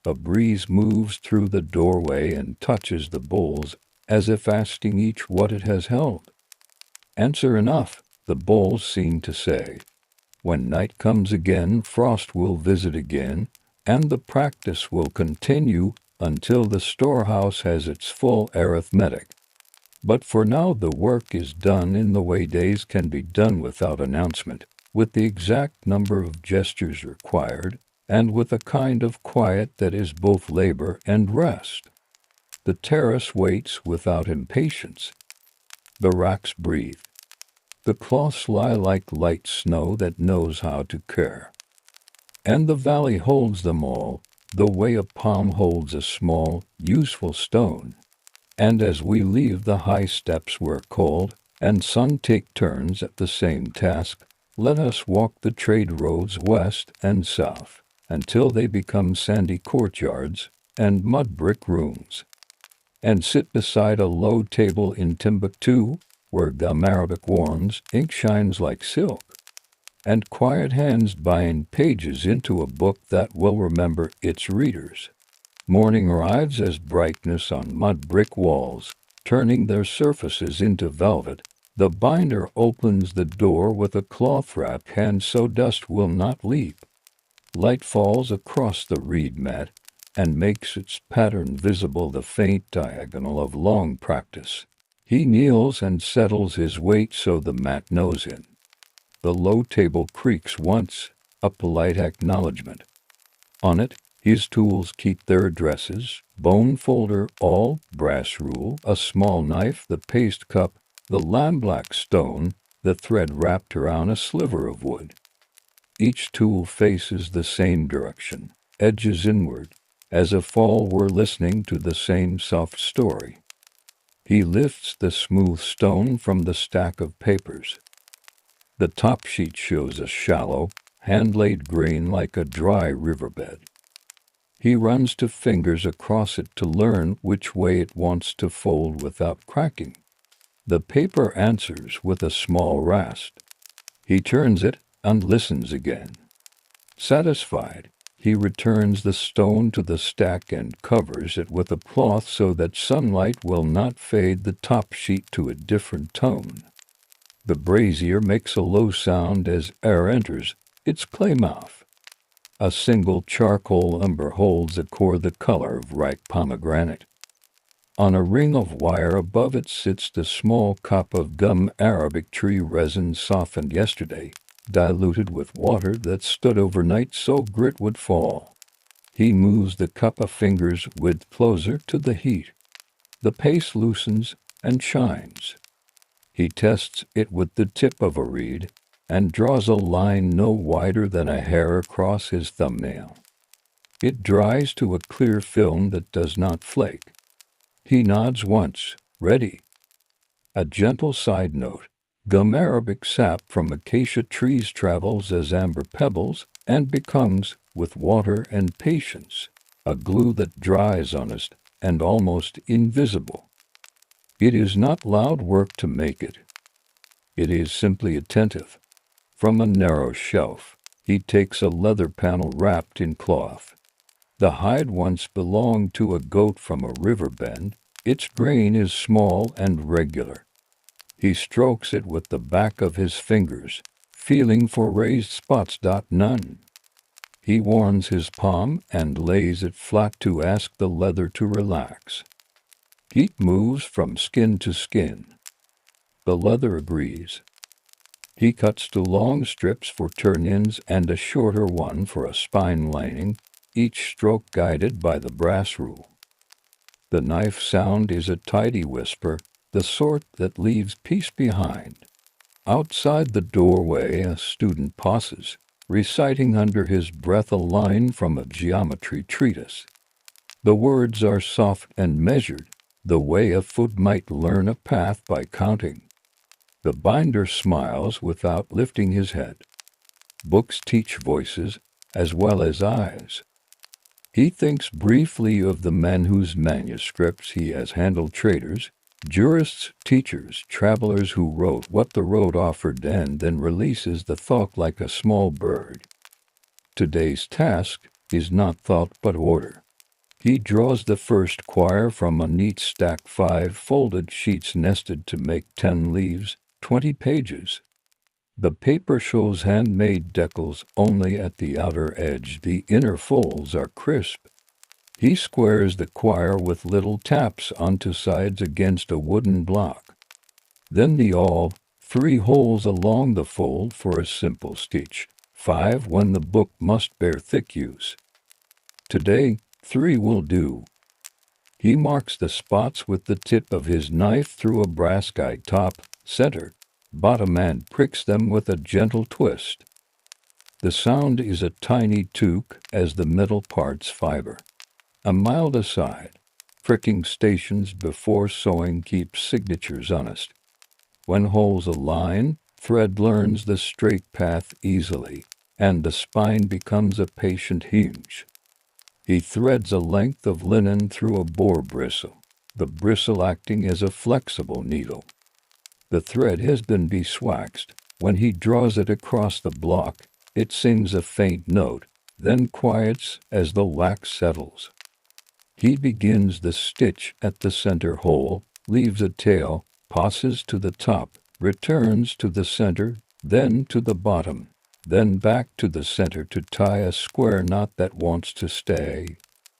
S1: A breeze moves through the doorway and touches the bowls, as if asking each what it has held. Answer enough, the bowls seem to say. When night comes again, frost will visit again, and the practice will continue until the storehouse has its full arithmetic. But for now the work is done in the way days can be done without announcement, with the exact number of gestures required, and with a kind of quiet that is both labor and rest. The terrace waits without impatience. The racks breathe. The cloths lie like light snow that knows how to care. And the valley holds them all, the way a palm holds a small, useful stone. And as we leave the high steps where cold and sun take turns at the same task, let us walk the trade roads west and south, until they become sandy courtyards and mud brick rooms, and sit beside a low table in Timbuktu, where gum Arabic warms, ink shines like silk, and quiet hands bind pages into a book that will remember its readers. Morning arrives as brightness on mud brick walls, turning their surfaces into velvet. The binder opens the door with a cloth-wrapped hand so dust will not leap. Light falls across the reed mat and makes its pattern visible, the faint diagonal of long practice. He kneels and settles his weight so the mat knows him. The low table creaks once, a polite acknowledgment. On it, his tools keep their addresses: bone folder, awl, brass rule, a small knife, the paste cup, the lamp-black stone, the thread wrapped around a sliver of wood. Each tool faces the same direction, edges inward, as if all were listening to the same soft story. He lifts the smooth stone from the stack of papers. The top sheet shows a shallow, hand-laid grain like a dry riverbed. He runs two fingers across it to learn which way it wants to fold without cracking. The paper answers with a small rasp. He turns it and listens again. Satisfied, he returns the stone to the stack and covers it with a cloth so that sunlight will not fade the top sheet to a different tone. The brazier makes a low sound as air enters its clay mouth. A single charcoal ember holds a core the color of ripe pomegranate. On a ring of wire above it sits the small cup of gum Arabic tree resin softened yesterday, diluted with water that stood overnight so grit would fall. He moves the cup a finger's width closer to the heat. The paste loosens and shines. He tests it with the tip of a reed and draws a line no wider than a hair across his thumbnail. It dries to a clear film that does not flake. He nods once, ready. A gentle side note. Gum Arabic sap from acacia trees travels as amber pebbles and becomes, with water and patience, a glue that dries honest and almost invisible. It is not loud work to make it. It is simply attentive. From a narrow shelf, he takes a leather panel wrapped in cloth. The hide once belonged to a goat from a river bend. Its grain is small and regular. He strokes it with the back of his fingers, feeling for raised spots. None. He warms his palm and lays it flat to ask the leather to relax. Heat moves from skin to skin. The leather agrees. He cuts two long strips for turn-ins and a shorter one for a spine lining, each stroke guided by the brass rule. The knife sound is a tidy whisper, the sort that leaves peace behind. Outside the doorway a student pauses, reciting under his breath a line from a geometry treatise. The words are soft and measured, the way a foot might learn a path by counting. The binder smiles without lifting his head. Books teach voices as well as eyes. He thinks briefly of the men whose manuscripts he has handled, traders, jurists, teachers, travelers who wrote what the road offered and then releases the thought like a small bird. Today's task is not thought but order. He draws the first quire from a neat stack, 5 folded sheets nested to make 10 leaves, 20 pages. The paper shows handmade decals only at the outer edge. The inner folds are crisp. He squares the quire with little taps onto sides against a wooden block. Then the awl, 3 holes along the fold for a simple stitch, 5 when the book must bear thick use. Today, 3 will do. He marks the spots with the tip of his knife through a brass guide, top, center, bottom, and pricks them with a gentle twist. The sound is a tiny toque as the middle parts fiber. A mild aside, pricking stations before sewing keeps signatures honest. When holes align, thread learns the straight path easily, and the spine becomes a patient hinge. He threads a length of linen through a boar bristle, the bristle acting as a flexible needle. The thread has been beeswaxed. When he draws it across the block, it sings a faint note, then quiets as the wax settles. He begins the stitch at the center hole, leaves a tail, passes to the top, returns to the center, then to the bottom, then back to the center to tie a square knot that wants to stay.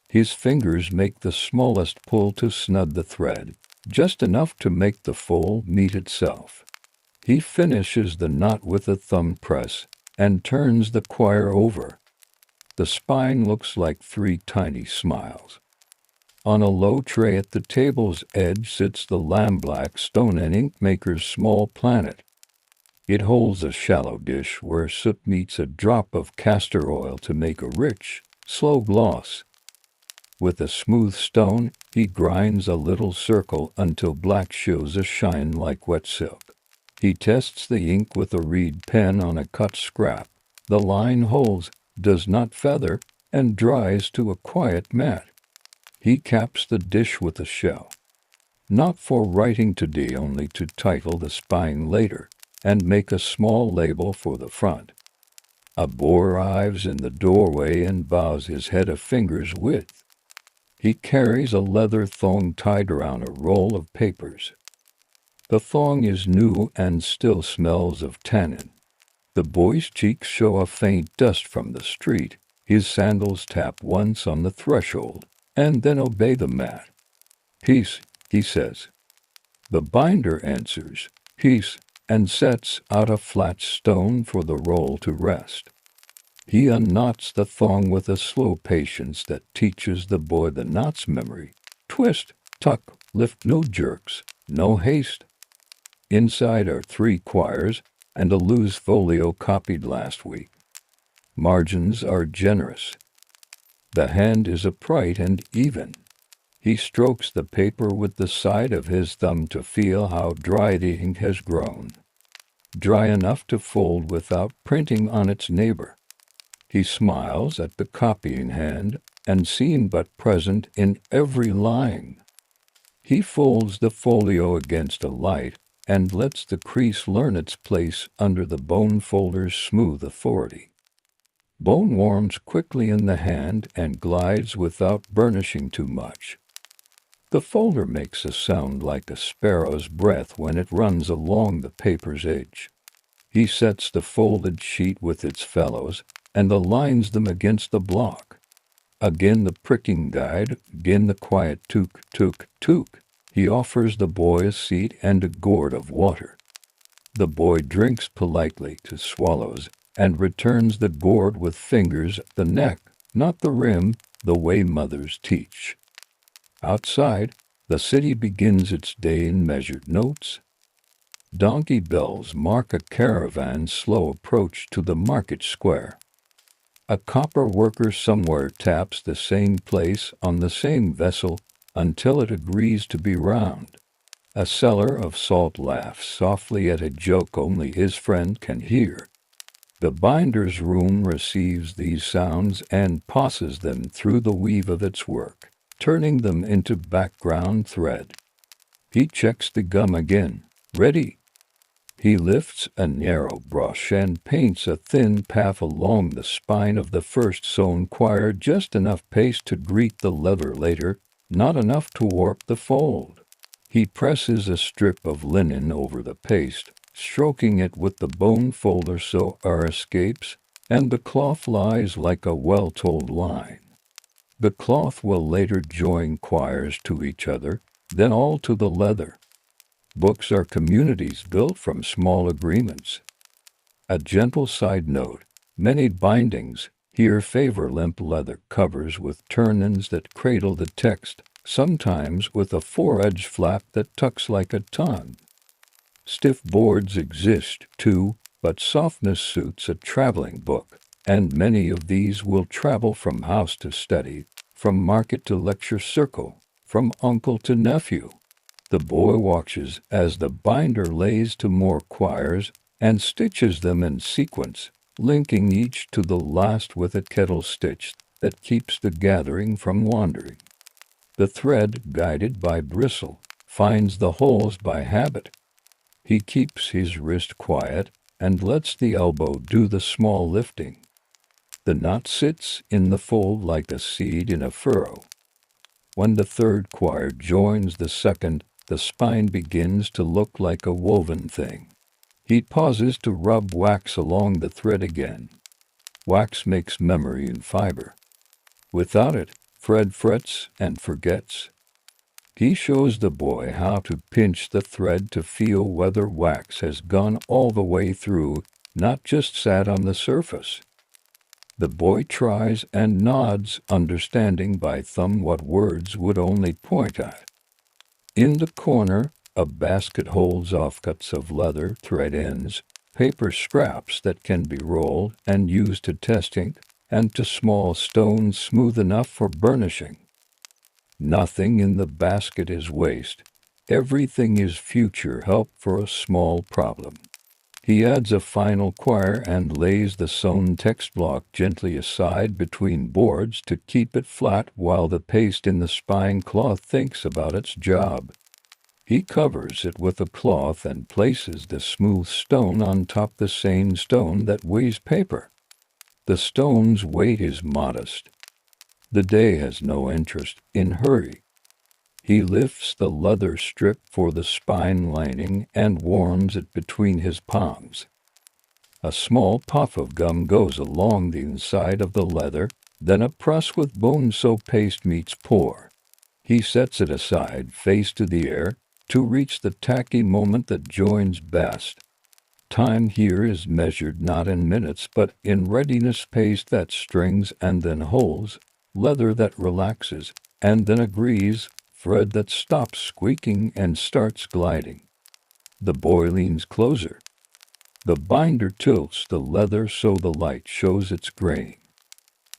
S1: His fingers make the smallest pull to snug the thread, just enough to make the fold meet itself. He finishes the knot with a thumb press and turns the quire over. The spine looks like 3 tiny smiles. On a low tray at the table's edge sits the lamb-black stone, an ink maker's small planet. It holds a shallow dish where soot meets a drop of castor oil to make a rich, slow gloss. With a smooth stone, he grinds a little circle until black shows a shine like wet silk. He tests the ink with a reed pen on a cut scrap. The line holds, does not feather, and dries to a quiet matte. He caps the dish with a shell. Not for writing today, only to title the spine later, and make a small label for the front. A boar arrives in the doorway and bows his head a finger's width. He carries a leather thong tied around a roll of papers. The thong is new and still smells of tannin. The boy's cheeks show a faint dust from the street. His sandals tap once on the threshold, and then obey the mat. "Peace," he says. The binder answers, "Peace," and sets out a flat stone for the roll to rest. He unknots the thong with a slow patience that teaches the boy the knot's memory. Twist, tuck, lift, no jerks, no haste. Inside are 3 quires and a loose folio copied last week. Margins are generous. The hand is upright and even. He strokes the paper with the side of his thumb to feel how dry the ink has grown. Dry enough to fold without printing on its neighbor. He smiles at the copying hand, and seen but present in every line. He folds the folio against a light, and lets the crease learn its place under the bone folder's smooth authority. Bone warms quickly in the hand and glides without burnishing too much. The folder makes a sound like a sparrow's breath when it runs along the paper's edge. He sets the folded sheet with its fellows, and aligns them against the block. Again the pricking guide, again the quiet took, took, took. He offers the boy a seat and a gourd of water. The boy drinks politely to swallows, and returns the gourd with fingers at the neck, not the rim, the way mothers teach. Outside, the city begins its day in measured notes. Donkey bells mark a caravan's slow approach to the market square. A copper worker somewhere taps the same place on the same vessel until it agrees to be round. A seller of salt laughs softly at a joke only his friend can hear. The binder's room receives these sounds and passes them through the weave of its work, turning them into background thread. He checks the gum again. Ready. He lifts a narrow brush and paints a thin path along the spine of the first sewn quire, just enough paste to greet the leather later, not enough to warp the fold. He presses a strip of linen over the paste, stroking it with the bone folder so air escapes, and the cloth lies like a well-told line. The cloth will later join quires to each other, then all to the leather. Books are communities built from small agreements. A gentle side note, many bindings here favor limp leather covers with turn-ins that cradle the text, sometimes with a four-edged flap that tucks like a tongue. Stiff boards exist, too, but softness suits a traveling book, and many of these will travel from house to study, from market to lecture circle, from uncle to nephew. The boy watches as the binder lays to more quires and stitches them in sequence, linking each to the last with a kettle stitch that keeps the gathering from wandering. The thread, guided by bristle, finds the holes by habit. He keeps his wrist quiet and lets the elbow do the small lifting. The knot sits in the fold like a seed in a furrow. When the third quire joins the second, the spine begins to look like a woven thing. He pauses to rub wax along the thread again. Wax makes memory in fiber. Without it, thread frets and forgets. He shows the boy how to pinch the thread to feel whether wax has gone all the way through, not just sat on the surface. The boy tries and nods, understanding by thumb what words would only point at. In the corner, a basket holds offcuts of leather, thread ends, paper scraps that can be rolled and used to test ink, and to small stones smooth enough for burnishing. Nothing in the basket is waste. Everything is future help for a small problem. He adds a final quire and lays the sewn text block gently aside between boards to keep it flat while the paste in the spine cloth thinks about its job. He covers it with a cloth and places the smooth stone on top the same stone that weighs paper. The stone's weight is modest. The day has no interest in hurry. He lifts the leather strip for the spine lining and warms it between his palms. A small puff of gum goes along the inside of the leather, then a press with bone so paste meets pour. He sets it aside, face to the air, to reach the tacky moment that joins best. Time here is measured not in minutes but in readiness, paste that strings and then holds, leather that relaxes and then agrees, thread that stops squeaking and starts gliding. The boy leans closer. The binder tilts the leather so the light shows its grain.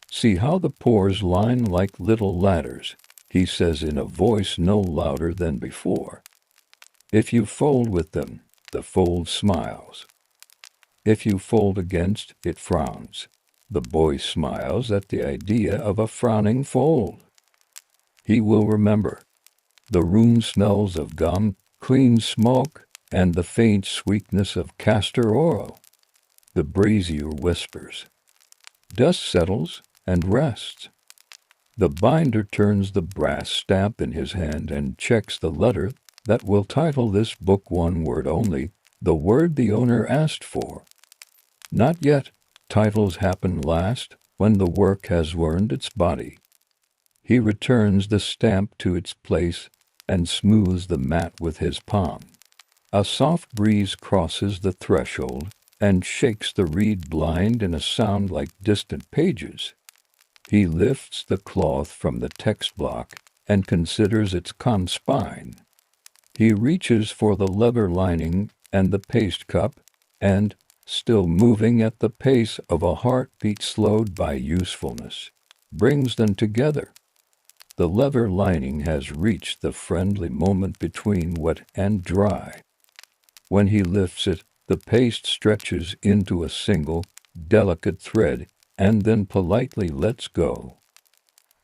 S1: See how the pores line like little ladders. he says in a voice no louder than before. If you fold with them, the fold smiles. If you fold against, it frowns. The boy smiles at the idea of a frowning fold. He will remember. The room smells of gum, clean smoke, and the faint sweetness of castor oil. The brazier whispers. Dust settles and rests. The binder turns the brass stamp in his hand and checks the letter that will title this book one word only, the word the owner asked for. Not yet. Titles happen last, when the work has learned its body. He returns the stamp to its place and smooths the mat with his palm. A soft breeze crosses the threshold and shakes the reed blind in a sound like distant pages. He lifts the cloth from the text block and considers its conspine. He reaches for the leather lining and the paste cup, and, still moving at the pace of a heartbeat slowed by usefulness, brings them together. The leather lining has reached the friendly moment between wet and dry. When he lifts it, the paste stretches into a single, delicate thread and then politely lets go.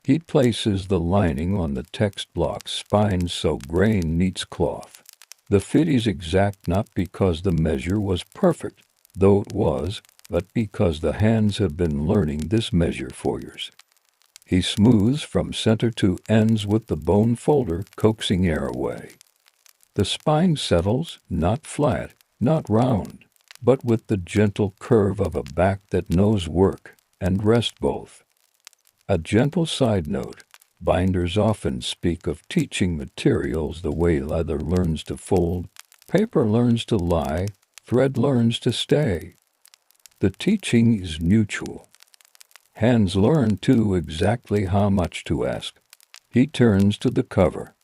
S1: He places the lining on the text block's spine so grain meets cloth. The fit is exact not because the measure was perfect, though it was, but because the hands have been learning this measure for years. He smooths from center to ends with the bone folder coaxing air away. The spine settles, not flat, not round, but with the gentle curve of a back that knows work and rest both. A gentle side note, binders often speak of teaching materials the way leather learns to fold, paper learns to lie, thread learns to stay. The teaching is mutual. Hands learn, too, exactly how much to ask. He turns to the cover.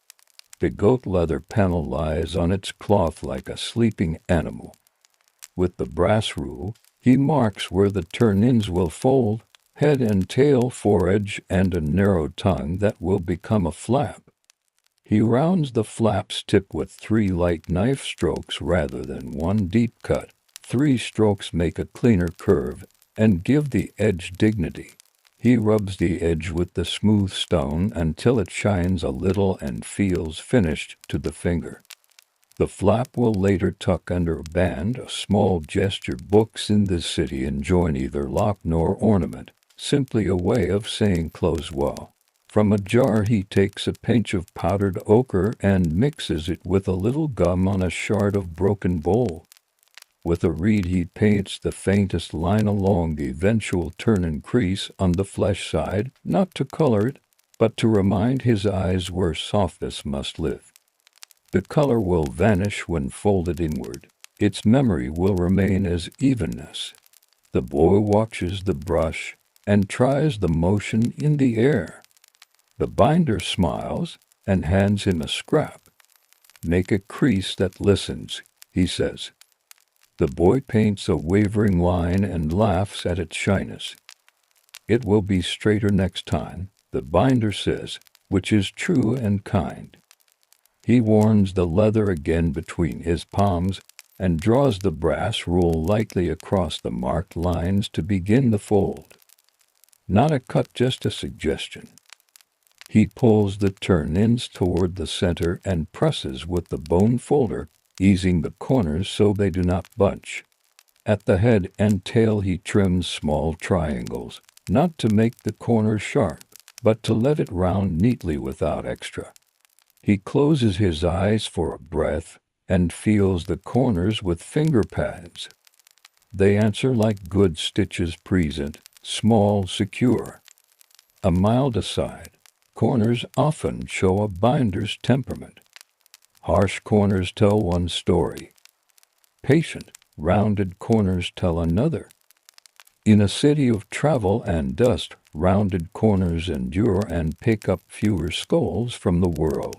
S1: The goat leather panel lies on its cloth like a sleeping animal. With the brass rule, he marks where the turn-ins will fold, head and tail foredge, and a narrow tongue that will become a flap. He rounds the flap's tip with 3 light knife strokes rather than 1 deep cut. 3 strokes make a cleaner curve and give the edge dignity. He rubs the edge with the smooth stone until it shines a little and feels finished to the finger. The flap will later tuck under a band, a small gesture books in this city enjoy neither lock nor ornament, simply a way of saying close well. From a jar he takes a pinch of powdered ochre and mixes it with a little gum on a shard of broken bowl. With a reed he paints the faintest line along the eventual turn and crease on the flesh side, not to color it, but to remind his eyes where softness must live. The color will vanish when folded inward. Its memory will remain as evenness. The boy watches the brush and tries the motion in the air. The binder smiles and hands him a scrap. Make a crease that listens, he says. The boy paints a wavering line and laughs at its shyness. It will be straighter next time, the binder says, which is true and kind. He warms the leather again between his palms and draws the brass rule lightly across the marked lines to begin the fold. Not a cut, just a suggestion. He pulls the turn-ins toward the center and presses with the bone folder, easing the corners so they do not bunch. At the head and tail he trims small triangles, not to make the corner sharp, but to let it round neatly without extra. He closes his eyes for a breath and feels the corners with finger pads. They answer like good stitches present, small, secure. A mild aside, corners often show a binder's temperament. Harsh corners tell one story. Patient, rounded corners tell another. In a city of travel and dust, rounded corners endure and pick up fewer scolds from the world.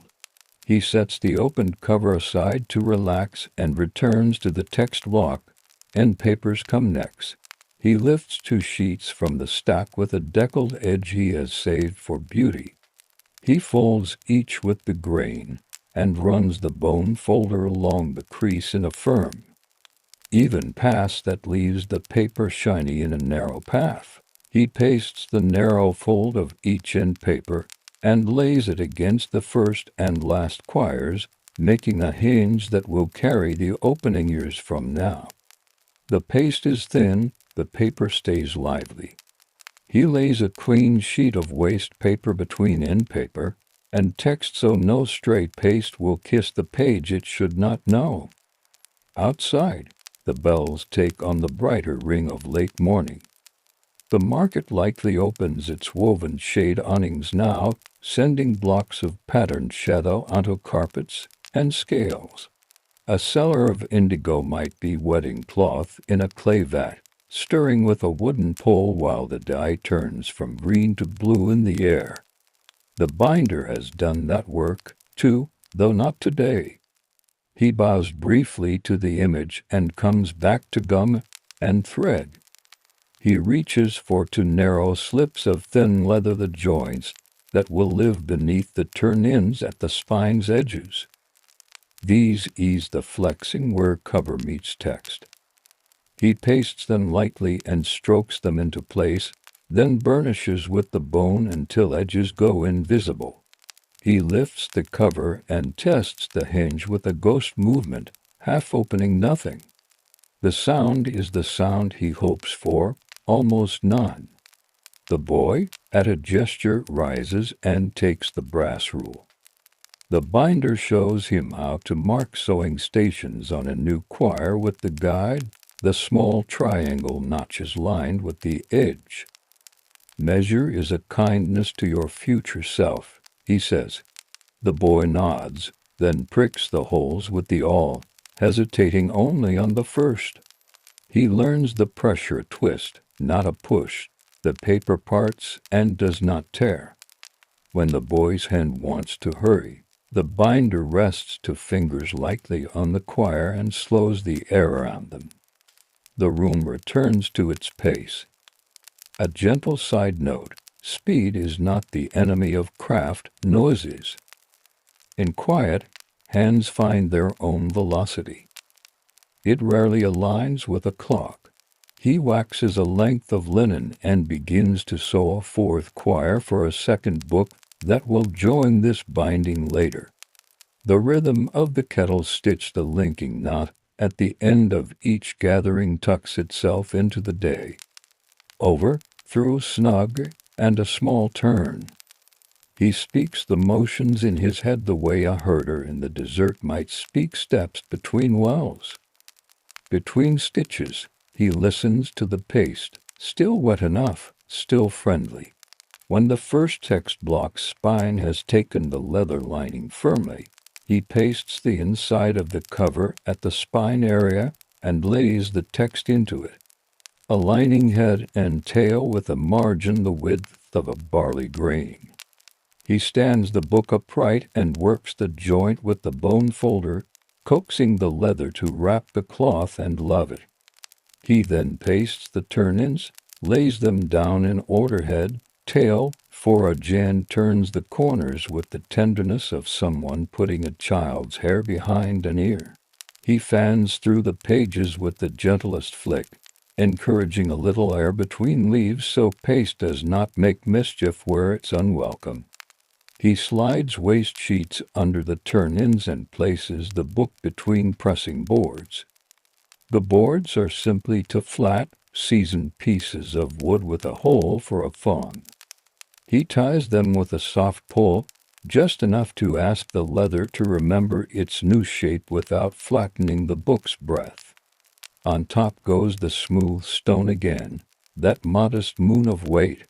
S1: He sets the opened cover aside to relax and returns to the text block. End papers come next. He lifts 2 sheets from the stack with a deckled edge he has saved for beauty. He folds each with the grain and runs the bone folder along the crease in a firm, even pass that leaves the paper shiny in a narrow path. He pastes the narrow fold of each end paper and lays it against the first and last quires, making a hinge that will carry the opening years from now. The paste is thin, the paper stays lively. He lays a clean sheet of waste paper between end paper and text so no stray paste will kiss the page it should not know. Outside, the bells take on the brighter ring of late morning. The market lightly opens its woven shade awnings now, sending blocks of patterned shadow onto carpets and scales. A seller of indigo might be wetting cloth in a clay vat, stirring with a wooden pole while the dye turns from green to blue in the air. The binder has done that work, too, though not today. He bows briefly to the image and comes back to gum and thread. He reaches for two narrow slips of thin leather, the joints that will live beneath the turn-ins at the spine's edges. These ease the flexing where cover meets text. He pastes them lightly and strokes them into place, then burnishes with the bone until edges go invisible. He lifts the cover and tests the hinge with a ghost movement, half opening nothing. The sound is the sound he hopes for, almost none. The boy, at a gesture, rises and takes the brass rule. The binder shows him how to mark sewing stations on a new quire with the guide, the small triangle notches lined with the edge. Measure is a kindness to your future self, he says. The boy nods, then pricks the holes with the awl, hesitating only on the first. He learns the pressure twist, not a push. The paper parts and does not tear. When the boy's hand wants to hurry, the binder rests to fingers lightly on the quire and slows the air around them. The room returns to its pace. A gentle side note: speed is not the enemy of craft, noise is. In quiet, hands find their own velocity. It rarely aligns with a clock. He waxes a length of linen and begins to sew a fourth quire for a second book that will join this binding later. The rhythm of the kettle stitch, the linking knot at the end of each gathering, tucks itself into the day. Over, through, snug, and a small turn. He speaks the motions in his head the way a herder in the desert might speak steps between wells. Between stitches, he listens to the paste, still wet enough, still friendly. When the first text block's spine has taken the leather lining firmly, he pastes the inside of the cover at the spine area and lays the text into it. Aligning head and tail with a margin the width of a barley grain. He stands the book upright and works the joint with the bone folder, coaxing the leather to wrap the cloth and love it. He then pastes the turn-ins, lays them down in order, head, tail, for a Jan turns the corners with the tenderness of someone putting a child's hair behind an ear. He fans through the pages with the gentlest flick, encouraging a little air between leaves so paste does not make mischief where it's unwelcome. He slides waste sheets under the turn-ins and places the book between pressing boards. The boards are simply two flat, seasoned pieces of wood with a hole for a thong. He ties them with a soft pull, just enough to ask the leather to remember its new shape without flattening the book's breadth. On top goes the smooth stone again, that modest moon of weight.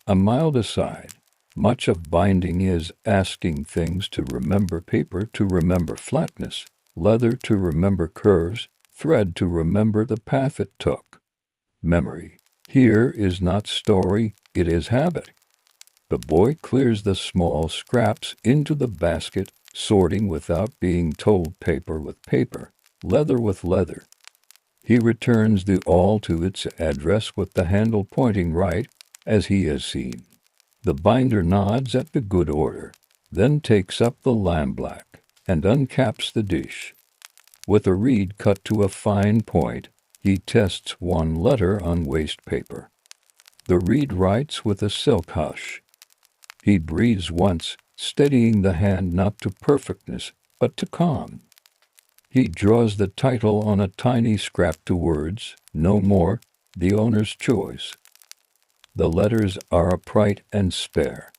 S1: A mild aside, much of binding is asking things to remember: paper to remember flatness, leather to remember curves, thread to remember the path it took. Memory here is not story, it is habit. The boy clears the small scraps into the basket, sorting without being told, paper with paper, leather with leather. He returns the awl to its address with the handle pointing right, as he has seen. The binder nods at the good order, then takes up the lampblack and uncaps the dish. With a reed cut to a fine point, he tests one letter on waste paper. The reed writes with a silk hush. He breathes once, steadying the hand not to perfectness, but to calm. He draws the title on a tiny scrap to words, no more, the owner's choice. The letters are upright and spare.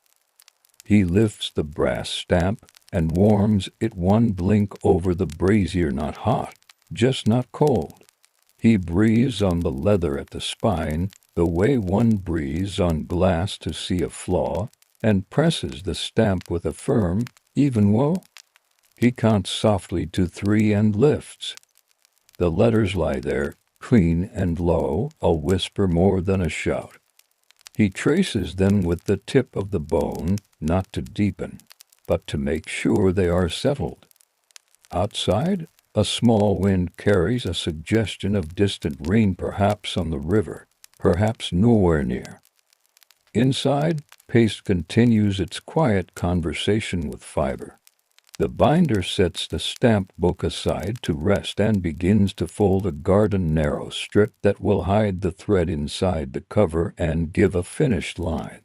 S1: He lifts the brass stamp and warms it one blink over the brazier, not hot, just not cold. He breathes on the leather at the spine, the way one breathes on glass to see a flaw, and presses the stamp with a firm, even woe. He counts softly to 3 and lifts. The letters lie there, clean and low, a whisper more than a shout. He traces them with the tip of the bone, not to deepen, but to make sure they are settled. Outside, a small wind carries a suggestion of distant rain, perhaps on the river, perhaps nowhere near. Inside, paste continues its quiet conversation with fiber. The binder sets the stamp book aside to rest and begins to fold a garden narrow strip that will hide the thread inside the cover and give a finished line.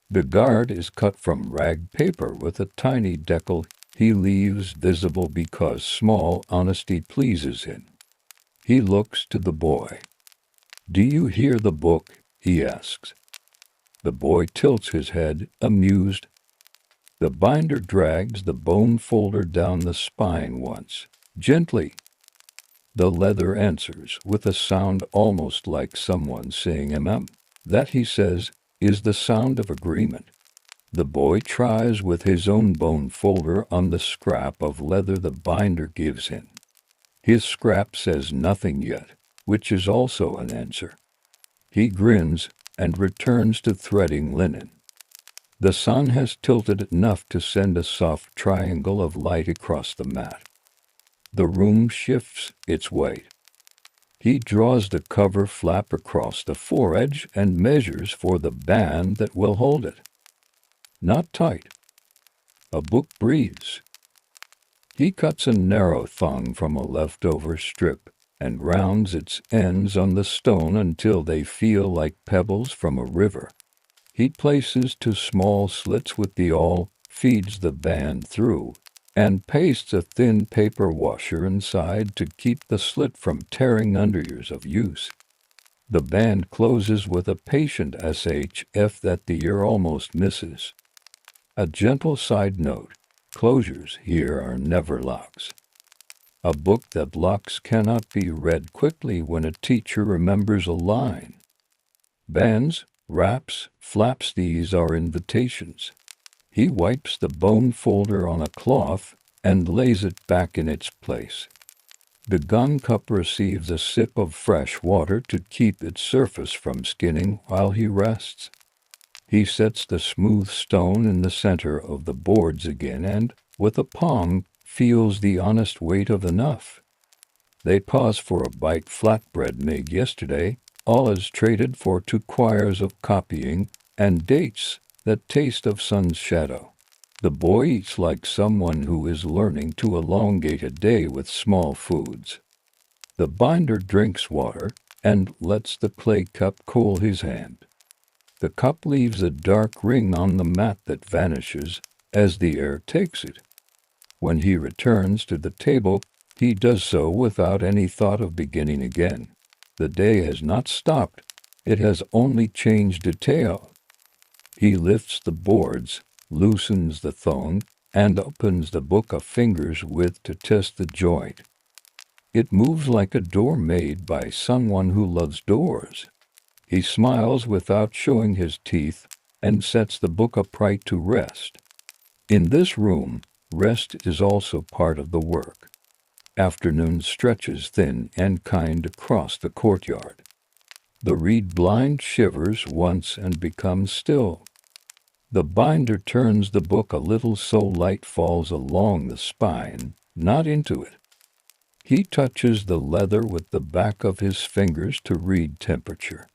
S1: The guard is cut from rag paper with a tiny decal he leaves visible because small honesty pleases him. He looks to the boy. "Do you hear the book?" he asks. The boy tilts his head, amused. The binder drags the bone folder down the spine once, gently. The leather answers with a sound almost like someone saying "mm." That, he says, is the sound of agreement. The boy tries with his own bone folder on the scrap of leather the binder gives him. His scrap says nothing yet, which is also an answer. He grins and returns to threading linen. The sun has tilted enough to send a soft triangle of light across the mat. The room shifts its weight. He draws the cover flap across the foredge and measures for the band that will hold it. Not tight. A book breathes. He cuts a narrow thong from a leftover strip and rounds its ends on the stone until they feel like pebbles from a river. He places 2 small slits with the awl, feeds the band through, and pastes a thin paper washer inside to keep the slit from tearing under years of use. The band closes with a patient SHF that the ear almost misses. A gentle side note: closures here are never locks. A book that locks cannot be read quickly when a teacher remembers a line. Bands, wraps, flaps, these are invitations. He wipes the bone folder on a cloth and lays it back in its place. The gun cup receives a sip of fresh water to keep its surface from skinning while he rests. He sets the smooth stone in the center of the boards again and, with a palm, feels the honest weight of enough. They pause for a bite. Flatbread made yesterday, all is traded for 2 quires of copying, and dates that taste of sun's shadow. The boy eats like someone who is learning to elongate a day with small foods. The binder drinks water and lets the clay cup cool his hand. The cup leaves a dark ring on the mat that vanishes as the air takes it. When he returns to the table, he does so without any thought of beginning again. The day has not stopped. It has only changed detail. He lifts the boards, loosens the thong, and opens the book a finger's width to test the joint. It moves like a door made by someone who loves doors. He smiles without showing his teeth and sets the book upright to rest. In this room, rest is also part of the work. Afternoon stretches thin and kind across the courtyard. The reed blind shivers once and becomes still. The binder turns the book a little so light falls along the spine, not into it. He touches the leather with the back of his fingers to read temperature.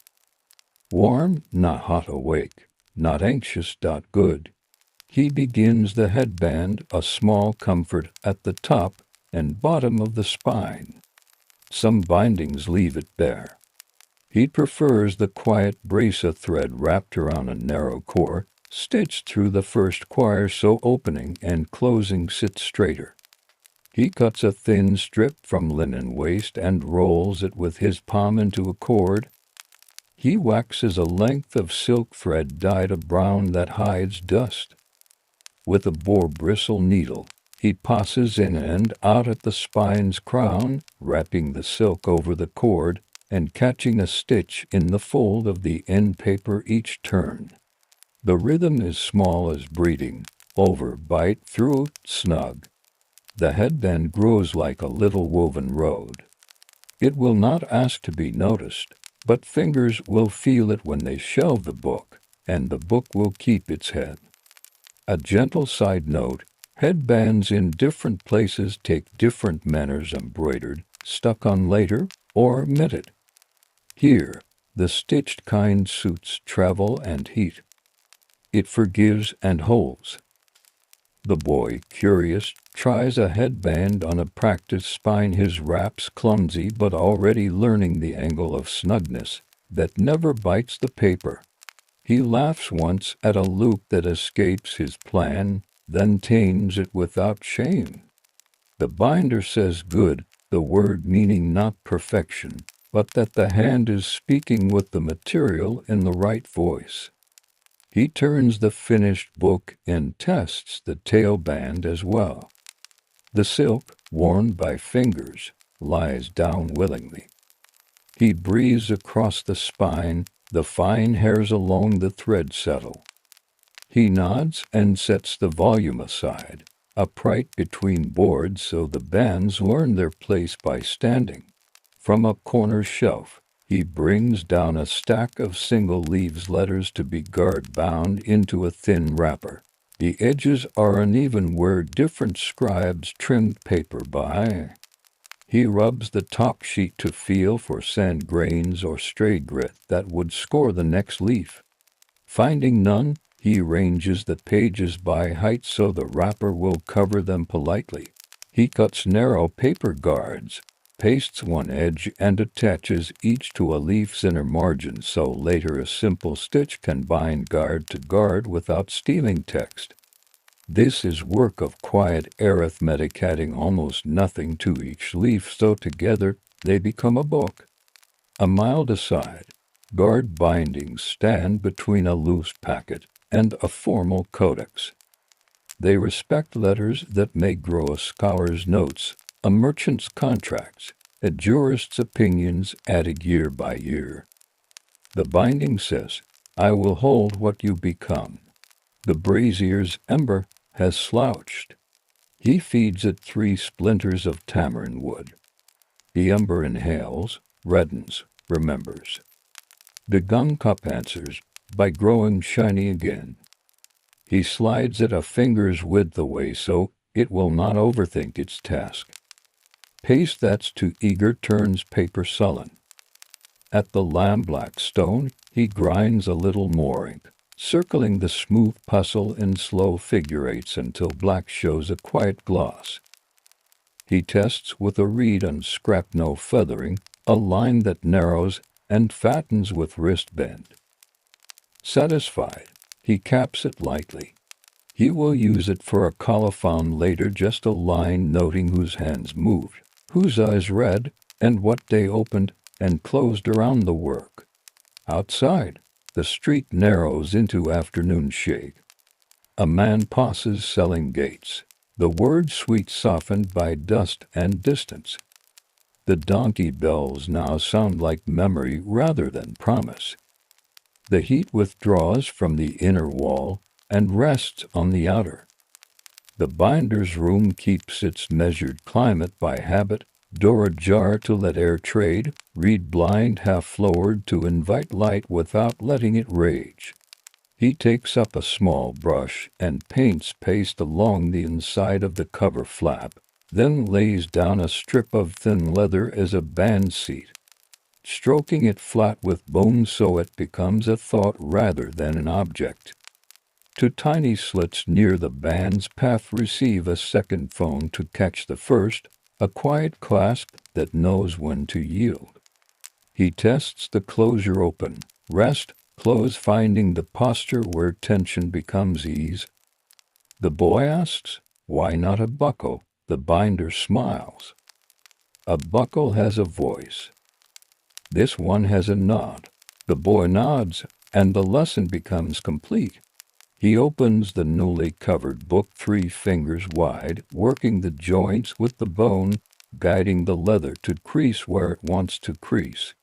S1: Warm, not hot. Awake, not anxious. Good. He begins the headband, a small comfort at the top and bottom of the spine. Some bindings leave it bare. He prefers the quiet brace, a thread wrapped around a narrow core, stitched through the first quire so opening and closing sit straighter. He cuts a thin strip from linen waste and rolls it with his palm into a cord. He waxes a length of silk thread dyed a brown that hides dust. With a boar bristle needle, he passes in and out at the spine's crown, wrapping the silk over the cord and catching a stitch in the fold of the end paper each turn. The rhythm is small as breathing, over, bite, through, snug. The headband grows like a little woven road. It will not ask to be noticed, but fingers will feel it when they shelve the book, and the book will keep its head. A gentle side note, headbands in different places take different manners: embroidered, stuck on later, or knitted. Here, the stitched kind suits travel and heat. It forgives and holds. The boy, curious, tries a headband on a practice spine, his wraps clumsy but already learning the angle of snugness that never bites the paper. He laughs once at a loop that escapes his plan, then tames it without shame. The binder says good, the word meaning not perfection, but that the hand is speaking with the material in the right voice. He turns the finished book and tests the tailband as well. The silk, worn by fingers, lies down willingly. He breathes across the spine, the fine hairs along the thread settle. He nods and sets the volume aside, upright between boards so the bands learn their place by standing. From a corner shelf, he brings down a stack of single leaves letters to be guard-bound into a thin wrapper. The edges are uneven where different scribes trimmed paper by. He rubs the top sheet to feel for sand grains or stray grit that would score the next leaf. Finding none, he arranges the pages by height so the wrapper will cover them politely. He cuts narrow paper guards, pastes one edge and attaches each to a leaf's inner margin so later a simple stitch can bind guard to guard without stealing text. This is work of quiet arithmetic, adding almost nothing to each leaf so together they become a book. A mild aside, guard bindings stand between a loose packet and a formal codex. They respect letters that may grow: a scholar's notes, a merchant's contracts, a jurist's opinions added year by year. The binding says, "I will hold what you become." The brazier's ember has slouched. He feeds it 3 splinters of tamarind wood. The ember inhales, reddens, remembers. The gum cup answers by growing shiny again. He slides it a finger's width away so it will not overthink its task. Paste that's too eager turns paper sullen. At the lamb-black stone, he grinds a little more ink, circling the smooth puzzle in slow figure eights until black shows a quiet gloss. He tests with a reed on scrap, no feathering, a line that narrows and fattens with wrist bend. Satisfied, he caps it lightly. He will use it for a colophon later, just a line noting whose hands moved, whose eyes read, and what day opened and closed around the work. Outside, the street narrows into afternoon shade. A man passes selling gates, the word sweet softened by dust and distance. The donkey bells now sound like memory rather than promise. The heat withdraws from the inner wall and rests on the outer. The binder's room keeps its measured climate by habit, door ajar to let air trade, reed blind half lowered to invite light without letting it rage. He takes up a small brush and paints paste along the inside of the cover flap, then lays down a strip of thin leather as a band seat. stroking it flat with bone so it becomes a thought rather than an object. Two tiny slits near the band's path receive a second phone to catch the first, a quiet clasp that knows when to yield. He tests the closure open, rest, close, finding the posture where tension becomes ease. The boy asks, "Why not a buckle?" The binder smiles. "A buckle has a voice. This one has a nod." The boy nods, and the lesson becomes complete. He opens the newly covered book 3 fingers wide, working the joints with the bone, guiding the leather to crease where it wants to crease.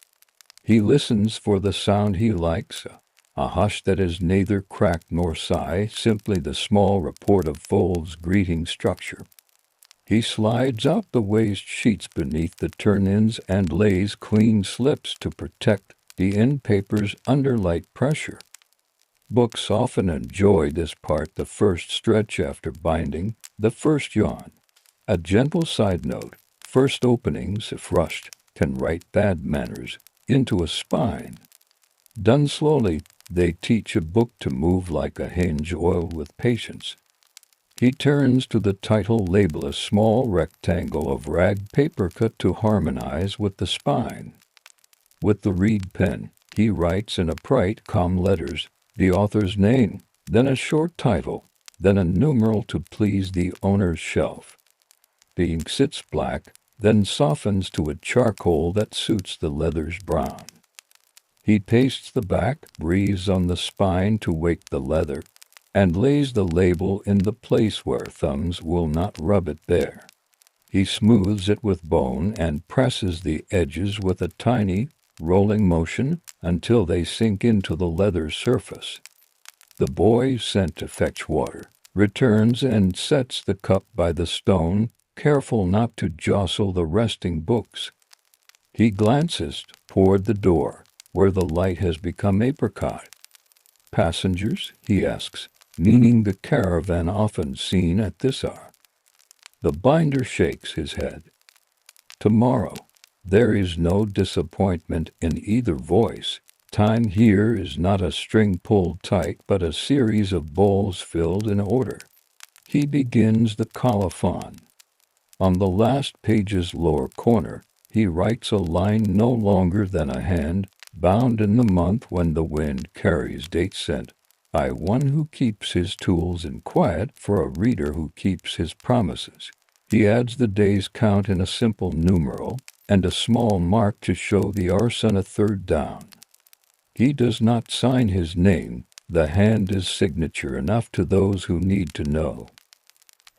S1: He listens for the sound he likes, a hush that is neither crack nor sigh, simply the small report of folds greeting structure. He slides out the waste sheets beneath the turn-ins and lays clean slips to protect the end papers under light pressure. Books often enjoy this part, the first stretch after binding, the first yawn. A gentle side note, first openings, if rushed, can write bad manners into a spine. Done slowly, they teach a book to move like a hinge oiled with patience. He turns to the title label, a small rectangle of rag paper cut to harmonize with the spine. With the reed pen, he writes in upright, calm letters the author's name, then a short title, then a numeral to please the owner's shelf. The ink sits black, then softens to a charcoal that suits the leather's brown. He pastes the back, breathes on the spine to wake the leather, and lays the label in the place where thumbs will not rub it bare. He smooths it with bone and presses the edges with a tiny, rolling motion until they sink into the leather surface. The boy, sent to fetch water, returns and sets the cup by the stone, careful not to jostle the resting books. He glances toward the door, where the light has become apricot. "Passengers?" he asks, meaning the caravan often seen at this hour. The binder shakes his head. "Tomorrow." There is no disappointment in either voice. Time here is not a string pulled tight, but a series of bowls filled in order. He begins the colophon. On the last page's lower corner, he writes a line no longer than a hand, bound in the month when the wind carries date sent. "I one who keeps his tools in quiet for a reader who keeps his promises." He adds the day's count in a simple numeral, and a small mark to show the hours on a third down. He does not sign his name, the hand is signature enough to those who need to know.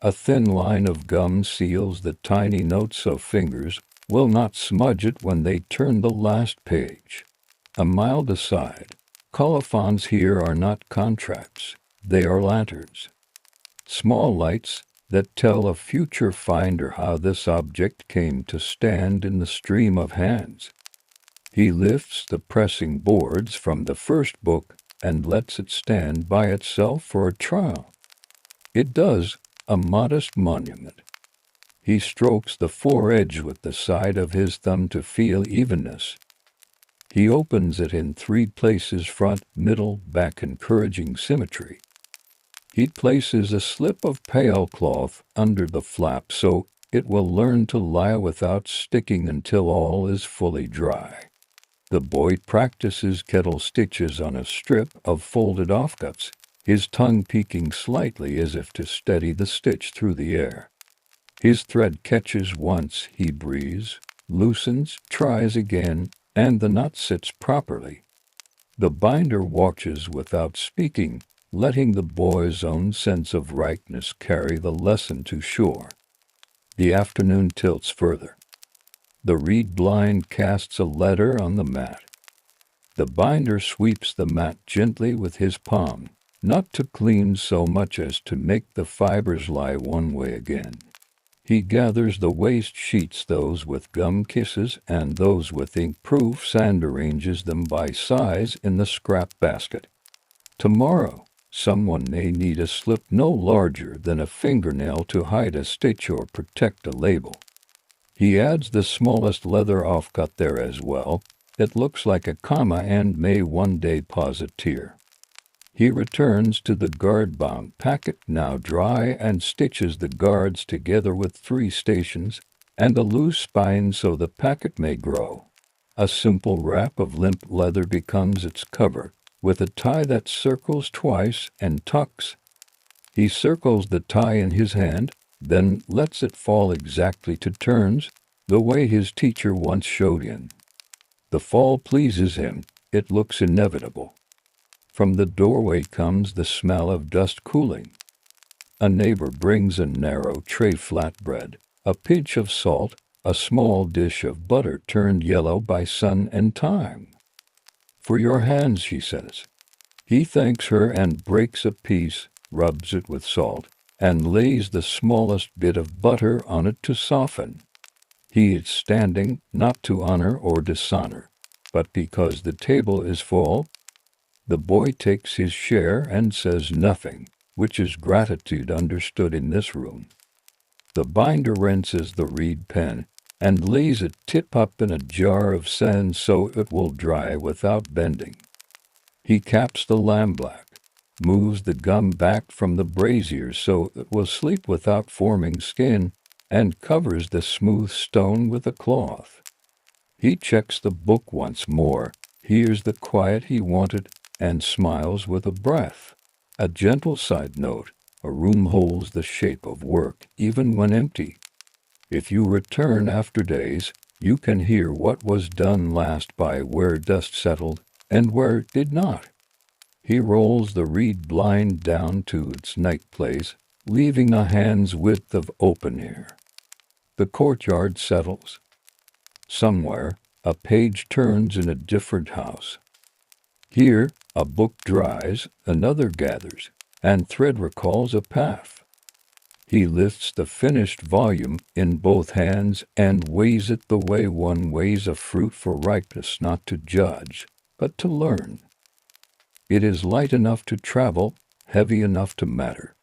S1: A thin line of gum seals the tiny note so fingers will not smudge it when they turn the last page. A mild aside, colophons here are not contracts, they are lanterns. Small lights that tell a future finder how this object came to stand in the stream of hands. He lifts the pressing boards from the first book and lets it stand by itself for a trial. It does, a modest monument. He strokes the foredge with the side of his thumb to feel evenness. He opens it in 3 places, front, middle, back, encouraging symmetry. He places a slip of pale cloth under the flap so it will learn to lie without sticking until all is fully dry. The boy practices kettle stitches on a strip of folded offcuts, his tongue peeking slightly as if to steady the stitch through the air. His thread catches once, he breathes, loosens, tries again, and the knot sits properly. The binder watches without speaking, letting the boy's own sense of rightness carry the lesson to shore. The afternoon tilts further. The reed blind casts a letter on the mat. The binder sweeps the mat gently with his palm, not to clean so much as to make the fibers lie one way again. He gathers the waste sheets, those with gum kisses and those with ink proofs, and arranges them by size in the scrap basket. Tomorrow, someone may need a slip no larger than a fingernail to hide a stitch or protect a label. He adds the smallest leather offcut there as well, It looks like a comma and may one day pause a tear. He returns to the guard-bound packet, now dry, and stitches the guards together with 3 stations and a loose spine so the packet may grow. A simple wrap of limp leather becomes its cover, with a tie that circles twice and tucks. He circles the tie in his hand, then lets it fall exactly to turns, the way his teacher once showed him. The fall pleases him, it looks inevitable. From the doorway comes the smell of dust cooling. A neighbor brings a narrow tray flatbread, a pinch of salt, a small dish of butter turned yellow by sun and time. "For your hands," she says. He thanks her and breaks a piece, rubs it with salt, and lays the smallest bit of butter on it to soften. He is standing, not to honor or dishonor, but because the table is full. The boy takes his share and says nothing, which is gratitude understood in this room. The binder rinses the reed pen and lays it tip up in a jar of sand so it will dry without bending. He caps the lampblack, moves the gum back from the brazier so it will sleep without forming skin, and covers the smooth stone with a cloth. He checks the book once more, hears the quiet he wanted, and smiles with a breath. A gentle side note: a room holds the shape of work even when empty. If you return after days, you can hear what was done last by where dust settled and where it did not. He rolls the reed blind down to its night place, leaving a hand's width of open air. The courtyard settles. Somewhere, a page turns in a different house. Here, a book dries, another gathers, and thread recalls a path. He lifts the finished volume in both hands and weighs it the way one weighs a fruit for ripeness, not to judge, but to learn. It is light enough to travel, heavy enough to matter.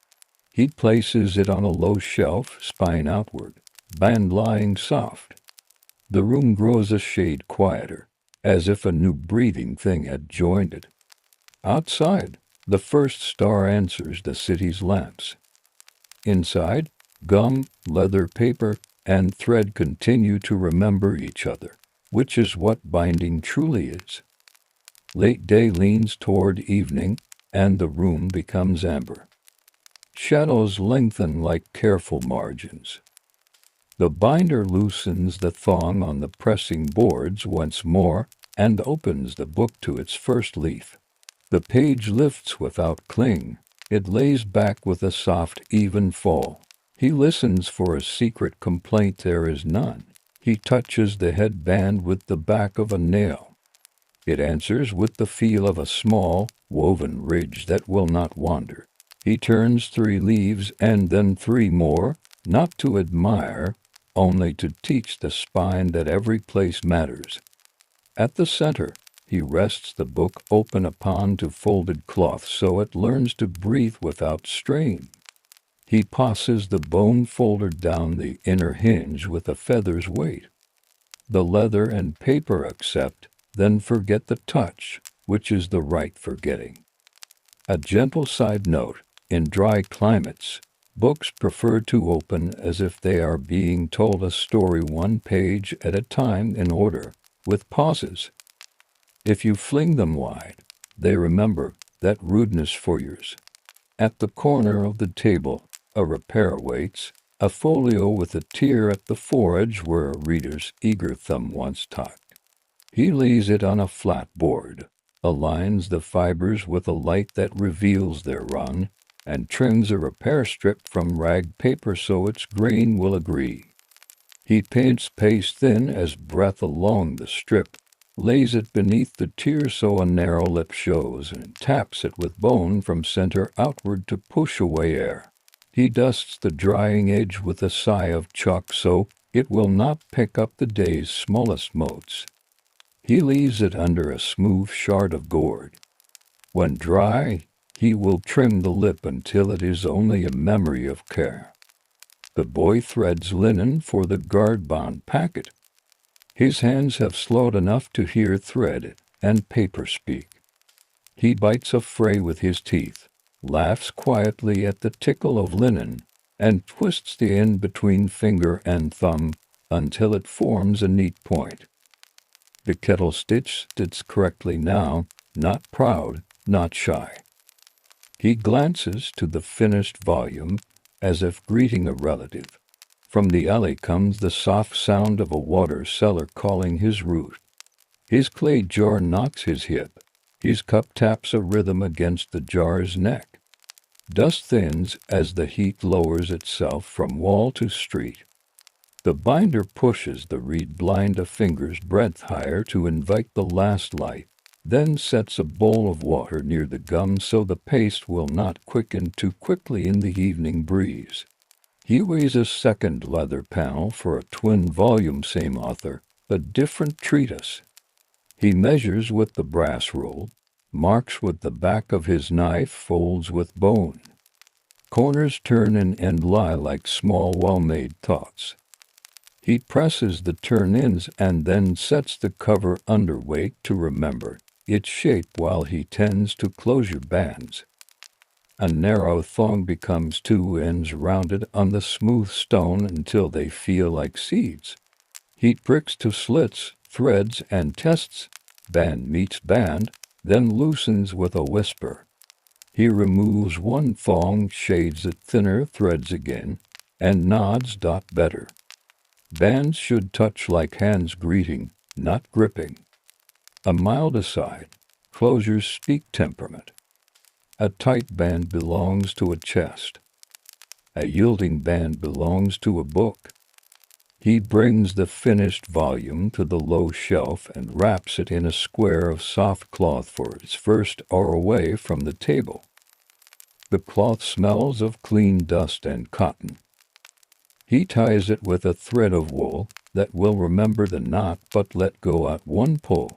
S1: He places it on a low shelf, spine outward, band lying soft. The room grows a shade quieter, as if a new breathing thing had joined it. Outside, the first star answers the city's lamps. Inside, gum, leather, paper, and thread continue to remember each other, which is what binding truly is. Late day leans toward evening, and the room becomes amber. Shadows lengthen like careful margins. The binder loosens the thong on the pressing boards once more and opens the book to its first leaf. The page lifts without cling. It lays back with a soft, even fall. He listens for a secret complaint. There is none. He touches the headband with the back of a nail. It answers with the feel of a small, woven ridge that will not wander. He turns 3 leaves and then 3 more, not to admire, only to teach the spine that every place matters. At the center, he rests the book open upon to folded cloth so it learns to breathe without strain. He passes the bone folder down the inner hinge with a feather's weight. The leather and paper accept, then forget the touch, which is the right forgetting. A gentle side note: in dry climates, books prefer to open as if they are being told a story 1 page at a time in order, with pauses. If you fling them wide, they remember that rudeness for yours. At the corner of the table, a repair waits, a folio with a tear at the foredge where a reader's eager thumb once tucked. He lays it on a flat board, aligns the fibers with a light that reveals their run, and trims a repair strip from rag paper so its grain will agree. He paints paste thin as breath along the strip, lays it beneath the tear so a narrow lip shows, and taps it with bone from center outward to push away air. He dusts the drying edge with a sigh of chalk so it will not pick up the day's smallest motes. He leaves it under a smooth shard of gourd. When dry, he will trim the lip until it is only a memory of care. The boy threads linen for the guard-bound packet. His hands have slowed enough to hear thread and paper speak. He bites a fray with his teeth, laughs quietly at the tickle of linen, and twists the end between finger and thumb until it forms a neat point. The kettle stitch sits correctly now, not proud, not shy. He glances to the finished volume as if greeting a relative. From the alley comes the soft sound of a water seller calling his route. His clay jar knocks his hip. His cup taps a rhythm against the jar's neck. Dust thins as the heat lowers itself from wall to street. The binder pushes the reed blind a finger's breadth higher to invite the last light, then sets a bowl of water near the gum so the paste will not quicken too quickly in the evening breeze. He weighs a second leather panel for a twin volume, same author, but different treatise. He measures with the brass rule, marks with the back of his knife, folds with bone. Corners turn and end lie like small well-made thoughts. He presses the turn-ins and then sets the cover underweight to remember its shape while he tends to closure bands. A narrow thong becomes two ends rounded on the smooth stone until they feel like seeds. He pricks to slits, threads, and tests. Band meets band, then loosens with a whisper. He removes one thong, shades it thinner, threads again, and nods. Better. Bands should touch like hands greeting, not gripping. A mild aside, closures speak temperament. A tight band belongs to a chest. A yielding band belongs to a book. He brings the finished volume to the low shelf and wraps it in a square of soft cloth for its first hour away from the table. The cloth smells of clean dust and cotton. He ties it with a thread of wool that will remember the knot but let go at one pull.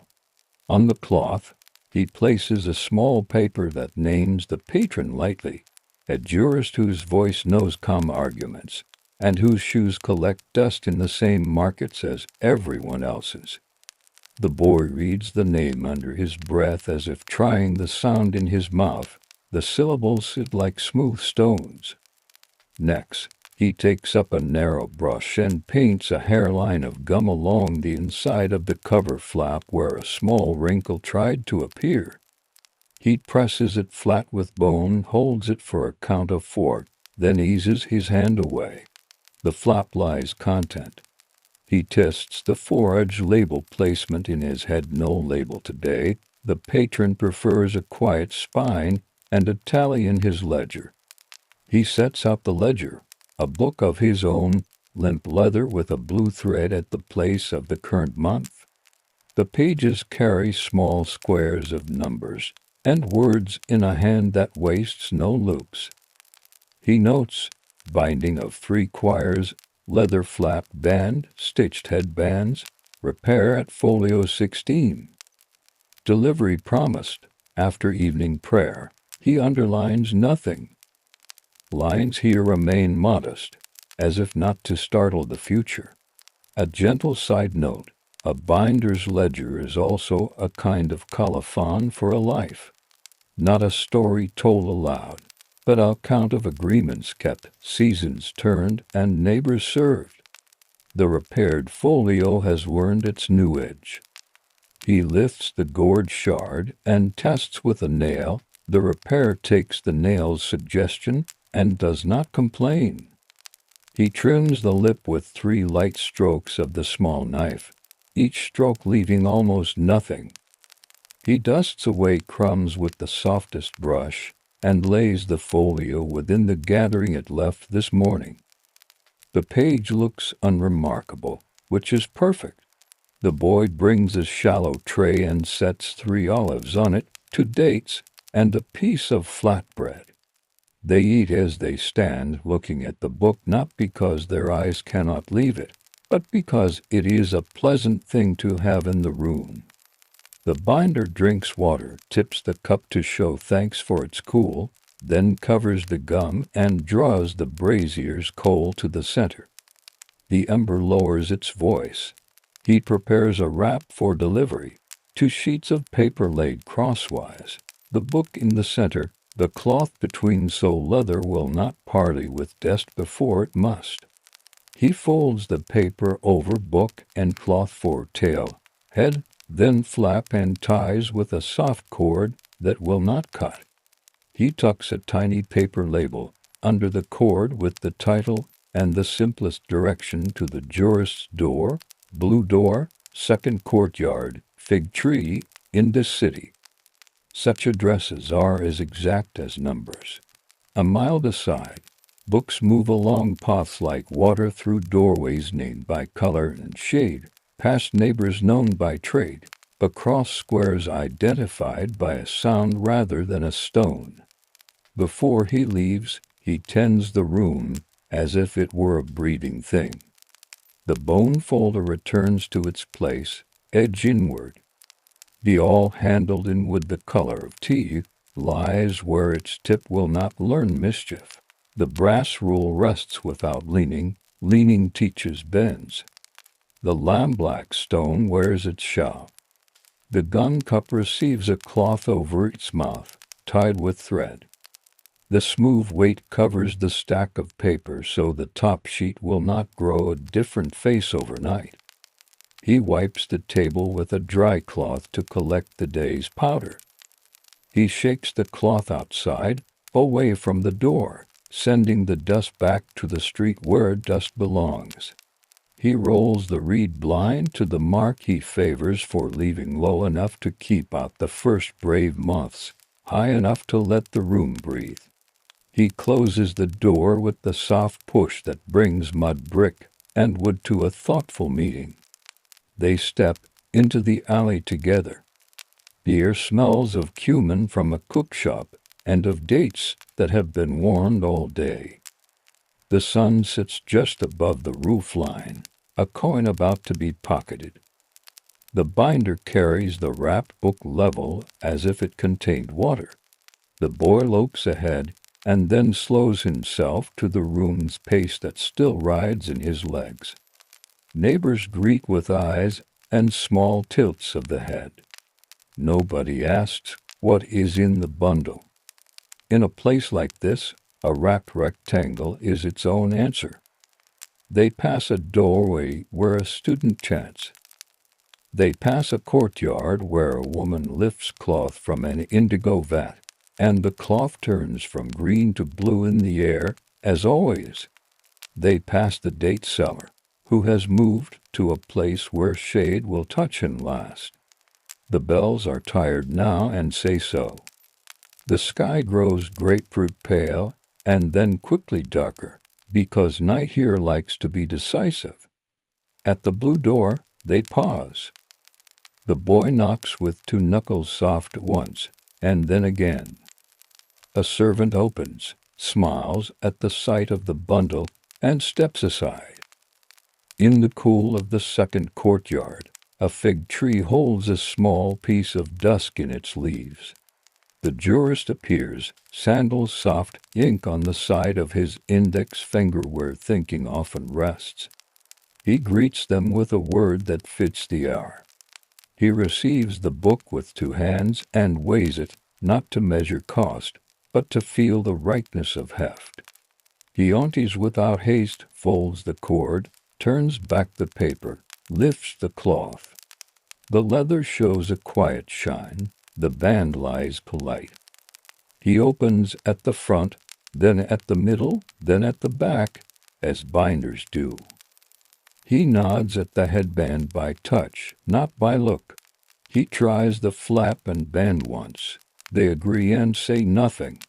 S1: On the cloth, he places a small paper that names the patron lightly, a jurist whose voice knows calm arguments, and whose shoes collect dust in the same markets as everyone else's. The boy reads the name under his breath as if trying the sound in his mouth. The syllables sit like smooth stones. Next, he takes up a narrow brush and paints a hairline of gum along the inside of the cover flap where a small wrinkle tried to appear. He presses it flat with bone, holds it for a count of 4, then eases his hand away. The flap lies content. He tests the 4-edge label placement in his head. No label today. The patron prefers a quiet spine and a tally in his ledger. He sets out the ledger, a book of his own, limp leather with a blue thread at the place of the current month. The pages carry small squares of numbers and words in a hand that wastes no loops. He notes, binding of 3 quires, leather flap band, stitched headbands, repair at folio 16. Delivery promised, after evening prayer. He underlines nothing. Lines here remain modest, as if not to startle the future. A gentle side note, a binder's ledger is also a kind of colophon for a life. Not a story told aloud, but a count of agreements kept, seasons turned, and neighbors served. The repaired folio has learned its new edge. He lifts the gored shard and tests with a nail. The repair takes the nail's suggestion and does not complain. He trims the lip with 3 light strokes of the small knife, each stroke leaving almost nothing. He dusts away crumbs with the softest brush and lays the folio within the gathering it left this morning. The page looks unremarkable, which is perfect. The boy brings a shallow tray and sets 3 olives on it, 2 dates, and a piece of flatbread. They eat as they stand, looking at the book not because their eyes cannot leave it, but because it is a pleasant thing to have in the room. The binder drinks water, tips the cup to show thanks for its cool, then covers the gum and draws the brazier's coal to the center. The ember lowers its voice. He prepares a wrap for delivery, 2 sheets of paper laid crosswise, the book in the center, the cloth between so leather will not parley with dust before it must. He folds the paper over book and cloth for tail, head, then flap and ties with a soft cord that will not cut. He tucks a tiny paper label under the cord with the title and the simplest direction to the jurist's door, blue door, second courtyard, fig tree, in this city. Such addresses are as exact as numbers. A mile aside, books move along paths like water through doorways named by color and shade, past neighbors known by trade, across squares identified by a sound rather than a stone. Before he leaves, he tends the room as if it were a breathing thing. The bone folder returns to its place, edge inward. The awl handled in wood the color of tea lies where its tip will not learn mischief. The brass rule rests without leaning, leaning teaches bends. The lamb-black stone wears its shell. The gun cup receives a cloth over its mouth, tied with thread. The smooth weight covers the stack of paper so the top sheet will not grow a different face overnight. He wipes the table with a dry cloth to collect the day's powder. He shakes the cloth outside, away from the door, sending the dust back to the street where dust belongs. He rolls the reed blind to the mark he favors for leaving low enough to keep out the first brave moths, high enough to let the room breathe. He closes the door with the soft push that brings mud, brick, and wood to a thoughtful meeting. They step into the alley together. The air smells of cumin from a cook shop and of dates that have been warmed all day. The sun sits just above the roof line, a coin about to be pocketed. The binder carries the wrapped book level as if it contained water. The boy lopes ahead and then slows himself to the room's pace that still rides in his legs. Neighbors greet with eyes and small tilts of the head. Nobody asks what is in the bundle. In a place like this, a wrapped rectangle is its own answer. They pass a doorway where a student chants. They pass a courtyard where a woman lifts cloth from an indigo vat, and the cloth turns from green to blue in the air, as always. They pass the date seller, who has moved to a place where shade will touch him last. The bells are tired now and say so. The sky grows grapefruit pale, and then quickly darker, because night here likes to be decisive. At the blue door, they pause. The boy knocks with 2 knuckles soft once, and then again. A servant opens, smiles at the sight of the bundle, and steps aside. In the cool of the second courtyard, a fig tree holds a small piece of dusk in its leaves. The jurist appears, sandals soft, ink on the side of his index finger where thinking often rests. He greets them with a word that fits the hour. He receives the book with 2 hands and weighs it, not to measure cost, but to feel the rightness of heft. He empties without haste, folds the cord, turns back the paper, lifts the cloth. The leather shows a quiet shine, the band lies polite. He opens at the front, then at the middle, then at the back, as binders do. He nods at the headband by touch, not by look. He tries the flap and band once. They agree and say nothing.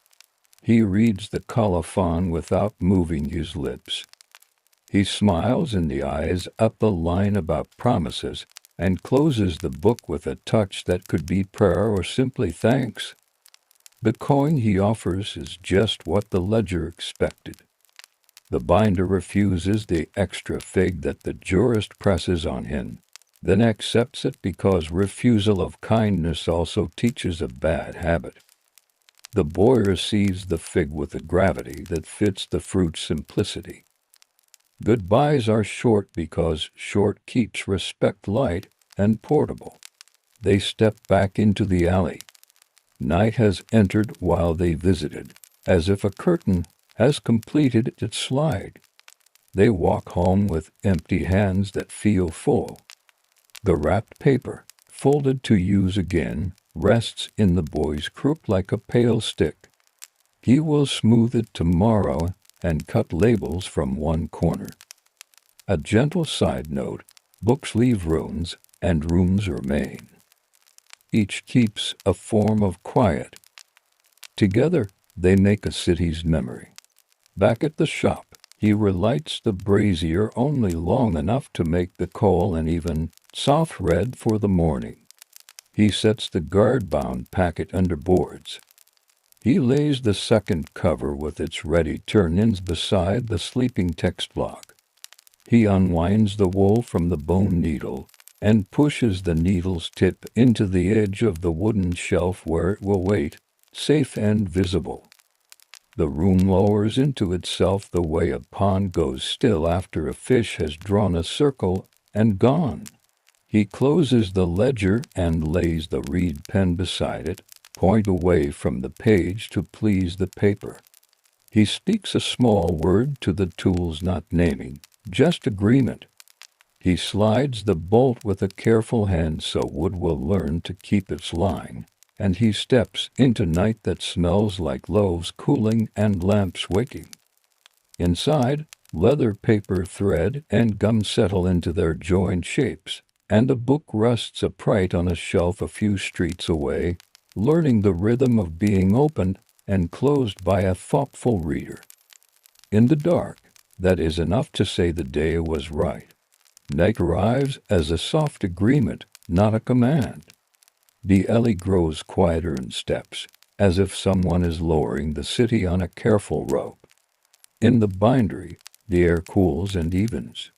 S1: He reads the colophon without moving his lips. He smiles in the eyes up the line about promises and closes the book with a touch that could be prayer or simply thanks. The coin he offers is just what the ledger expected. The binder refuses the extra fig that the jurist presses on him, then accepts it because refusal of kindness also teaches a bad habit. The boy receives the fig with a gravity that fits the fruit's simplicity. Goodbyes are short because short keeps respect light and portable. They step back into the alley. Night has entered while they visited, as if a curtain has completed its slide. They walk home with empty hands that feel full. The wrapped paper, folded to use again, rests in the boy's croup like a pale stick. He will smooth it tomorrow and cut labels from one corner. A gentle side note, books leave rooms and rooms remain. Each keeps a form of quiet. Together, they make a city's memory. Back at the shop, he relights the brazier only long enough to make the coal an even, soft red for the morning. He sets the guard-bound packet under boards. He lays the second cover with its ready turn-ins beside the sleeping text block. He unwinds the wool from the bone needle and pushes the needle's tip into the edge of the wooden shelf where it will wait, safe and visible. The room lowers into itself the way a pond goes still after a fish has drawn a circle and gone. He closes the ledger and lays the reed pen beside it, point away from the page to please the paper. He speaks a small word to the tools not naming, just agreement. He slides the bolt with a careful hand so wood will learn to keep its line, and he steps into night that smells like loaves cooling and lamps waking. Inside, leather, paper, thread, and gum settle into their joined shapes, and a book rests upright on a shelf a few streets away, learning the rhythm of being opened and closed by a thoughtful reader. In the dark, that is enough to say the day was right. Night arrives as a soft agreement, not a command. The alley grows quieter in steps, as if someone is lowering the city on a careful rope. In the bindery, the air cools and evens.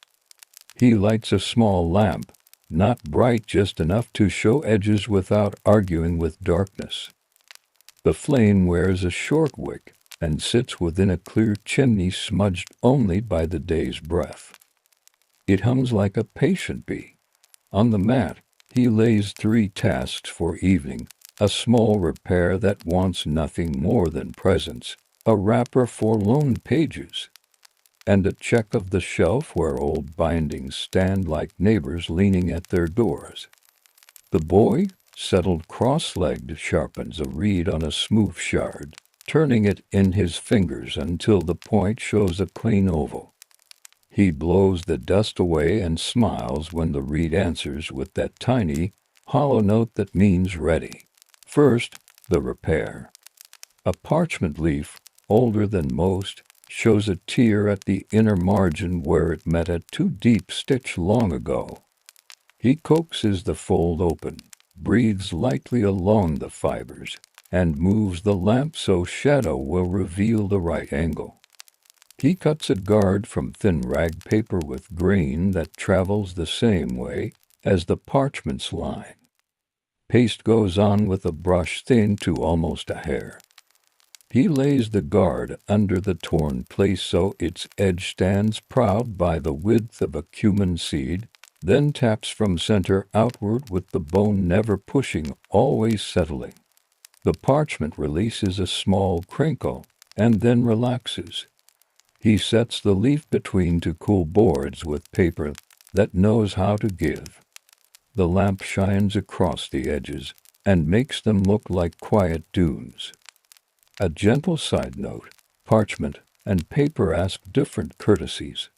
S1: He lights a small lamp, not bright, just enough to show edges without arguing with darkness. The flame wears a short wick and sits within a clear chimney smudged only by the day's breath. It hums like a patient bee. On the mat, he lays 3 tasks for evening, a small repair that wants nothing more than presence, a wrapper for lone pages, and a check of the shelf where old bindings stand like neighbors leaning at their doors. The boy, settled cross-legged, sharpens a reed on a smooth shard, turning it in his fingers until the point shows a clean oval. He blows the dust away and smiles when the reed answers with that tiny, hollow note that means ready. First, the repair. A parchment leaf, older than most, shows a tear at the inner margin where it met a too deep stitch long ago. He coaxes the fold open, breathes lightly along the fibers, and moves the lamp so shadow will reveal the right angle. He cuts a guard from thin rag paper with grain that travels the same way as the parchment's line. Paste goes on with a brush thin to almost a hair. He lays the guard under the torn place so its edge stands proud by the width of a cumin seed, then taps from center outward with the bone never pushing, always settling. The parchment releases a small crinkle and then relaxes. He sets the leaf between 2 cool boards with paper that knows how to give. The lamp shines across the edges and makes them look like quiet dunes. A gentle side note, parchment and paper ask different courtesies.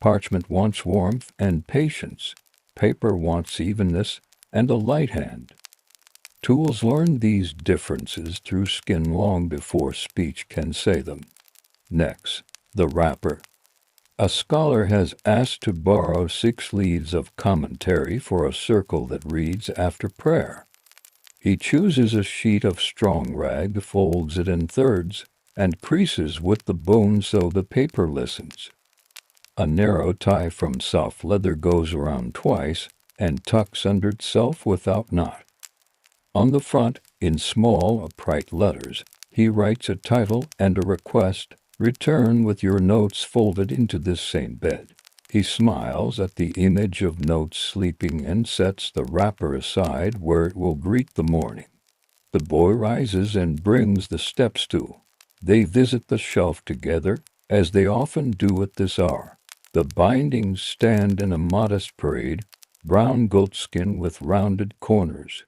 S1: Parchment wants warmth and patience. Paper wants evenness and a light hand. Tools learn these differences through skin long before speech can say them. Next, the wrapper. A scholar has asked to borrow 6 leaves of commentary for a circle that reads after prayer. He chooses a sheet of strong rag, folds it in thirds, and creases with the bone so the paper listens. A narrow tie from soft leather goes around twice and tucks under itself without knot. On the front, in small, upright letters, he writes a title and a request, Return with your notes folded into this same bed. He smiles at the image of notes sleeping and sets the wrapper aside where it will greet the morning. The boy rises and brings the step stool. They visit the shelf together, as they often do at this hour. The bindings stand in a modest parade, brown goatskin with rounded corners,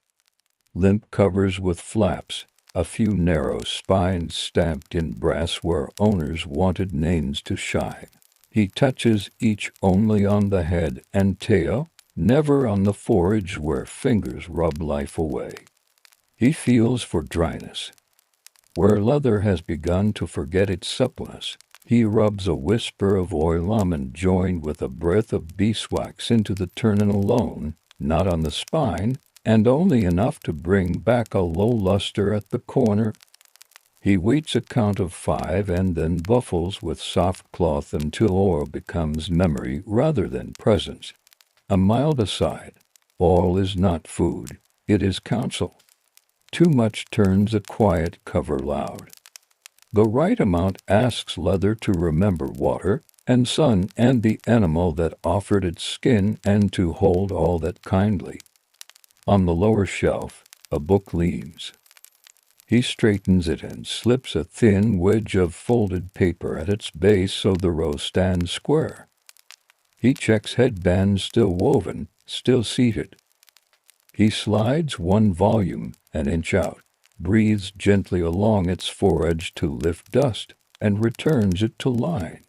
S1: limp covers with flaps, a few narrow spines stamped in brass where owners wanted names to shine. He touches each only on the head and tail, never on the forage where fingers rub life away. He feels for dryness. Where leather has begun to forget its suppleness, he rubs a whisper of oil almond joined with a breath of beeswax into the turnin alone, not on the spine, and only enough to bring back a low luster at the corner. He waits a count of 5 and then buffles with soft cloth until oil becomes memory rather than presence. A mild aside, oil is not food, it is counsel. Too much turns a quiet cover loud. The right amount asks leather to remember water and sun and the animal that offered its skin and to hold all that kindly. On the lower shelf, a book leans. He straightens it and slips a thin wedge of folded paper at its base so the row stands square. He checks headbands still woven, still seated. He slides one volume an inch out, breathes gently along its foredge to lift dust, and returns it to line.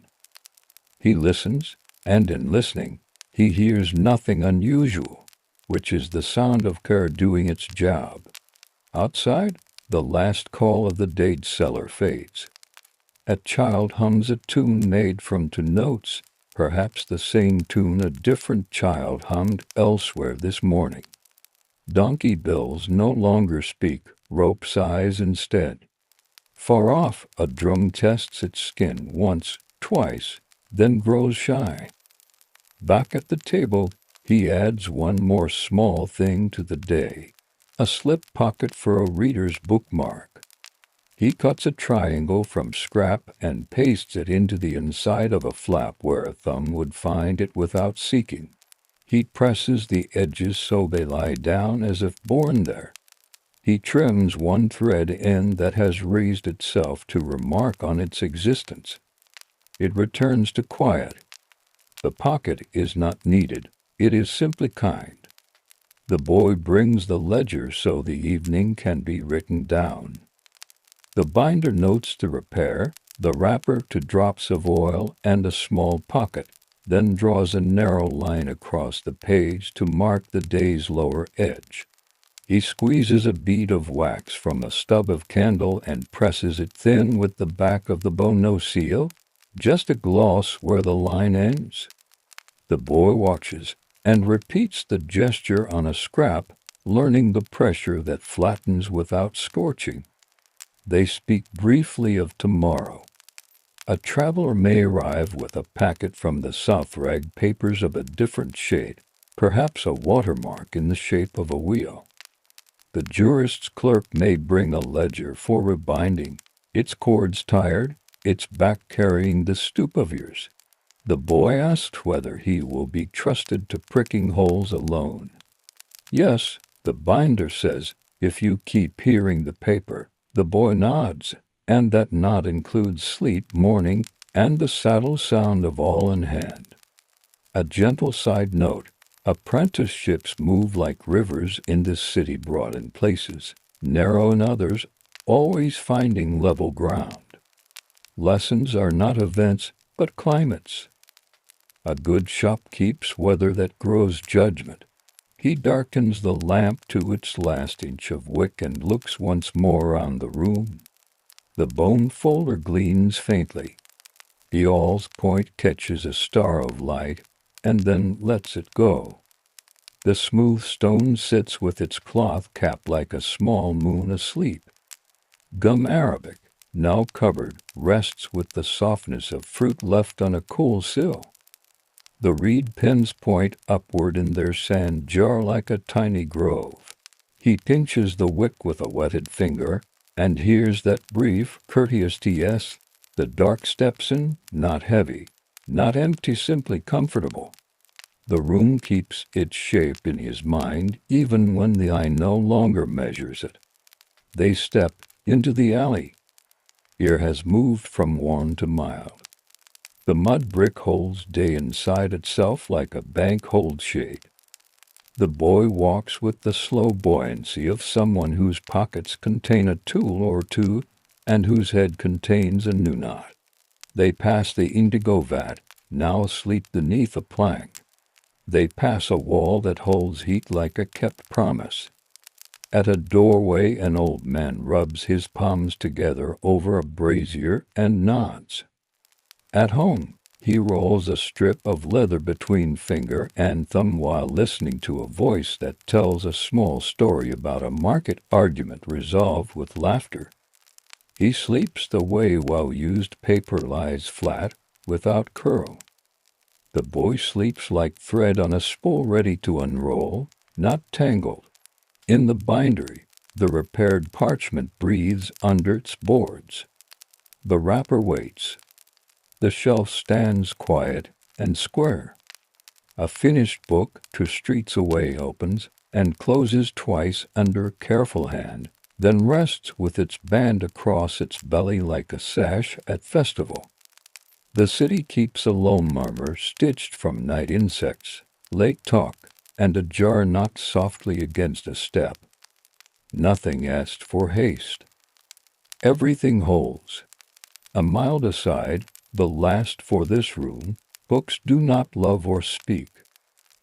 S1: He listens, and in listening, he hears nothing unusual, which is the sound of care doing its job. Outside, the last call of the date seller fades. A child hums a tune made from 2 notes, perhaps the same tune a different child hummed elsewhere this morning. Donkey bills no longer speak, rope sighs instead. Far off, a drum tests its skin once, twice, then grows shy. Back at the table, he adds one more small thing to the day, a slip pocket for a reader's bookmark. He cuts a triangle from scrap and pastes it into the inside of a flap where a thumb would find it without seeking. He presses the edges so they lie down as if born there. He trims one thread end that has raised itself to remark on its existence. It returns to quiet. The pocket is not needed. It is simply kind. The boy brings the ledger so the evening can be written down. The binder notes the repair, the wrapper to drops of oil and a small pocket, then draws a narrow line across the page to mark the day's lower edge. He squeezes a bead of wax from a stub of candle and presses it thin with the back of the bone. No seal, just a gloss where the line ends. The boy watches and repeats the gesture on a scrap, learning the pressure that flattens without scorching. They speak briefly of tomorrow. A traveler may arrive with a packet from the south, rag papers of a different shade, perhaps a watermark in the shape of a wheel. The jurist's clerk may bring a ledger for rebinding, its cords tired, its back carrying the stoop of years. The boy asks whether he will be trusted to pricking holes alone. Yes, the binder says, if you keep hearing the paper. The boy nods, and that nod includes sleep, morning, and the saddle sound of all in hand. A gentle side note, apprenticeships move like rivers in this city, broad in places, narrow in others, always finding level ground. Lessons are not events, but climates. A good shop keeps weather that grows judgment. He darkens the lamp to its last inch of wick and looks once more round the room. The bone folder gleams faintly. The awl point catches a star of light, and then lets it go. The smooth stone sits with its cloth cap like a small moon asleep. Gum Arabic, now covered, rests with the softness of fruit left on a cool sill. The reed pens point upward in their sand jar like a tiny grove. He pinches the wick with a wetted finger, and hears that brief, courteous T.S., The dark steps in, not heavy, not empty, simply comfortable. The room keeps its shape in his mind even when the eye no longer measures it. They step into the alley. Ear has moved from warm to mild. The mud brick holds day inside itself like a bank holds shade. The boy walks with the slow buoyancy of someone whose pockets contain a tool or two and whose head contains a new knot. They pass the indigo vat, now asleep beneath a plank. They pass a wall that holds heat like a kept promise. At a doorway an old man rubs his palms together over a brazier and nods. At home, he rolls a strip of leather between finger and thumb while listening to a voice that tells a small story about a market argument resolved with laughter. He sleeps the way well-used paper lies flat, without curl. The boy sleeps like thread on a spool ready to unroll, not tangled. In the bindery, the repaired parchment breathes under its boards. The wrapper waits. The shelf stands quiet and square. A finished book 2 streets away opens and closes twice under careful hand, then rests with its band across its belly like a sash at festival. The city keeps a low murmur stitched from night insects, late talk, and a jar knocked softly against a step. Nothing asked for haste. Everything holds. A mild aside, the last for this room, books do not love or speak.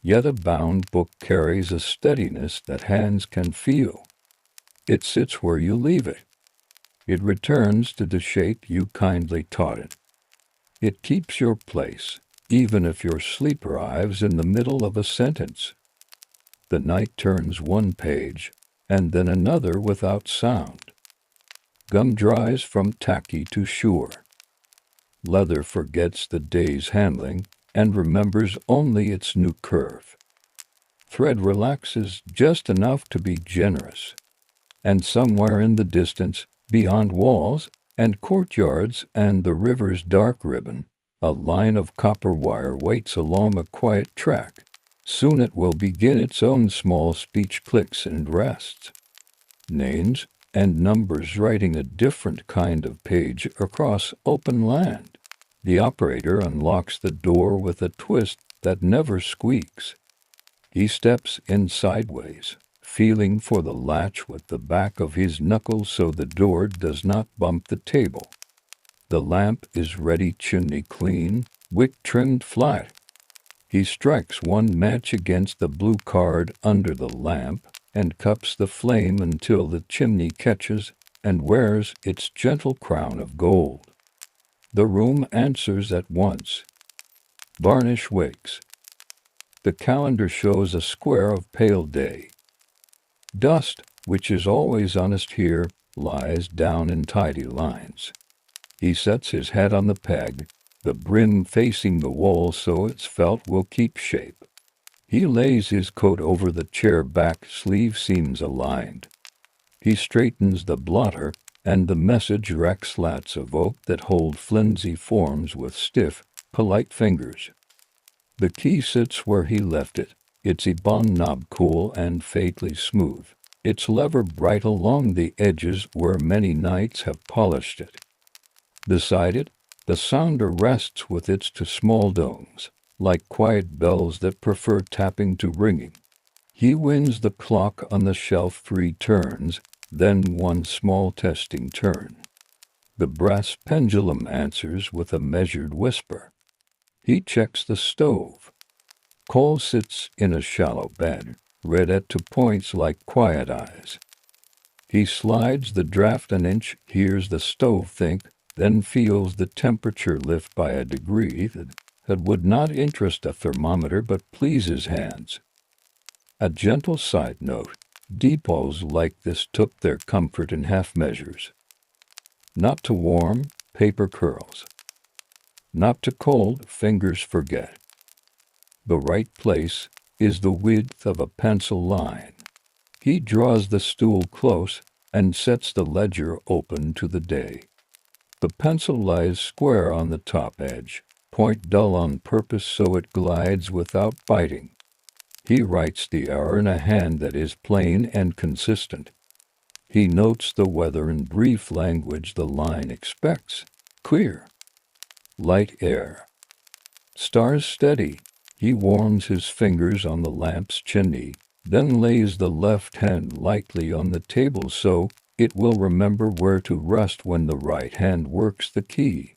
S1: Yet a bound book carries a steadiness that hands can feel. It sits where you leave it. It returns to the shape you kindly taught it. It keeps your place, even if your sleep arrives in the middle of a sentence. The night turns one page, and then another without sound. Gum dries from tacky to sure. Leather forgets the day's handling and remembers only its new curve. Thread relaxes just enough to be generous. And somewhere in the distance, beyond walls and courtyards and the river's dark ribbon, a line of copper wire waits along a quiet track. Soon it will begin its own small speech, clicks and rests. Names and numbers writing a different kind of page across open land. The operator unlocks the door with a twist that never squeaks. He steps in sideways, feeling for the latch with the back of his knuckles so the door does not bump the table. The lamp is ready, chimney clean, wick trimmed flat. He strikes one match against the blue card under the lamp and cups the flame until the chimney catches and wears its gentle crown of gold. The room answers at once. Varnish wakes. The calendar shows a square of pale day. Dust, which is always honest here, lies down in tidy lines. He sets his hat on the peg, the brim facing the wall so its felt will keep shape. He lays his coat over the chair back, sleeve seams aligned. He straightens the blotter, and the message rack slats of oak that hold flimsy forms with stiff, polite fingers. The key sits where he left it, its ebon knob cool and fatally smooth, its lever bright along the edges where many nights have polished it. Beside it, the sounder rests with its 2 small domes, like quiet bells that prefer tapping to ringing. He wins the clock on the shelf 3 turns, then 1 small testing turn. The brass pendulum answers with a measured whisper. He checks the stove. Coal sits in a shallow bed, red at 2 points like quiet eyes. He slides the draft an inch, hears the stove think, then feels the temperature lift by a degree that would not interest a thermometer but please his hands. A gentle side note, depots like this took their comfort in half measures. Not too warm, paper curls. Not too cold, fingers forget. The right place is the width of a pencil line. He draws the stool close and sets the ledger open to the day. The pencil lies square on the top edge, point dull on purpose so it glides without biting. He writes the error in a hand that is plain and consistent. He notes the weather in brief language the line expects. Clear. Light air. Stars steady. He warms his fingers on the lamp's chimney, then lays the left hand lightly on the table so it will remember where to rest when the right hand works the key.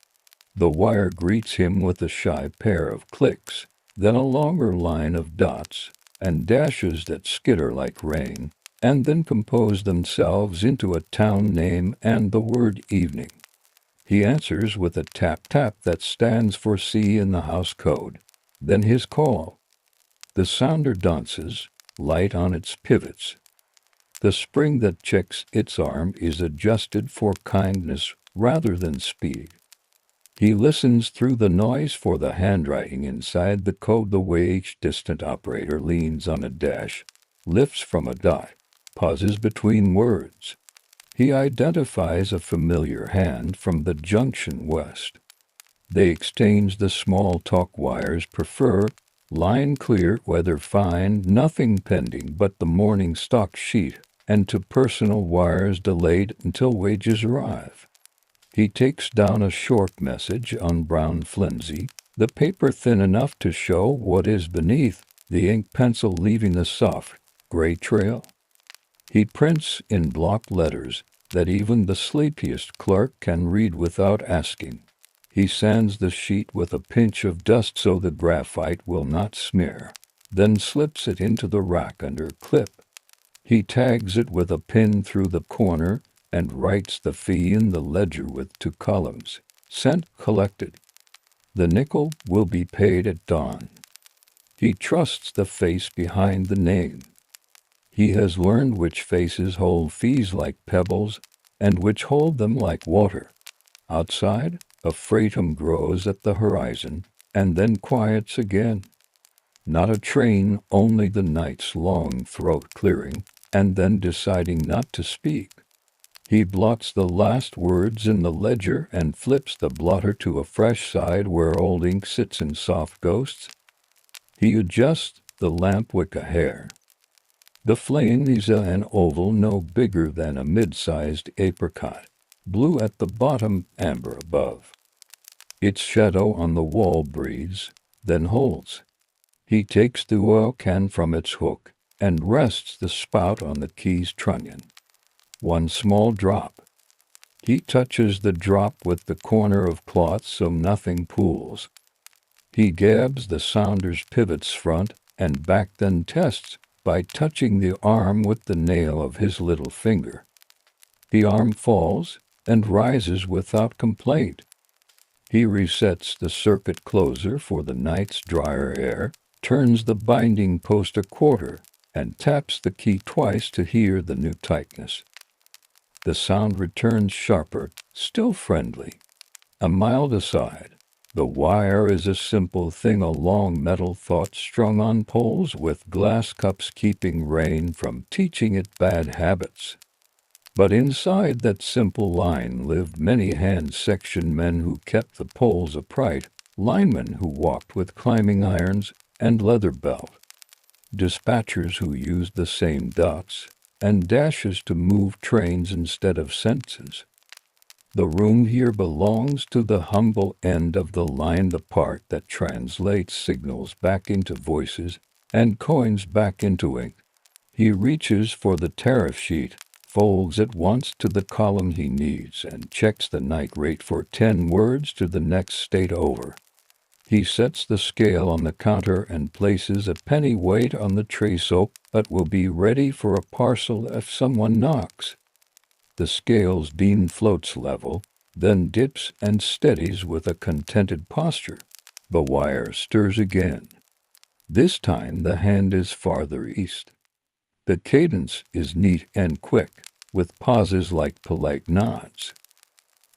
S1: The wire greets him with a shy pair of clicks, then a longer line of dots and dashes that skitter like rain, and then compose themselves into a town name and the word evening. He answers with a tap-tap that stands for C in the house code. Then his call. The sounder dances, light on its pivots. The spring that checks its arm is adjusted for kindness rather than speed. He listens through the noise for the handwriting inside the code the way each distant operator leans on a dash, lifts from a dot, pauses between words. He identifies a familiar hand from the junction west. They exchange the small talk wires prefer, line clear, weather fine, nothing pending but the morning stock sheet, and to personal wires delayed until wages arrive. He takes down a short message on brown flimsy, the paper thin enough to show what is beneath, the ink pencil leaving the soft, gray trail. He prints in block letters that even the sleepiest clerk can read without asking. He sands the sheet with a pinch of dust so the graphite will not smear, then slips it into the rack under clip. He tags it with a pin through the corner and writes the fee in the ledger with 2 columns. Cent collected. The nickel will be paid at dawn. He trusts the face behind the name. He has learned which faces hold fees like pebbles and which hold them like water. Outside, a fratum grows at the horizon and then quiets again. Not a train, only the night's long throat clearing and then deciding not to speak. He blots the last words in the ledger and flips the blotter to a fresh side where old ink sits in soft ghosts. He adjusts the lamp wick a hair. The flame is an oval no bigger than a mid-sized apricot, blue at the bottom, amber above. Its shadow on the wall breathes, then holds. He takes the oil can from its hook and rests the spout on the key's trunnion. 1 small drop. He touches the drop with the corner of cloth so nothing pools. He gabs the sounder's pivots front and back, then tests by touching the arm with the nail of his little finger. The arm falls and rises without complaint. He resets the circuit closer for the night's drier air, turns the binding post a quarter, and taps the key twice to hear the new tightness. The sound returns sharper, still friendly. A mild aside. The wire is a simple thing, a long metal thought strung on poles with glass cups keeping rain from teaching it bad habits. But inside that simple line lived many hand-section men who kept the poles upright, linemen who walked with climbing irons and leather belt, dispatchers who used the same dots, and dashes to move trains instead of sentences. The room here belongs to the humble end of the line, the part that translates signals back into voices and coins back into ink. He reaches for the tariff sheet, folds it once to the column he needs, and checks the night rate for 10 words to the next state over. He sets the scale on the counter and places a penny weight on the tray so it will be ready for a parcel if someone knocks. The scale's beam floats level, then dips and steadies with a contented posture. The wire stirs again. This time the hand is farther east. The cadence is neat and quick, with pauses like polite nods.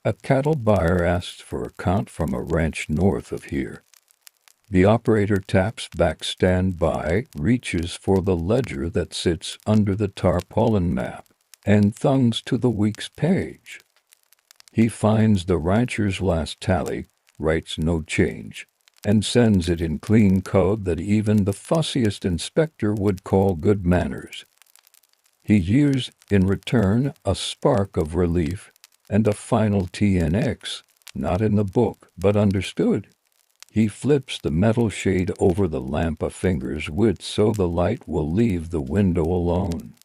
S1: A cattle buyer asks for a count from a ranch north of here. The operator taps back standby, reaches for the ledger that sits under the tarpaulin map, and thumbs to the week's page. He finds the rancher's last tally, writes no change, and sends it in clean code that even the fussiest inspector would call good manners. He hears, in return, a spark of relief and a final TNX, not in the book, but understood. He flips the metal shade over the lamp a finger's width so the light will leave the window alone.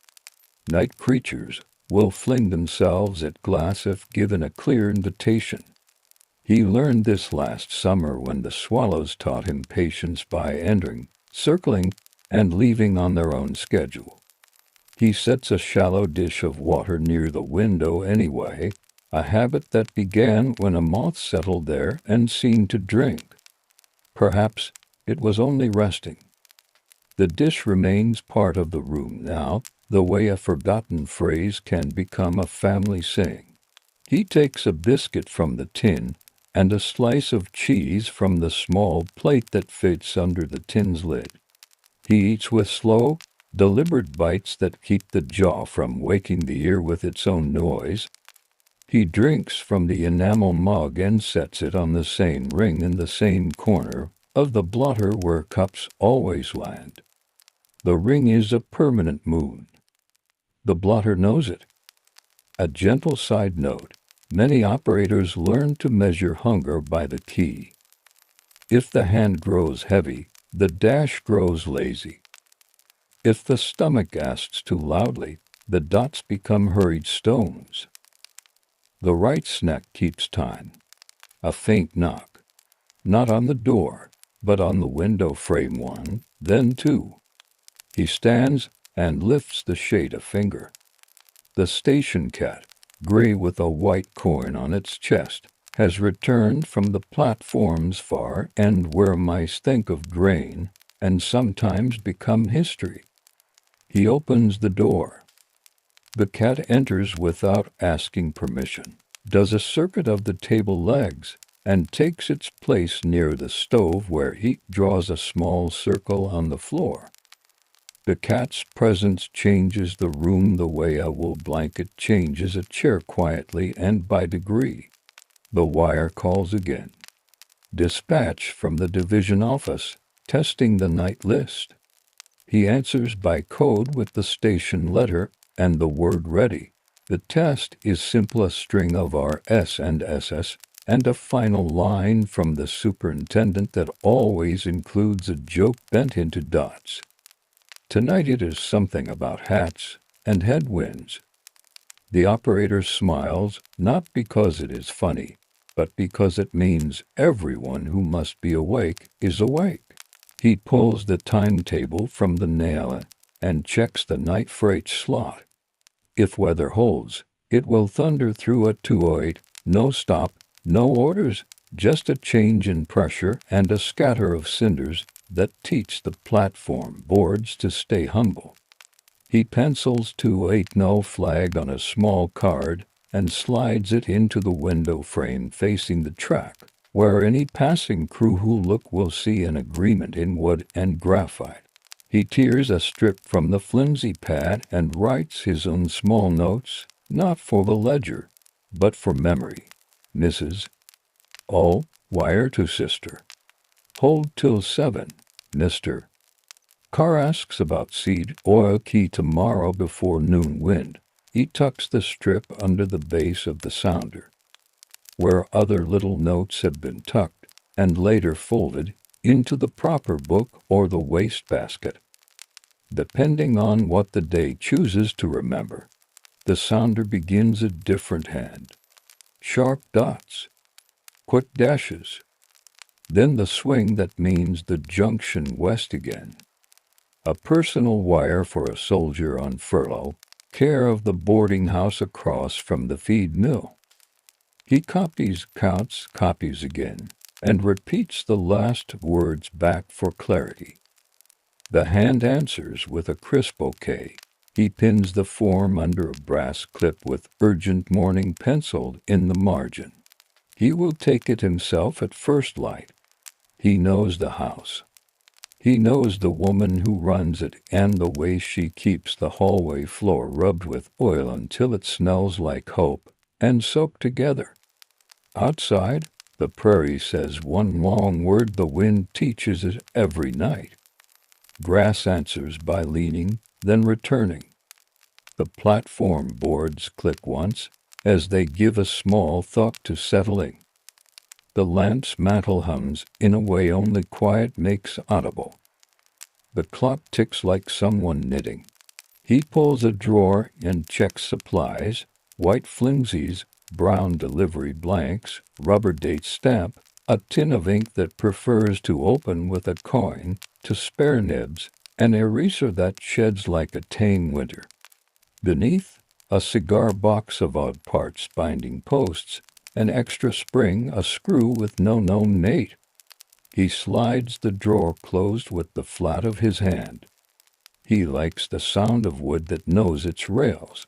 S1: Night creatures will fling themselves at glass if given a clear invitation. He learned this last summer when the swallows taught him patience by entering, circling, and leaving on their own schedule. He sets a shallow dish of water near the window anyway, a habit that began when a moth settled there and seemed to drink. Perhaps it was only resting. The dish remains part of the room now, the way a forgotten phrase can become a family saying. He takes a biscuit from the tin and a slice of cheese from the small plate that fits under the tin's lid. He eats with slow, deliberate bites that keep the jaw from waking the ear with its own noise. He drinks from the enamel mug and sets it on the same ring in the same corner of the blotter where cups always land. The ring is a permanent moon. The blotter knows it. A gentle side note, many operators learn to measure hunger by the key. If the hand grows heavy, the dash grows lazy. If the stomach asks too loudly, the dots become hurried stones. The right snack keeps time. A faint knock. Not on the door, but on the window frame one, then two. He stands and lifts the shade a finger. The station cat, gray with a white coin on its chest, has returned from the platform's far end where mice think of grain and sometimes become history. He opens the door. The cat enters without asking permission, does a circuit of the table legs, and takes its place near the stove where heat draws a small circle on the floor. The cat's presence changes the room the way a wool blanket changes a chair quietly and by degree. The wire calls again. Dispatch from the division office, testing the night list. He answers by code with the station letter and the word ready. The test is simply a string of RS and SS and a final line from the superintendent that always includes a joke bent into dots. Tonight it is something about hats and headwinds. The operator smiles, not because it is funny, but because it means everyone who must be awake is awake. He pulls the timetable from the nail and checks the night freight slot. If weather holds, it will thunder through at 2:08, no stop, no orders, just a change in pressure and a scatter of cinders that teach the platform boards to stay humble. He pencils 2:08 no flag on a small card and slides it into the window frame facing the track, where any passing crew who look will see an agreement in wood and graphite. He tears a strip from the flimsy pad and writes his own small notes, not for the ledger, but for memory. Mrs. O. Wire to sister. Hold till 7, Mr. Car asks about seed oil key tomorrow before noon wind. He tucks the strip under the base of the sounder, where other little notes have been tucked and later folded into the proper book or the wastebasket. Depending on what the day chooses to remember, the sounder begins a different hand. Sharp dots, quick dashes, then the swing that means the junction west again. A personal wire for a soldier on furlough, care of the boarding house across from the feed mill. He copies, counts, copies again, and repeats the last words back for clarity. The hand answers with a crisp OK. He pins the form under a brass clip with urgent morning penciled in the margin. He will take it himself at first light. He knows the house. He knows the woman who runs it and the way she keeps the hallway floor rubbed with oil until it smells like hope and soaked together. Outside, the prairie says one long word the wind teaches it every night. Grass answers by leaning, then returning. The platform boards click once, as they give a small thought to settling. The lamp's mantle hums in a way only quiet makes audible. The clock ticks like someone knitting. He pulls a drawer and checks supplies, white flimsies, brown delivery blanks, rubber date stamp, a tin of ink that prefers to open with a coin, to spare nibs, an eraser that sheds like a tame winter. Beneath, a cigar box of odd parts binding posts, an extra spring, a screw with no known mate. He slides the drawer closed with the flat of his hand. He likes the sound of wood that knows its rails.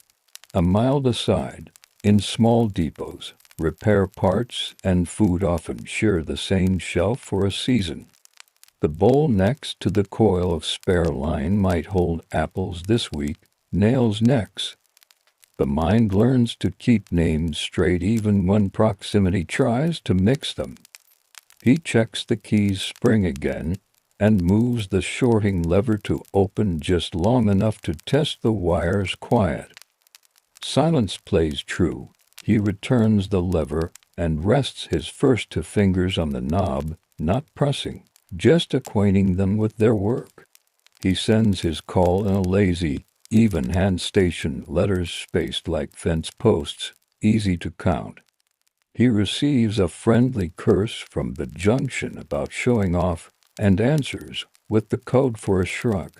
S1: A mile aside, in small depots, repair parts and food often share the same shelf for a season. The bowl next to the coil of spare line might hold apples this week, nails next. The mind learns to keep names straight even when proximity tries to mix them. He checks the key's spring again and moves the shorting lever to open just long enough to test the wires quiet. Silence plays true. He returns the lever and rests his first two fingers on the knob, not pressing, just acquainting them with their work. He sends his call in a lazy, even-hand station, letters spaced like fence posts, easy to count. He receives a friendly curse from the junction about showing off and answers with the code for a shrug.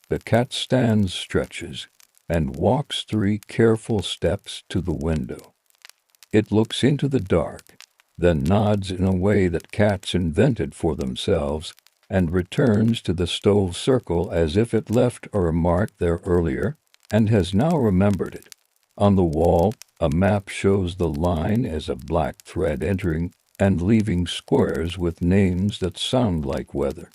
S1: The cat stands, stretches, and walks 3 careful steps to the window. It looks into the dark, then nods in a way that cats invented for themselves, and returns to the stove circle as if it left a remark there earlier and has now remembered it. On the wall, a map shows the line as a black thread entering and leaving squares with names that sound like weather.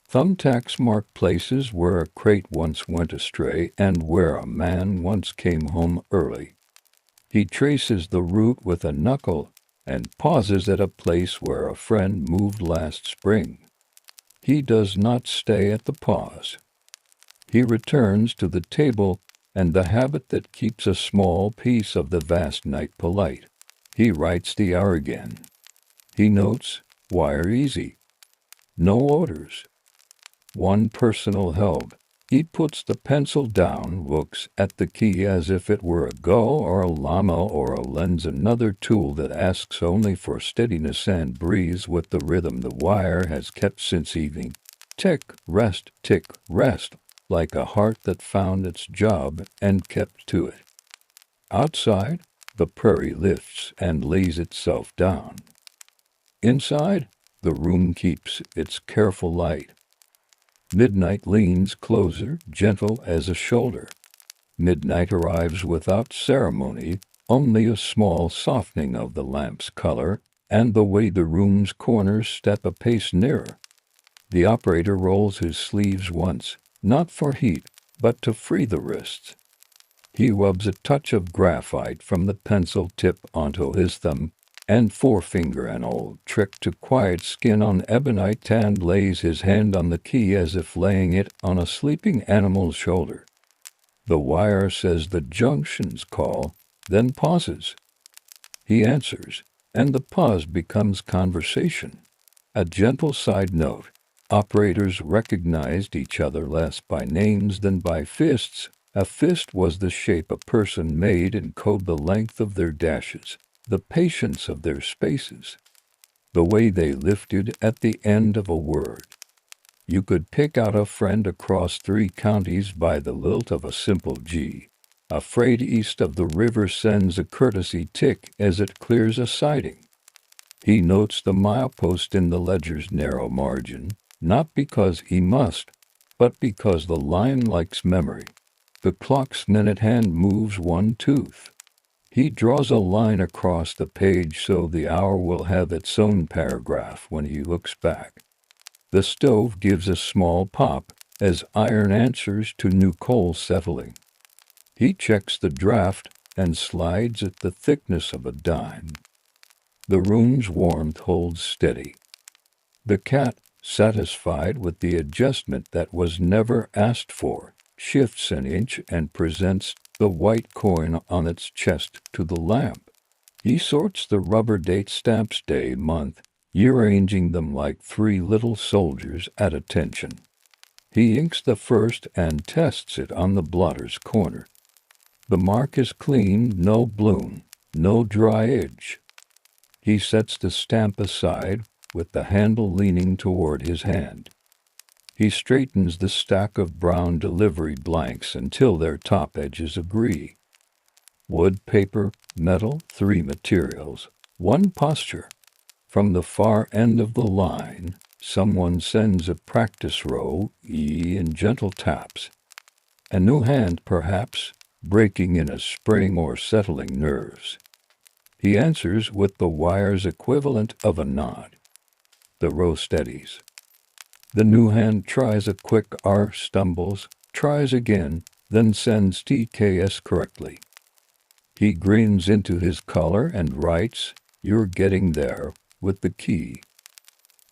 S1: Thumbtacks mark places where a crate once went astray and where a man once came home early. He traces the route with a knuckle and pauses at a place where a friend moved last spring. He does not stay at the pause. He returns to the table and the habit that keeps a small piece of the vast night polite. He writes the hour again. He notes, wire easy. No odors. One personal held. He puts the pencil down, looks at the key as if it were a gull or a llama or a lens, another tool that asks only for steadiness and breathes with the rhythm the wire has kept since evening. Tick, rest, like a heart that found its job and kept to it. Outside, the prairie lifts and lays itself down. Inside, the room keeps its careful light. Midnight leans closer, gentle as a shoulder. Midnight arrives without ceremony, only a small softening of the lamp's color, and the way the room's corners step a pace nearer. The operator rolls his sleeves once, not for heat, but to free the wrists. He rubs a touch of graphite from the pencil tip onto his thumb and forefinger, an old trick to quiet skin on ebonite, and lays his hand on the key as if laying it on a sleeping animal's shoulder. The wire says the junction's call, then pauses. He answers, and the pause becomes conversation. A gentle side note. Operators recognized each other less by names than by fists. A fist was the shape a person made and code the length of their dashes, the patience of their spaces, the way they lifted at the end of a word. You could pick out a friend across 3 counties by the lilt of a simple G. A freight east of the river sends a courtesy tick as it clears a siding. He notes the milepost in the ledger's narrow margin, not because he must, but because the line likes memory. The clock's minute hand moves one tooth. He draws a line across the page so the hour will have its own paragraph when he looks back. The stove gives a small pop as iron answers to new coal settling. He checks the draft and slides at the thickness of a dime. The room's warmth holds steady. The cat, satisfied with the adjustment that was never asked for, shifts an inch and presents the white coin on its chest to the lamp. He sorts the rubber date stamps day, month, year, arranging them like three little soldiers at attention. He inks the first and tests it on the blotter's corner. The mark is clean, no bloom, no dry edge. He sets the stamp aside, with the handle leaning toward his hand. He straightens the stack of brown delivery blanks until their top edges agree. Wood, paper, metal, three materials, one posture. From the far end of the line, someone sends a practice row, in gentle taps. A new hand, perhaps, breaking in a spring or settling nerves. He answers with the wire's equivalent of a nod. The row steadies. The new hand tries a quick R, stumbles, tries again, then sends TKS correctly. He grins into his collar and writes, "You're getting there," with the key.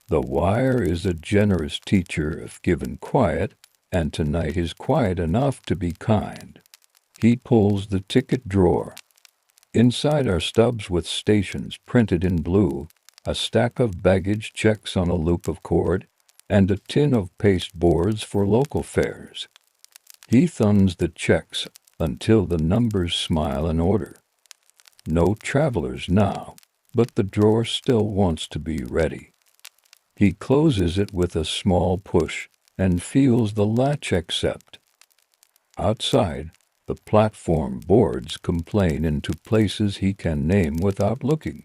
S1: The wire is a generous teacher if given quiet, and tonight is quiet enough to be kind. He pulls the ticket drawer. Inside are stubs with stations printed in blue, a stack of baggage checks on a loop of cord, and a tin of paste boards for local fares. He thumbs the checks until the numbers smile an order. No travelers now, but the drawer still wants to be ready. He closes it with a small push and feels the latch accept. Outside, the platform boards complain into places he can name without looking.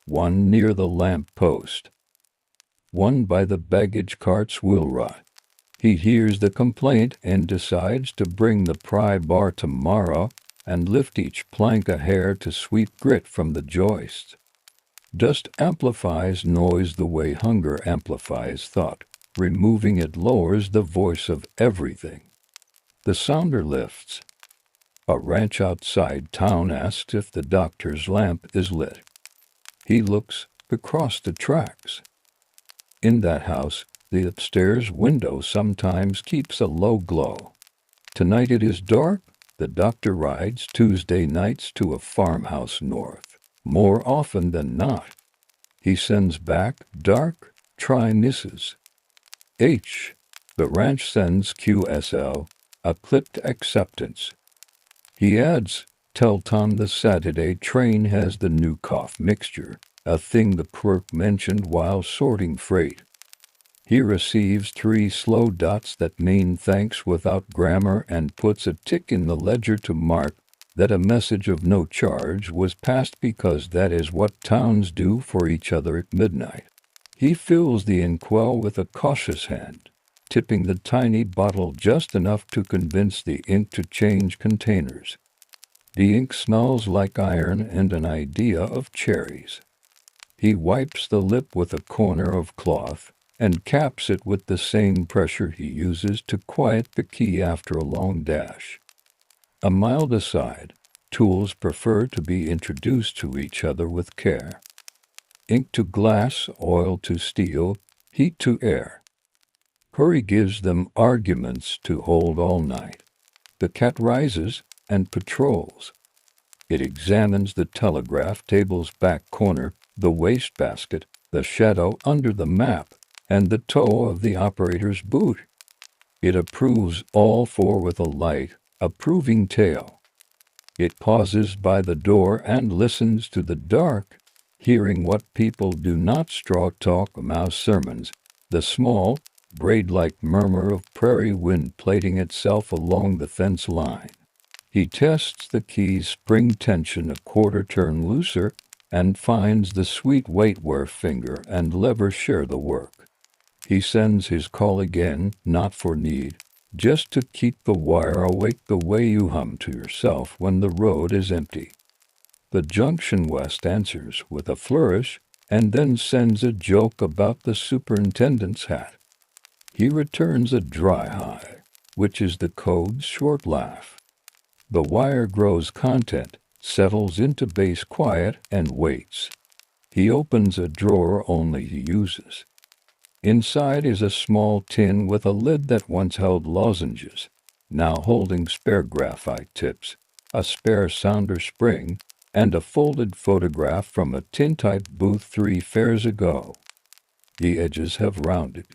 S1: One near the lamp post. One by the baggage cart's wheel rut. He hears the complaint and decides to bring the pry bar tomorrow and lift each plank a hair to sweep grit from the joists. Dust amplifies noise the way hunger amplifies thought. Removing it lowers the voice of everything. The sounder lifts. A ranch outside town asks if the doctor's lamp is lit. He looks across the tracks. In that house, the upstairs window sometimes keeps a low glow. Tonight it is dark. The doctor rides Tuesday nights to a farmhouse north. More often than not, he sends back dark, try misses. H. The ranch sends QSL, a clipped acceptance. He adds, "Tell Tom the Saturday train has the new cough mixture," a thing the clerk mentioned while sorting freight. He receives three slow dots that mean thanks without grammar and puts a tick in the ledger to mark that a message of no charge was passed, because that is what towns do for each other at midnight. He fills the inkwell with a cautious hand, tipping the tiny bottle just enough to convince the ink to change containers. The ink smells like iron and an idea of cherries. He wipes the lip with a corner of cloth and caps it with the same pressure he uses to quiet the key after a long dash. A mild aside, tools prefer to be introduced to each other with care. Ink to glass, oil to steel, heat to air. Hurry gives them arguments to hold all night. The cat rises and patrols. It examines the telegraph table's back corner, the wastebasket, the shadow under the map, and the toe of the operator's boot. It approves all four with a light, approving tail. It pauses by the door and listens to the dark, hearing what people do not straw talk mouse sermons, the small, braid-like murmur of prairie wind plaiting itself along the fence line. He tests the key's spring tension a quarter turn looser and finds the sweet weight where finger and lever share the work. He sends his call again, not for need, just to keep the wire awake the way you hum to yourself when the road is empty. The Junction West answers with a flourish and then sends a joke about the superintendent's hat. He returns a dry high, which is the code's short laugh. The wire grows content, settles into bass quiet, and waits. He opens a drawer only he uses. Inside is a small tin with a lid that once held lozenges, now holding spare graphite tips, a spare sounder spring, and a folded photograph from a tintype booth 3 fairs ago. The edges have rounded.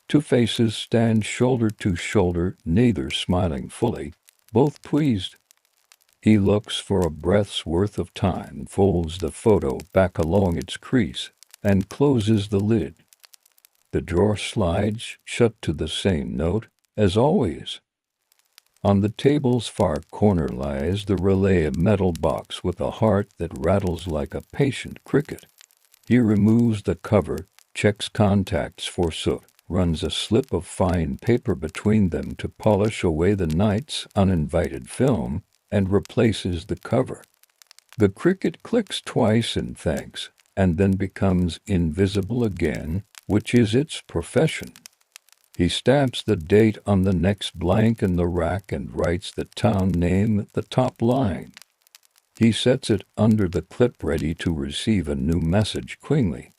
S1: 2 faces stand shoulder to shoulder, neither smiling fully, both pleased. He looks for a breath's worth of time, folds the photo back along its crease, and closes the lid. The drawer slides shut to the same note as always. On the table's far corner lies the relay, a metal box with a heart that rattles like a patient cricket. He removes the cover, checks contacts for soot, runs a slip of fine paper between them to polish away the night's uninvited film, and replaces the cover. The cricket clicks twice in thanks, and then becomes invisible again, which is its profession. He stamps the date on the next blank in the rack and writes the town name at the top line. He sets it under the clip ready to receive a new message quickly.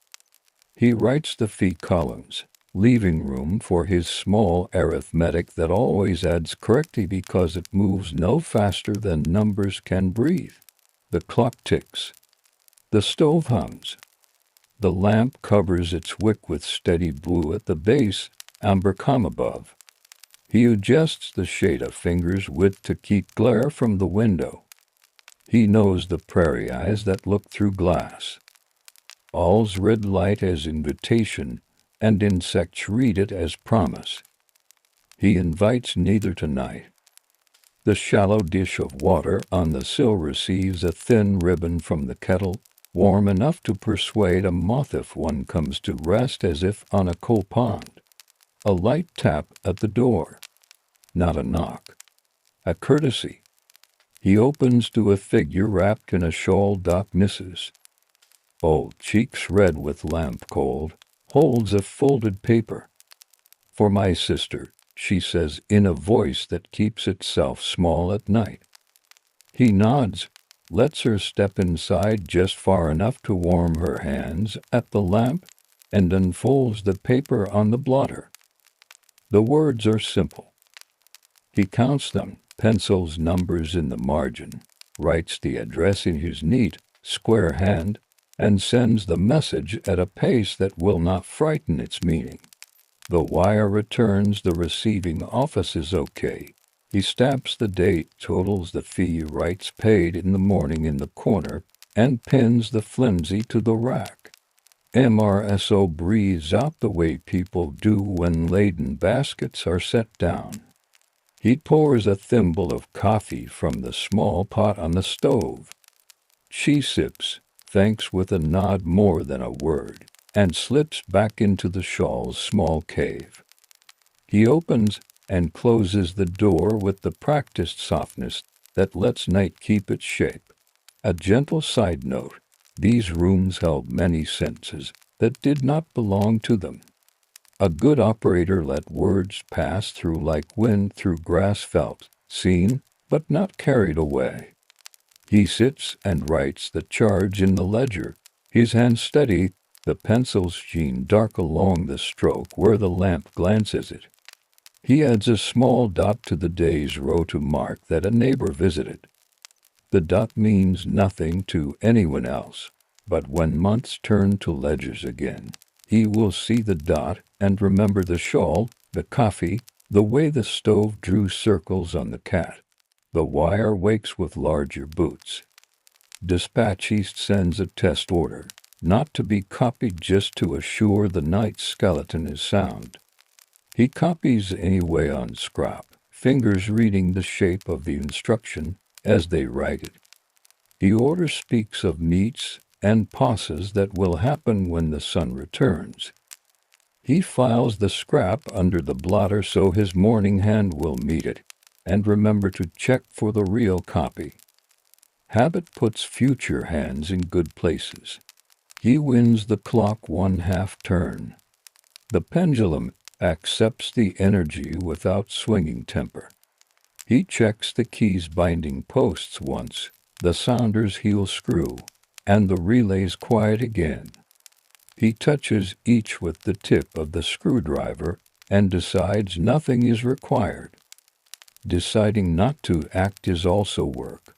S1: He writes the fee columns, leaving room for his small arithmetic that always adds correctly because it moves no faster than numbers can breathe. The clock ticks. The stove hums. The lamp covers its wick with steady blue at the base, amber calm above. He adjusts the shade of finger's width to keep glare from the window. He knows the prairie eyes that look through glass. All's red light as invitation, and insects read it as promise. He invites neither tonight. The shallow dish of water on the sill receives a thin ribbon from the kettle, warm enough to persuade a moth if one comes to rest as if on a coal pond. A light tap at the door. Not a knock. A courtesy. He opens to a figure wrapped in a shawl. Mrs. Old, cheeks red with lamp cold, holds a folded paper. For my sister, she says in a voice that keeps itself small at night. He nods, lets her step inside just far enough to warm her hands at the lamp, and unfolds the paper on the blotter. The words are simple. He counts them, pencils numbers in the margin, writes the address in his neat, square hand, and sends the message at a pace that will not frighten its meaning. The wire returns the receiving office is okay. He stamps the date, totals the fee, writes paid in the morning in the corner, and pins the flimsy to the rack. MRSO breathes out the way people do when laden baskets are set down. He pours a thimble of coffee from the small pot on the stove. She sips, thanks with a nod more than a word, and slips back into the shawl's small cave. He opens and closes the door with the practiced softness that lets night keep its shape. A gentle side note, these rooms held many senses that did not belong to them. A good operator let words pass through like wind through grass, felt, seen, but not carried away. He sits and writes the charge in the ledger, his hand steady, the pencil's sheen dark along the stroke where the lamp glances it. He adds a small dot to the day's row to mark that a neighbor visited. The dot means nothing to anyone else, but when months turn to ledgers again, he will see the dot and remember the shawl, the coffee, the way the stove drew circles on the cat. The wire wakes with larger boots. Dispatchist sends a test order, not to be copied, just to assure the night's skeleton is sound. He copies anyway on scrap, fingers reading the shape of the instruction as they write it. The order speaks of meets and pauses that will happen when the sun returns. He files the scrap under the blotter so his morning hand will meet it, and remember to check for the real copy. Habit puts future hands in good places. He wins the clock 1/2 turn. The pendulum accepts the energy without swinging temper. He checks the key's binding posts once, the sounder's heel screw, and the relays quiet again. He touches each with the tip of the screwdriver and decides nothing is required. Deciding not to act is also work.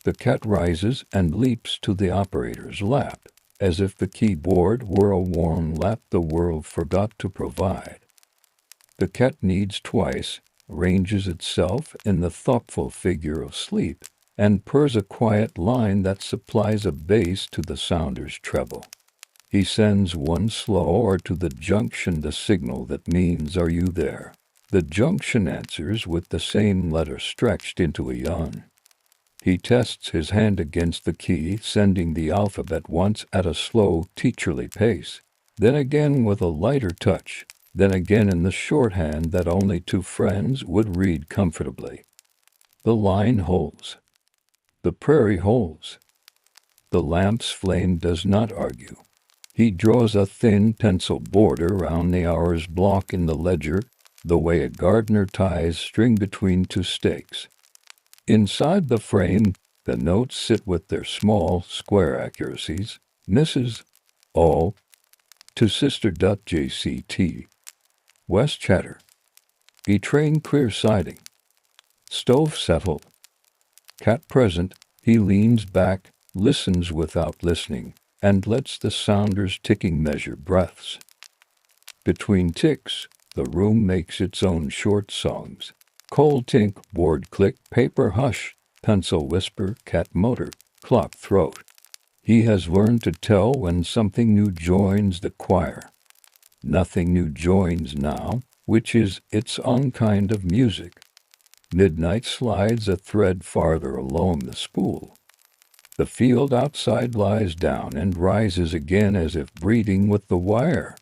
S1: The cat rises and leaps to the operator's lap, as if the keyboard were a warm lap the world forgot to provide. The cat kneads twice, ranges itself in the thoughtful figure of sleep, and purrs a quiet line that supplies a bass to the sounder's treble. He sends one slow or to the junction the signal that means, "Are you there?" The junction answers with the same letter stretched into a yawn. He tests his hand against the key, sending the alphabet once at a slow, teacherly pace, then again with a lighter touch, then again in the shorthand that only two friends would read comfortably. The line holds. The prairie holds. The lamp's flame does not argue. He draws a thin pencil border round the hour's block in the ledger, the way a gardener ties string between two stakes. Inside the frame, the notes sit with their small, square accuracies. Mrs. All to Sister JCT. West Chatter. Betraying clear siding. Stove settled. Cat present, he leans back, listens without listening, and lets the sounders ticking measure breaths. Between ticks, the room makes its own short songs. Cold tink, board click, paper hush, pencil whisper, cat motor, clock throat. He has learned to tell when something new joins the choir. Nothing new joins now, which is its own kind of music. Midnight slides a thread farther along the spool. The field outside lies down and rises again as if breathing with the wire.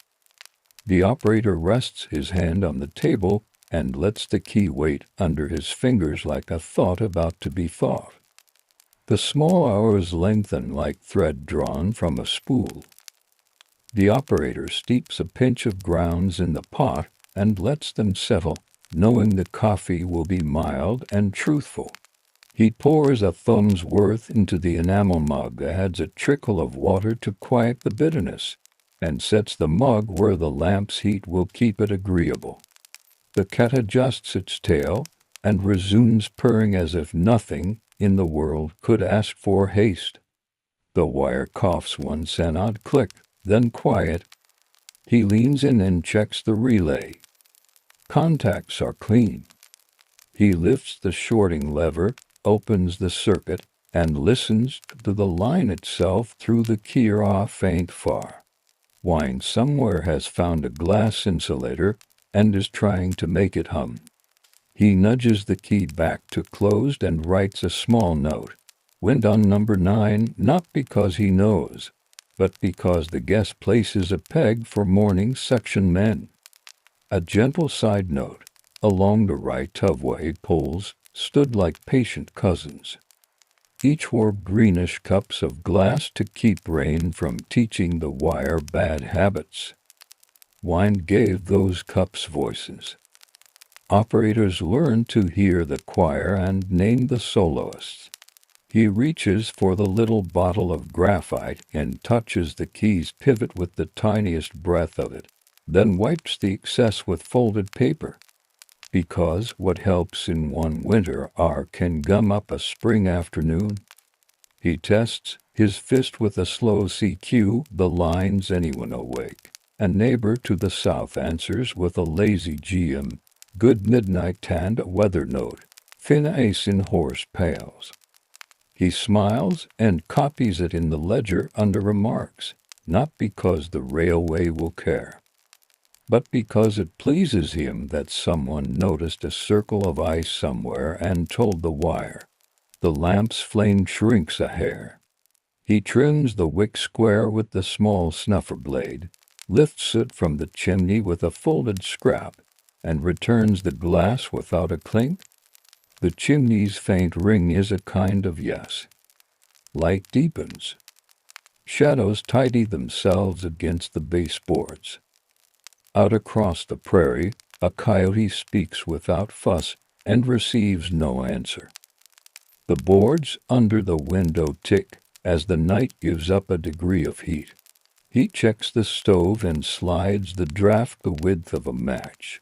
S1: The operator rests his hand on the table and lets the key wait under his fingers like a thought about to be thought. The small hours lengthen like thread drawn from a spool. The operator steeps a pinch of grounds in the pot and lets them settle, knowing the coffee will be mild and truthful. He pours a thumb's worth into the enamel mug, adds a trickle of water to quiet the bitterness, and sets the mug where the lamp's heat will keep it agreeable. The cat adjusts its tail and resumes purring as if nothing in the world could ask for haste. The wire coughs once an odd click, then quiet. He leans in and checks the relay. Contacts are clean. He lifts the shorting lever, opens the circuit, and listens to the line itself through the kira faint far. Wine somewhere has found a glass insulator and is trying to make it hum. He nudges the key back to closed and writes a small note. Wind on number 9, not because he knows, but because the guest places a peg for morning section men. A gentle side note. Along the right of way poles stood like patient cousins. Each wore greenish cups of glass to keep rain from teaching the wire bad habits. Wine gave those cups voices. Operators learned to hear the choir and name the soloists. He reaches for the little bottle of graphite and touches the key's pivot with the tiniest breath of it, then wipes the excess with folded paper. Because what helps in one winter can gum up a spring afternoon. He tests his fist with a slow CQ, the lines anyone awake. A neighbor to the south answers with a lazy GM, good midnight and a weather note, thin ace in horse pails. He smiles and copies it in the ledger under remarks, not because the railway will care, but because it pleases him that someone noticed a circle of ice somewhere and told the wire. The lamp's flame shrinks a hair. He trims the wick square with the small snuffer blade, lifts it from the chimney with a folded scrap, and returns the glass without a clink. The chimney's faint ring is a kind of yes. Light deepens. Shadows tidy themselves against the baseboards. Out across the prairie, a coyote speaks without fuss and receives no answer. The boards under the window tick, as the night gives up a degree of heat. He checks the stove and slides the draft the width of a match.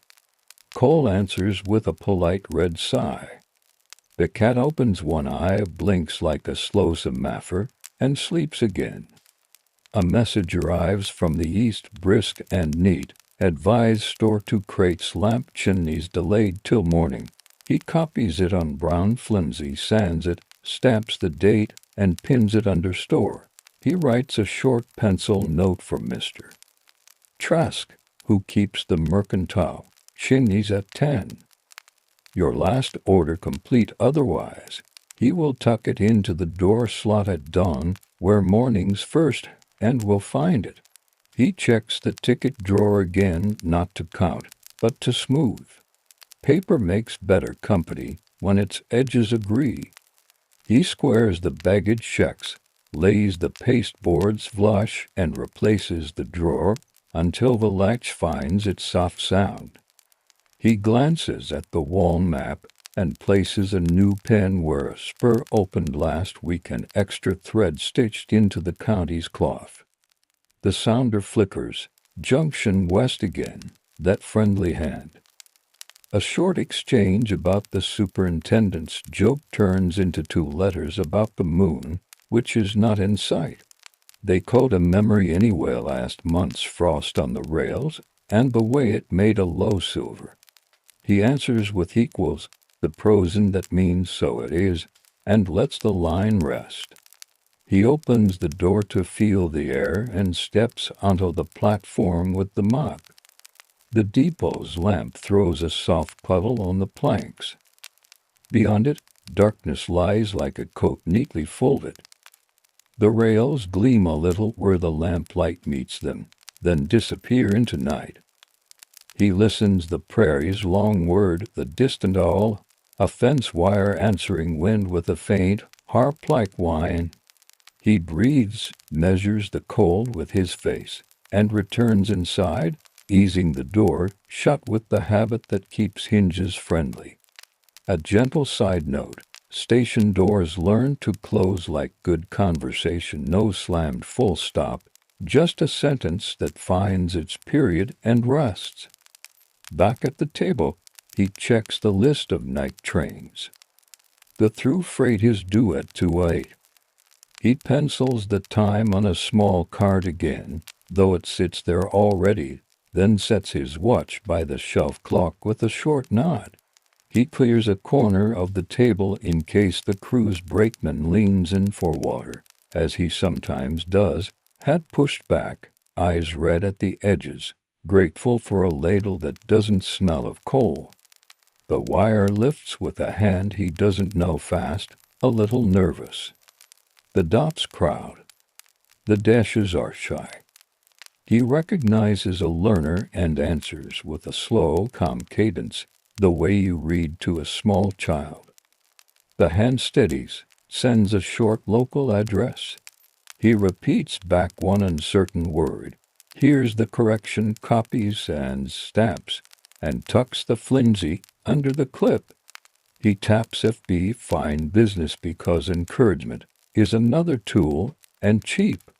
S1: Cole answers with a polite red sigh. The cat opens one eye, blinks like a slow semaphore, and sleeps again. A message arrives from the east, brisk and neat. Advise store 2 crates, lamp chimneys delayed till morning. He copies it on brown flimsy, sands it, stamps the date, and pins it under store. He writes a short pencil note for Mr. Trask, who keeps the mercantile. Chimneys at 10. Your last order complete, otherwise he will tuck it into the door slot at dawn, where morning's first, and will find it. He checks the ticket drawer again, not to count, but to smooth. Paper makes better company when its edges agree. He squares the baggage checks, lays the pasteboards flush, and replaces the drawer until the latch finds its soft sound. He glances at the wall map and places a new pen where a spur opened last week, an extra thread stitched into the county's cloth. The sounder flickers. Junction west again, that friendly hand. A short exchange about the superintendent's joke turns into 2 letters about the moon, which is not in sight. They quote a memory anyway, last month's frost on the rails, and the way it made a low silver. He answers with equals, the prosin that means so it is, and lets the line rest. He opens the door to feel the air and steps onto the platform with the mop. The depot's lamp throws a soft puddle on the planks. Beyond it, darkness lies like a coat neatly folded. The rails gleam a little where the lamplight meets them, then disappear into night. He listens the prairie's long word, the distant owl, a fence wire answering wind with a faint, harp-like whine. He breathes, measures the cold with his face, and returns inside, easing the door shut with the habit that keeps hinges friendly. A gentle side note, station doors learn to close like good conversation, no slammed full stop, just a sentence that finds its period and rests. Back at the table, he checks the list of night trains. The through freight is due at 2:08. He pencils the time on a small card again, though it sits there already, then sets his watch by the shelf clock with a short nod. He clears a corner of the table in case the cruise brakeman leans in for water, as he sometimes does, hat pushed back, eyes red at the edges, grateful for a ladle that doesn't smell of coal. The wire lifts with a hand he doesn't know fast, a little nervous. The dots crowd. The dashes are shy. He recognizes a learner and answers with a slow, calm cadence, the way you read to a small child. The hand steadies, sends a short local address. He repeats back one uncertain word, hears the correction, copies and stamps, and tucks the flimsy under the clip. He taps FB, fine business, because encouragement is another tool, and cheap.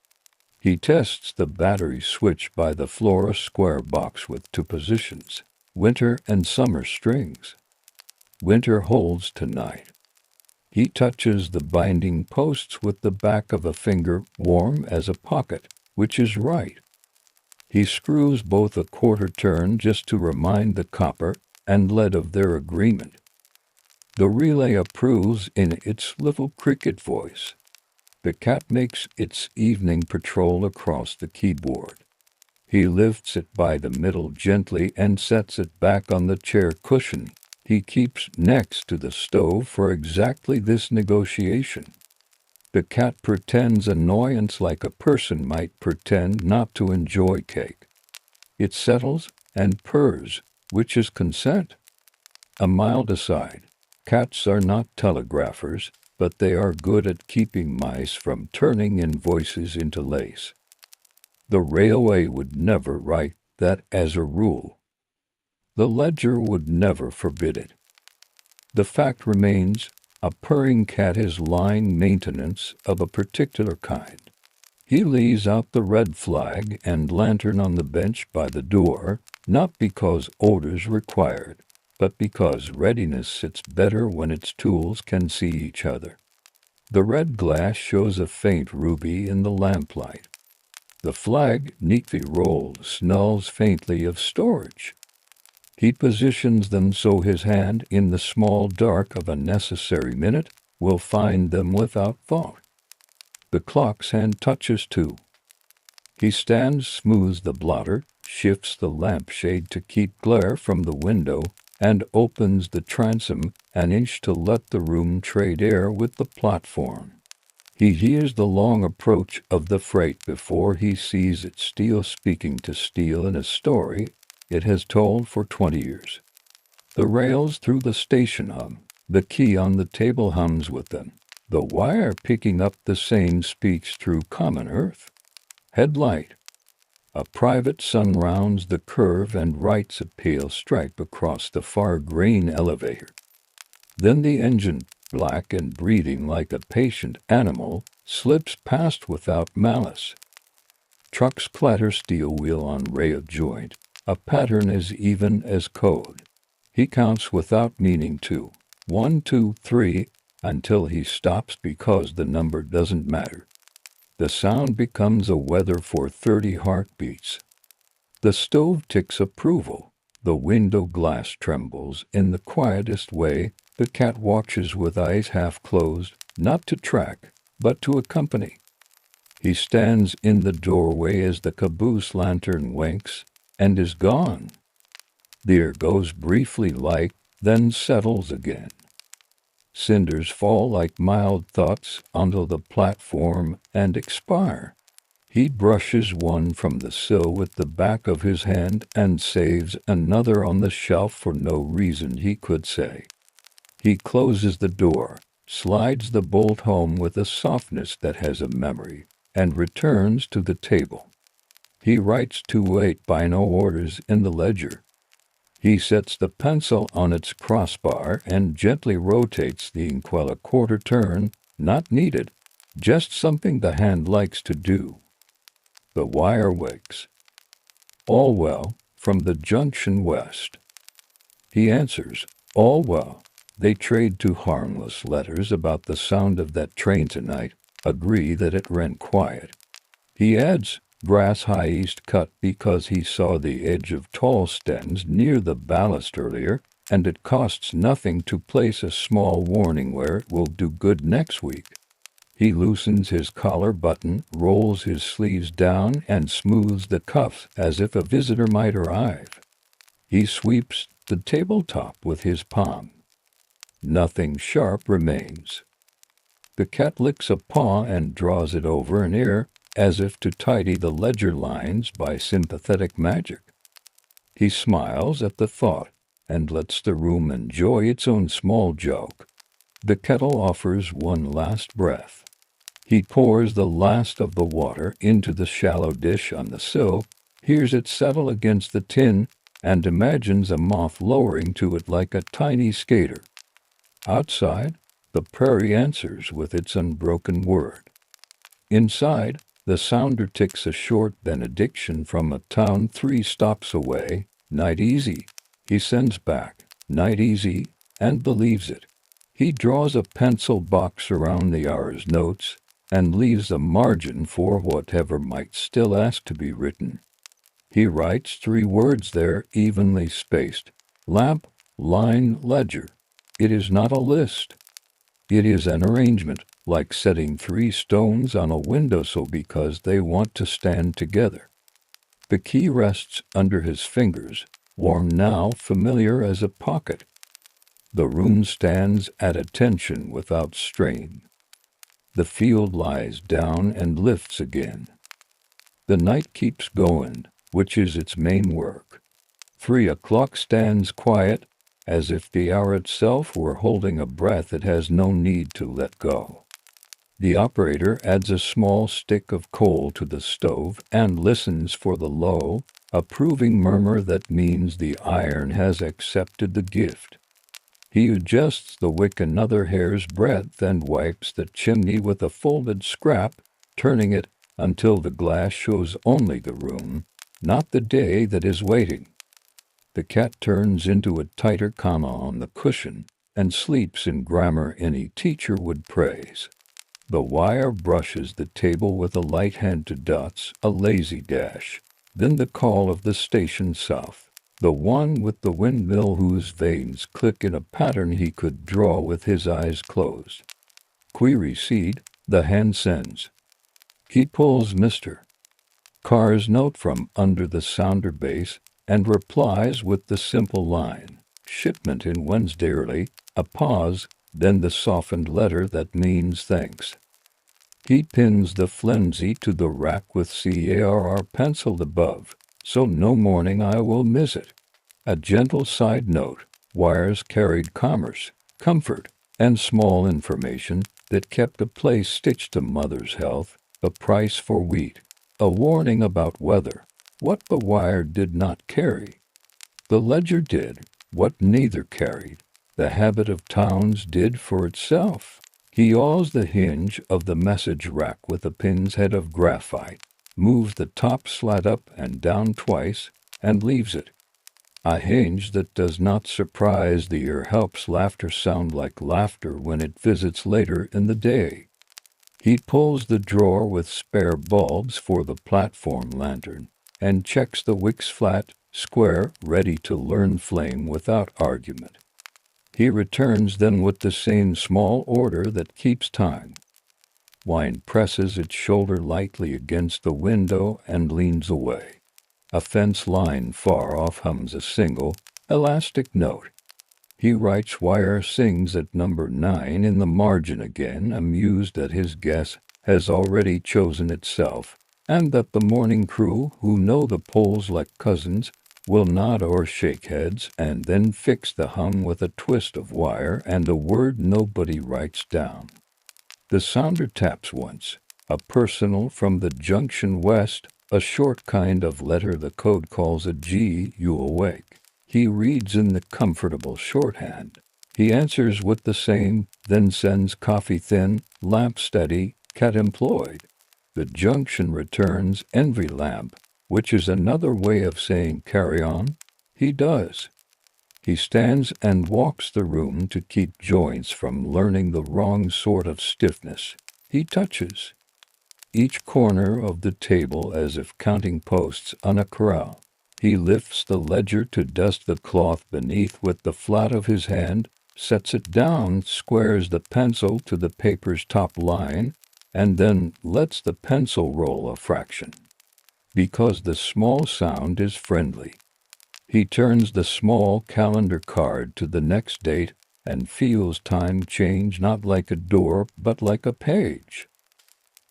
S1: He tests the battery switch by the floor, a square box with 2 positions, winter and summer strings. Winter holds tonight. He touches the binding posts with the back of a finger, warm as a pocket, which is right. He screws both a quarter turn just to remind the copper and lead of their agreement. The relay approves in its little cricket voice. The cat makes its evening patrol across the keyboard. He lifts it by the middle gently and sets it back on the chair cushion he keeps next to the stove for exactly this negotiation. The cat pretends annoyance like a person might pretend not to enjoy cake. It settles and purrs, which is consent. A mild aside, cats are not telegraphers, but they are good at keeping mice from turning invoices into lace. The railway would never write that as a rule. The ledger would never forbid it. The fact remains, A purring cat is line maintenance of a particular kind. He lays out the red flag and lantern on the bench by the door, not because orders required, but because readiness sits better when its tools can see each other. The red glass shows a faint ruby in the lamplight. The flag, neatly rolled, smells faintly of storage. He positions them so his hand, in the small dark of a necessary minute, will find them without thought. The clock's hand touches 2. He stands, smooths the blotter, shifts the lampshade to keep glare from the window, and opens the transom an inch to let the room trade air with the platform. He hears the long approach of the freight before he sees it, steel speaking to steel in a story it has told for 20 years. The rails through the station hum. The key on the table hums with them. The wire picking up the same speech through common earth. Headlight. A private sun rounds the curve and writes a pale stripe across the far grain elevator. Then the engine, black and breathing like a patient animal, slips past without malice. Trucks clatter steel wheel on rail joint, a pattern as even as code. He counts without meaning to, 1, 2, 3, until he stops because the number doesn't matter. The sound becomes a weather for 30 heartbeats. The stove ticks approval. The window glass trembles in the quietest way. The cat watches with eyes half closed, not to track, but to accompany. He stands in the doorway as the caboose lantern winks, and is gone. The air goes briefly light, then settles again. Cinders fall like mild thoughts onto the platform and expire. He brushes one from the sill with the back of his hand and saves another on the shelf for no reason he could say. He closes the door, slides the bolt home with a softness that has a memory, and returns to the table. He writes 2 by no orders in the ledger. He sets the pencil on its crossbar and gently rotates the inkwell a quarter turn, not needed, just something the hand likes to do. The wire wakes. All well, from the junction west. He answers, all well. They trade 2 harmless letters about the sound of that train tonight, agree that it ran quiet. He adds, brass high east cut because he saw the edge of tall stems near the ballast earlier, and it costs nothing to place a small warning where it will do good next week. He loosens his collar button, rolls his sleeves down, and smooths the cuffs as if a visitor might arrive. He sweeps the tabletop with his palm. Nothing sharp remains. The cat licks a paw and draws it over an ear, as if to tidy the ledger lines by sympathetic magic. He smiles at the thought, and lets the room enjoy its own small joke. The kettle offers one last breath. He pours the last of the water into the shallow dish on the sill, hears it settle against the tin, and imagines a moth lowering to it like a tiny skater. Outside, the prairie answers with its unbroken word. Inside, the sounder ticks a short benediction from a town 3 stops away. Night easy. He sends back, night easy, and believes it. He draws a pencil box around the hour's notes and leaves a margin for whatever might still ask to be written. He writes 3 words there, evenly spaced. Lamp, line, ledger. It is not a list. It is an arrangement, like setting 3 stones on a windowsill because they want to stand together. The key rests under his fingers, warm now, familiar as a pocket. The room stands at attention without strain. The field lies down and lifts again. The night keeps going, which is its main work. 3 o'clock stands quiet, as if the hour itself were holding a breath it has no need to let go. The operator adds a small stick of coal to the stove and listens for the low, approving murmur that means the iron has accepted the gift. He adjusts the wick another hair's breadth and wipes the chimney with a folded scrap, turning it until the glass shows only the room, not the day that is waiting. The cat turns into a tighter comma on the cushion and sleeps in grammar any teacher would praise. The wire brushes the table with a light hand to dots, a lazy dash. Then the call of the station south, the one with the windmill whose veins click in a pattern he could draw with his eyes closed. Query seed, the hand sends. He pulls Mr. Carr's note from under the sounder base and replies with the simple line, shipment in Wednesday early, a pause, then the softened letter that means thanks. He pins the flimsy to the rack with CARR penciled above, so no morning I will miss it. A gentle side note, wires carried commerce, comfort, and small information that kept a place stitched to mother's health, a price for wheat, a warning about weather, what the wire did not carry. The ledger did what neither carried, the habit of towns did for itself. He awes the hinge of the message rack with a pin's head of graphite, moves the top slat up and down twice, and leaves it. A hinge that does not surprise the ear helps laughter sound like laughter when it visits later in the day. He pulls the drawer with spare bulbs for the platform lantern, and checks the wicks flat, square, ready to learn flame without argument. He returns then with the same small order that keeps time. Wine presses its shoulder lightly against the window and leans away. A fence line far off hums a single, elastic note. He writes wire sings at number 9 in the margin again, amused that his guess has already chosen itself, and that the morning crew, who know the polls like cousins, will nod or shake heads and then fix the hum with a twist of wire and a word nobody writes down. The sounder taps once, a personal from the junction west, a short kind of letter the code calls a G. You awake. He reads in the comfortable shorthand. He answers with the same, then sends coffee thin, lamp steady, cat employed. The junction returns envy lamp, which is another way of saying carry on. He does. He stands and walks the room to keep joints from learning the wrong sort of stiffness. He touches each corner of the table as if counting posts on a corral. He lifts the ledger to dust the cloth beneath with the flat of his hand, sets it down, squares the pencil to the paper's top line, and then lets the pencil roll a fraction. Because the small sound is friendly. He turns the small calendar card to the next date and feels time change not like a door but like a page.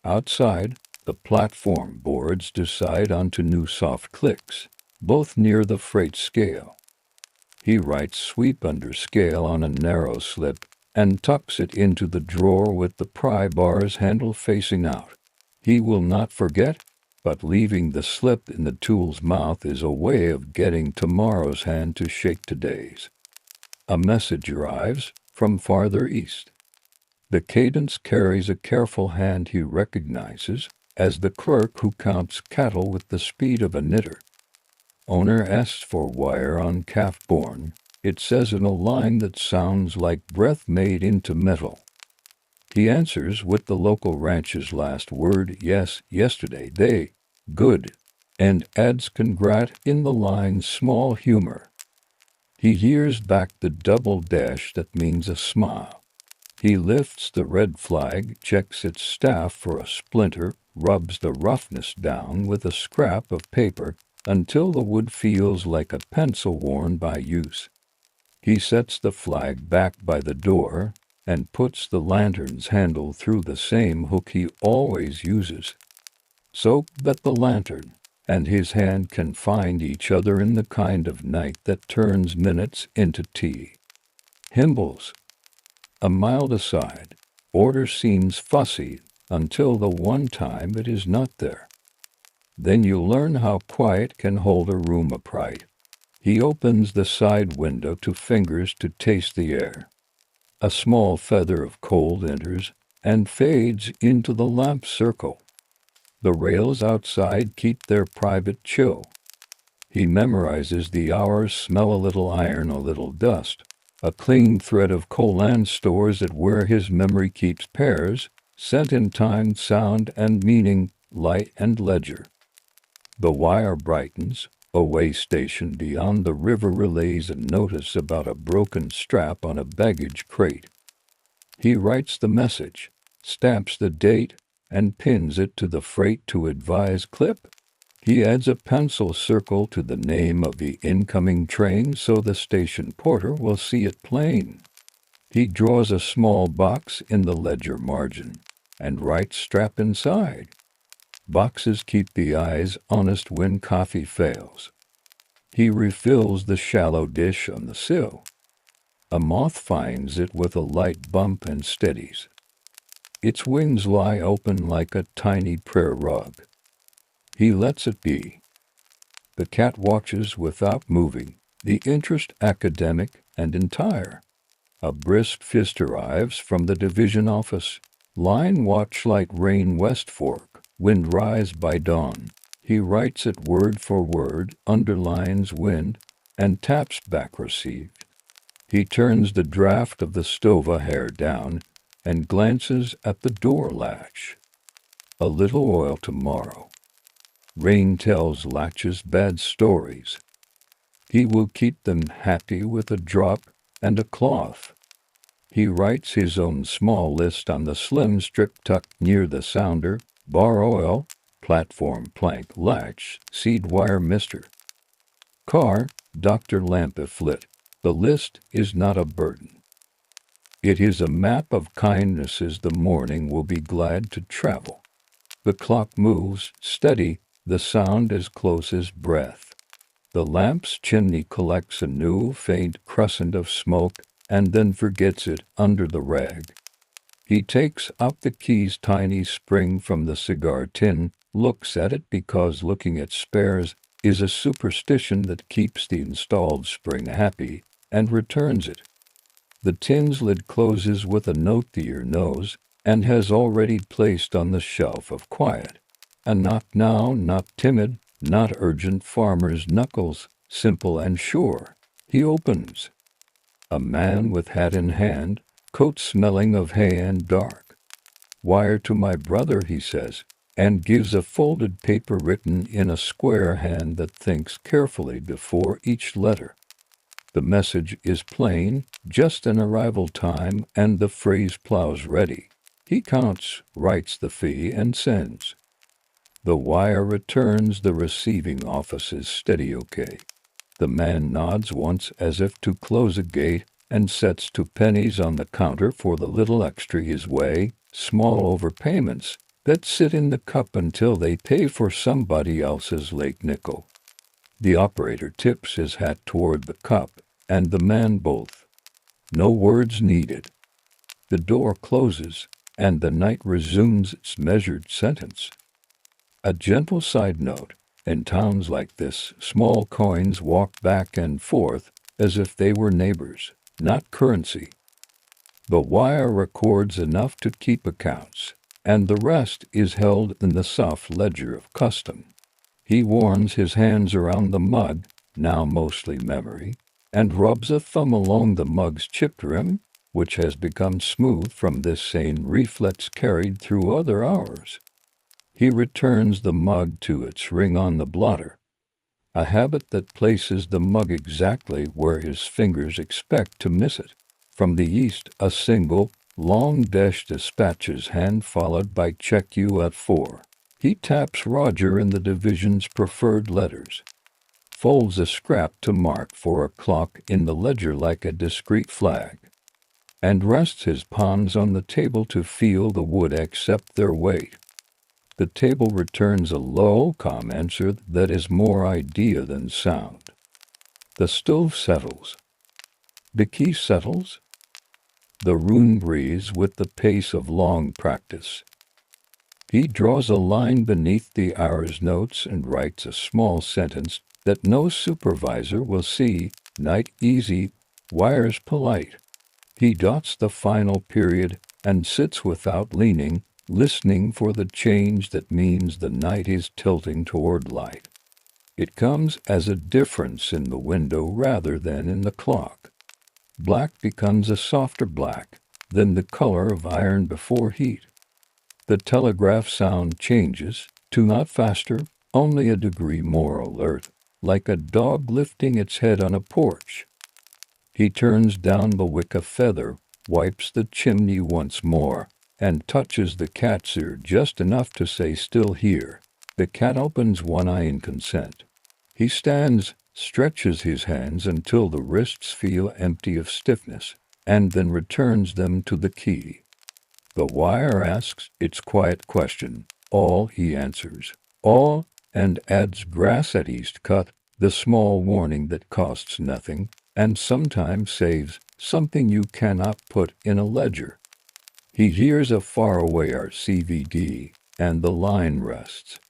S1: Outside, the platform boards decide onto new soft clicks, both near the freight scale. He writes sweep under scale on a narrow slip and tucks it into the drawer with the pry bar's handle facing out. He will not forget, but leaving the slip in the tool's mouth is a way of getting tomorrow's hand to shake today's. A message arrives from farther east. The cadence carries a careful hand he recognizes as the clerk who counts cattle with the speed of a knitter. Owner asks for wire on calf born. It says in a line that sounds like breath made into metal. He answers with the local ranch's last word, yes, yesterday, they, good, and adds congrat in the line's small humor. He hears back the double dash that means a smile. He lifts the red flag, checks its staff for a splinter, rubs the roughness down with a scrap of paper until the wood feels like a pencil worn by use. He sets the flag back by the door and puts the lantern's handle through the same hook he always uses, so that the lantern and his hand can find each other in the kind of night that turns minutes into tea. Himbles. A mild aside, order seems fussy until the one time it is not there. Then you learn how quiet can hold a room upright. He opens the side window to fingers to taste the air. A small feather of cold enters and fades into the lamp circle. The rails outside keep their private chill. He memorizes the hours, smell a little iron, a little dust. A clean thread of coal and stores it where his memory keeps pairs, sent in time, sound and meaning, light and ledger. The wire brightens. A way station beyond the river relays a notice about a broken strap on a baggage crate. He writes the message, stamps the date, and pins it to the freight to advise clip. He adds a pencil circle to the name of the incoming train so the station porter will see it plain. He draws a small box in the ledger margin and writes strap inside. Boxes keep the eyes honest when coffee fails. He refills the shallow dish on the sill. A moth finds it with a light bump and steadies. Its wings lie open like a tiny prayer rug. He lets it be. The cat watches without moving, the interest academic and entire. A brisk fist arrives from the division office. Line watch like rain West Fork, wind rise by dawn. He writes it word for word, underlines wind, and taps back received. He turns the draft of the stove a hair down and glances at the door latch. A little oil tomorrow. Rain tells latches bad stories. He will keep them happy with a drop and a cloth. He writes his own small list on the slim strip tucked near the sounder, bar oil, platform plank latch, seed wire mister. Car, Dr. Lamp if lit. The list is not a burden. It is a map of kindnesses the morning will be glad to travel. The clock moves, steady, the sound as close as breath. The lamp's chimney collects a new faint crescent of smoke and then forgets it under the rag. He takes out the key's tiny spring from the cigar tin, looks at it because looking at spares is a superstition that keeps the installed spring happy, and returns it. The tin's lid closes with a note the ear knows, and has already placed on the shelf of quiet. A knock now, not timid, not urgent, farmer's knuckles, simple and sure. He opens. A man with hat in hand, coat smelling of hay and dark. Wire to my brother, he says, and gives a folded paper written in a square hand that thinks carefully before each letter. The message is plain, just an arrival time, and the phrase plows ready. He counts, writes the fee, and sends. The wire returns the receiving office's steady okay. The man nods once as if to close a gate and sets 2 pennies on the counter for the little extra his way, small overpayments that sit in the cup until they pay for somebody else's late nickel. The operator tips his hat toward the cup, and the man both. No words needed. The door closes, and the night resumes its measured sentence. A gentle side note, in towns like this, small coins walk back and forth as if they were neighbors, not currency. The wire records enough to keep accounts, and the rest is held in the soft ledger of custom. He warms his hands around the mug, now mostly memory, and rubs a thumb along the mug's chipped rim, which has become smooth from this sane reflex carried through other hours. He returns the mug to its ring on the blotter, a habit that places the mug exactly where his fingers expect to miss it. From the east, a single, long dash dispatches hand followed by check you at 4. He taps Roger in the division's preferred letters, folds a scrap to mark 4 o'clock in the ledger like a discreet flag, and rests his palms on the table to feel the wood accept their weight. The table returns a low, calm answer that is more idea than sound. The stove settles. The key settles. The rune breathes with the pace of long practice. He draws a line beneath the hour's notes and writes a small sentence that no supervisor will see. Night easy, wires polite. He dots the final period and sits without leaning, listening for the change that means the night is tilting toward light. It comes as a difference in the window rather than in the clock. Black becomes a softer black than the color of iron before heat. The telegraph sound changes to not faster, only a degree more alert, like a dog lifting its head on a porch. He turns down the wick a feather, wipes the chimney once more, and touches the cat's ear just enough to say, "Still here." The cat opens one eye in consent. He stands, stretches his hands until the wrists feel empty of stiffness, and then returns them to the key. The wire asks its quiet question. All, he answers. All, and adds grass at East Cut, the small warning that costs nothing, and sometimes saves something you cannot put in a ledger. He hears a faraway RCVD, and the line rests.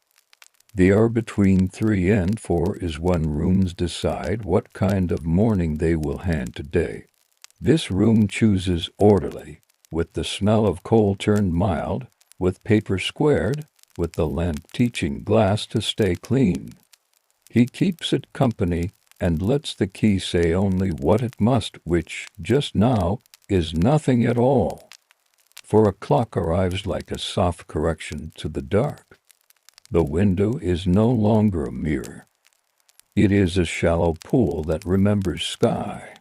S1: The hour between 3 and 4 is when rooms decide what kind of morning they will hand today. This room chooses orderly, with the smell of coal turned mild, with paper squared, with the lamp teaching glass to stay clean. He keeps it company and lets the key say only what it must, which, just now, is nothing at all. For a clock arrives like a soft correction to the dark. The window is no longer a mirror. It is a shallow pool that remembers sky.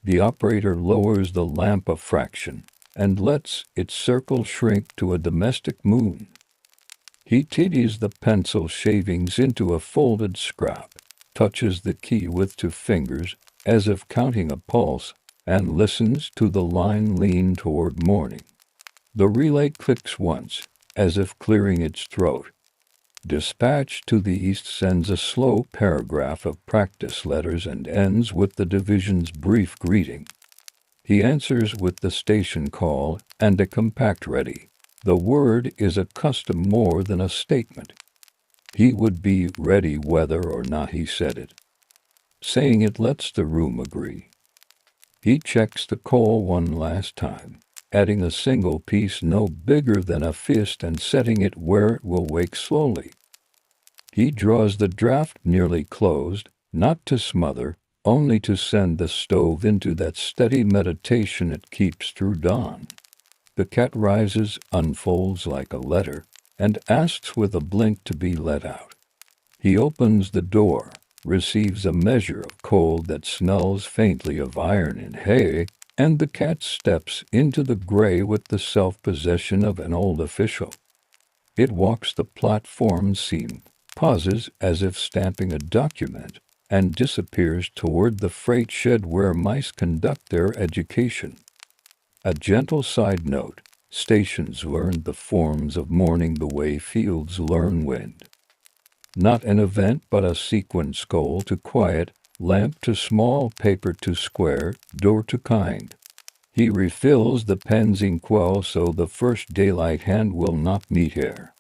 S1: The operator lowers the lamp a fraction and lets its circle shrink to a domestic moon. He tidies the pencil shavings into a folded scrap, touches the key with 2 fingers as if counting a pulse, and listens to the line lean toward morning. The relay clicks once, as if clearing its throat. Dispatch to the east sends a slow paragraph of practice letters and ends with the division's brief greeting. He answers with the station call and a compact ready. The word is a custom more than a statement. He would be ready whether or not he said it. Saying it lets the room agree. He checks the coal one last time, adding a single piece no bigger than a fist and setting it where it will wake slowly. He draws the draft nearly closed, not to smother, only to send the stove into that steady meditation it keeps through dawn. The cat rises, unfolds like a letter, and asks with a blink to be let out. He opens the door, receives a measure of cold that smells faintly of iron and hay, and the cat steps into the gray with the self-possession of an old official. It walks the platform seam, pauses as if stamping a document, and disappears toward the freight shed where mice conduct their education. A gentle side note, stations learned the forms of morning the way fields learn wind. Not an event but a sequence goal to quiet, lamp to small, paper to square, door to kind. He refills the pen's inkwell so the first daylight hand will not meet air.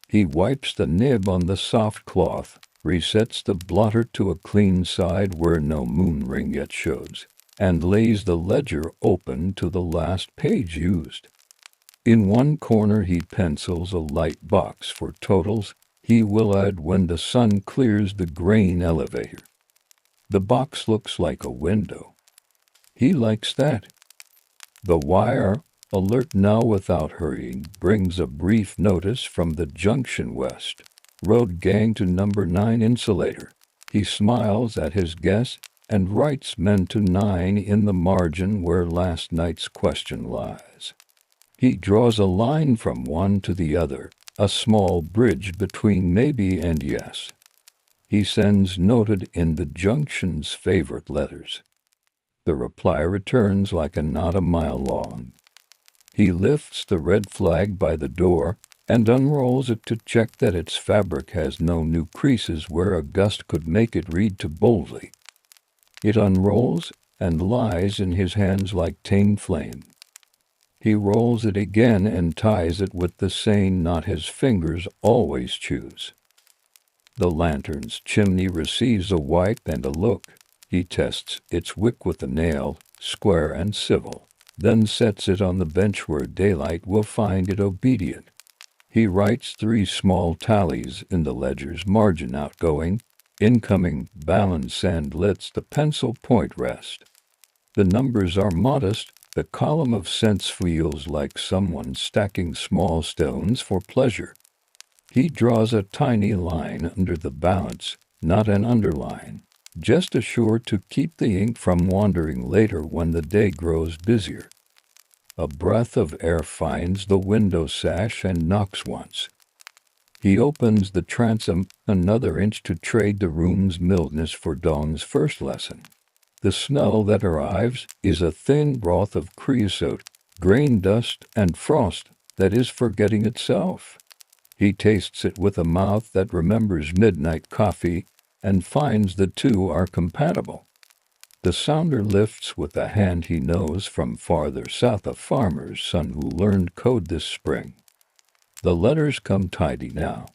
S1: He wipes the nib on the soft cloth, resets the blotter to a clean side where no moon ring yet shows, and lays the ledger open to the last page used. In one corner he pencils a light box for totals he will add when the sun clears the grain elevator. The box looks like a window. He likes that. The wire, alert now without hurrying, brings a brief notice from the junction west. Road gang to number 9 insulator. He smiles at his guess and writes men to 9 in the margin where last night's question lies. He draws a line from one to the other, a small bridge between maybe and yes. He sends noted in the junction's favorite letters. The reply returns like a knot a mile long. He lifts the red flag by the door and unrolls it to check that its fabric has no new creases where a gust could make it read too boldly. It unrolls and lies in his hands like tame flame. He rolls it again and ties it with the same knot his fingers always choose. The lantern's chimney receives a wipe and a look. He tests its wick with a nail, square and civil, then sets it on the bench where daylight will find it obedient. He writes 3 small tallies in the ledger's margin: outgoing, incoming, balance, and lets the pencil point rest. The numbers are modest. The column of cents feels like someone stacking small stones for pleasure. He draws a tiny line under the balance, not an underline, just assured to keep the ink from wandering later when the day grows busier. A breath of air finds the window sash and knocks once. He opens the transom another inch to trade the room's mildness for Dawn's first lesson. The smell that arrives is a thin broth of creosote, grain dust, and frost that is forgetting itself. He tastes it with a mouth that remembers midnight coffee and finds the two are compatible. The sounder lifts with a hand he knows from farther south, a farmer's son who learned code this spring. The letters come tidy now.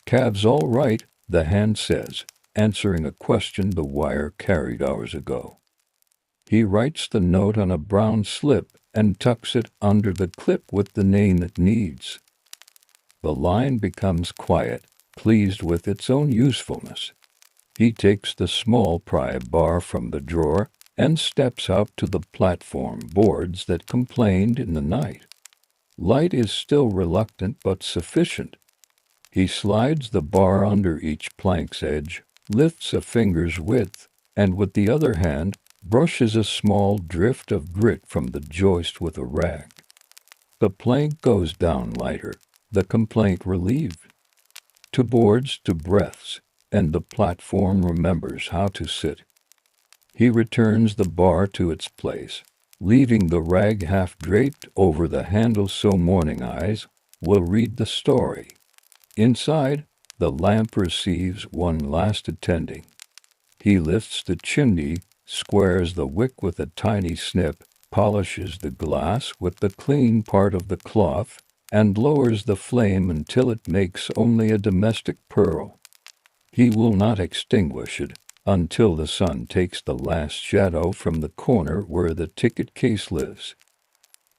S1: "Calves all right," the hand says, answering a question the wire carried hours ago. He writes the note on a brown slip and tucks it under the clip with the name it needs. The line becomes quiet, pleased with its own usefulness. He takes the small pry bar from the drawer and steps out to the platform boards that complained in the night. Light is still reluctant but sufficient. He slides the bar under each plank's edge, lifts a finger's width, and with the other hand brushes a small drift of grit from the joist with a rag. The plank goes down lighter, the complaint relieved. To boards, to breaths, and the platform remembers how to sit. He returns the bar to its place, leaving the rag half draped over the handle so morning eyes will read the story. Inside, the lamp receives one last attending. He lifts the chimney, squares the wick with a tiny snip, polishes the glass with the clean part of the cloth, and lowers the flame until it makes only a domestic pearl. He will not extinguish it until the sun takes the last shadow from the corner where the ticket case lives.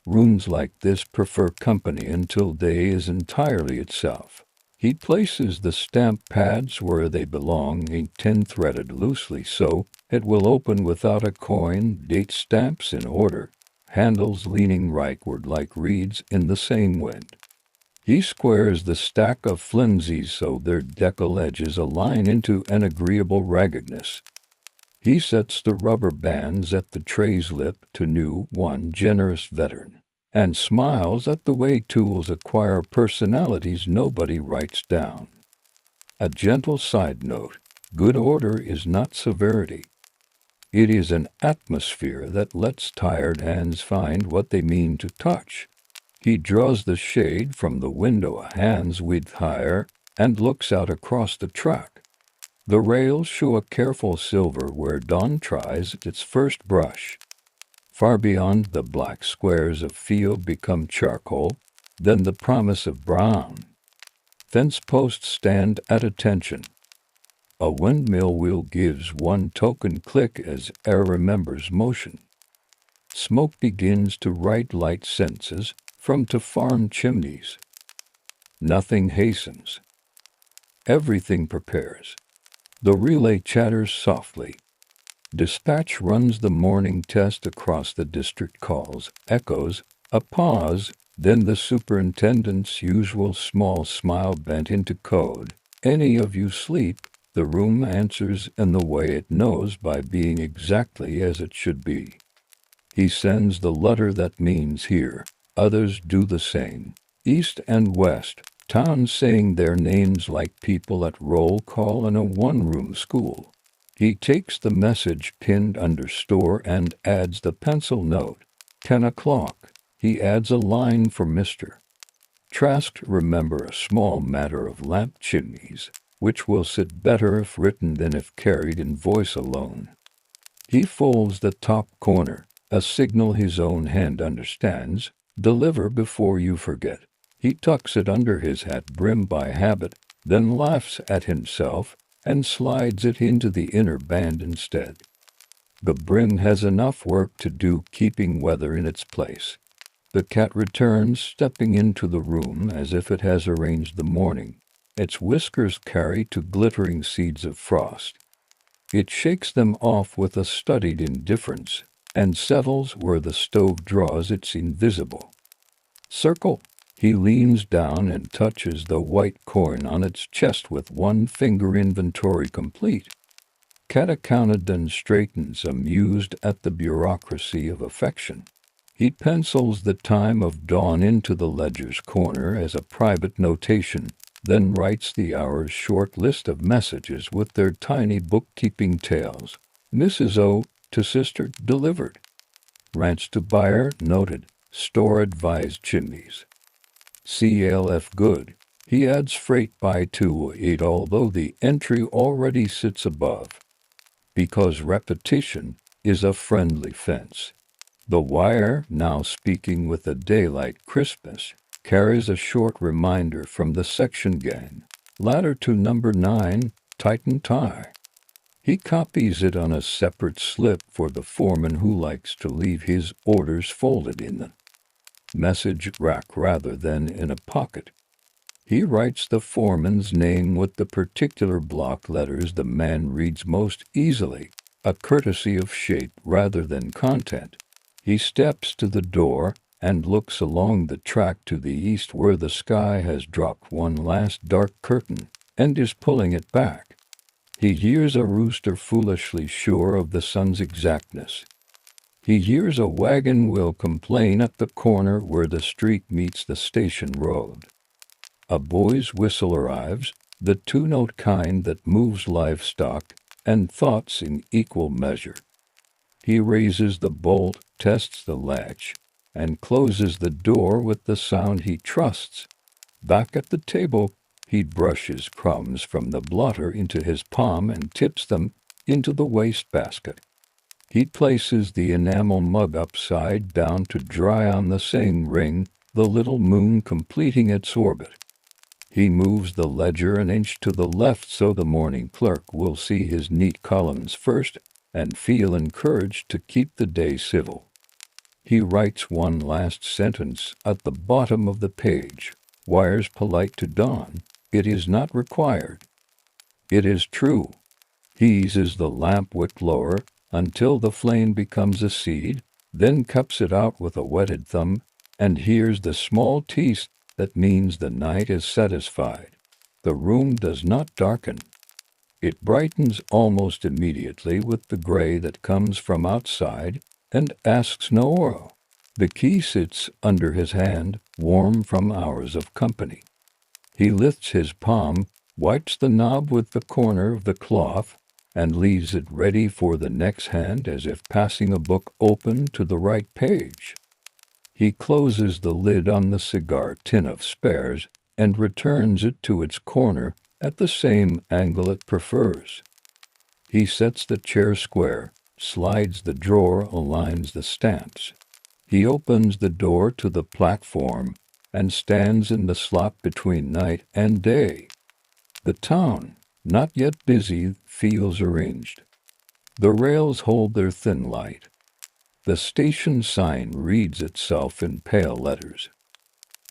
S1: Rooms like this prefer company until day is entirely itself. He places the stamp pads where they belong, a tin threaded loosely so it will open without a coin, date stamps in order, handles leaning rightward like reeds in the same wind. He squares the stack of flimsies so their decal edges align into an agreeable raggedness. He sets the rubber bands at the tray's lip to new one generous veteran, and smiles at the way tools acquire personalities nobody writes down. A gentle side note: good order is not severity. It is an atmosphere that lets tired hands find what they mean to touch. He draws the shade from the window a hand's width higher and looks out across the track. The rails show a careful silver where dawn tries its first brush. Far beyond, the black squares of field become charcoal, then the promise of brown. Fence posts stand at attention. A windmill wheel gives one token click as air remembers motion. Smoke begins to write light sentences from to farm chimneys. Nothing hastens. Everything prepares. The relay chatters softly. Dispatch runs the morning test across the district, calls, echoes, a pause, then the superintendent's usual small smile bent into code. "Any of you sleep?" The room answers in the way it knows, by being exactly as it should be. He sends the letter that means here. Others do the same. East and west, towns saying their names like people at roll call in a one-room school. He takes the message pinned under store and adds the pencil note. 10 o'clock. He adds a line for Mr. Trask. Remember a small matter of lamp chimneys, which will sit better if written than if carried in voice alone. He folds the top corner, a signal his own hand understands, Deliver before you forget. He tucks it under his hat brim by habit, then laughs at himself and slides it into the inner band instead. The brim has enough work to do keeping weather in its place. The cat returns, stepping into the room as if it has arranged the morning. Its whiskers carry to glittering seeds of frost. It shakes them off with a studied indifference and settles where the stove draws its invisible circle. He leans down and touches the white coin on its chest with one finger, inventory complete. Cat accounted, then straightens, amused at the bureaucracy of affection. He pencils the time of dawn into the ledger's corner as a private notation, then writes the hour's short list of messages with their tiny bookkeeping tales. Mrs. O. to sister, delivered. Ranch to buyer, noted. Store advised, chimneys. CLF good. He adds freight by 208, although the entry already sits above, because repetition is a friendly fence. The wire, now speaking with a daylight crispness, carries a short reminder from the section gang. Ladder to number 9, tighten tie. He copies it on a separate slip for the foreman who likes to leave his orders folded in the message rack rather than in a pocket. He writes the foreman's name with the particular block letters the man reads most easily, a courtesy of shape rather than content. He steps to the door and looks along the track to the east where the sky has dropped one last dark curtain and is pulling it back. He hears a rooster foolishly sure of the sun's exactness. He hears a wagon wheel complain at the corner where the street meets the station road. A boy's whistle arrives, the two-note kind that moves livestock and thoughts in equal measure. He raises the bolt, tests the latch, and closes the door with the sound he trusts. Back at the table, he brushes crumbs from the blotter into his palm and tips them into the wastebasket. He places the enamel mug upside down to dry on the same ring, the little moon completing its orbit. He moves the ledger an inch to the left so the morning clerk will see his neat columns first and feel encouraged to keep the day civil. He writes one last sentence at the bottom of the page, wires polite to Dawn. It is not required. It is true. He eases the lamp wick lower until the flame becomes a seed, then cups it out with a wetted thumb, and hears the small tease that means the night is satisfied. The room does not darken. It brightens almost immediately with the gray that comes from outside and asks no oil. The key sits under his hand, warm from hours of company. He lifts his palm, wipes the knob with the corner of the cloth, and leaves it ready for the next hand as if passing a book open to the right page. He closes the lid on the cigar tin of spares and returns it to its corner at the same angle it prefers. He sets the chair square, slides the drawer, aligns the stamps. He opens the door to the platform and stands in the slot between night and day. The town, not yet busy, feels arranged. The rails hold their thin light. The station sign reads itself in pale letters.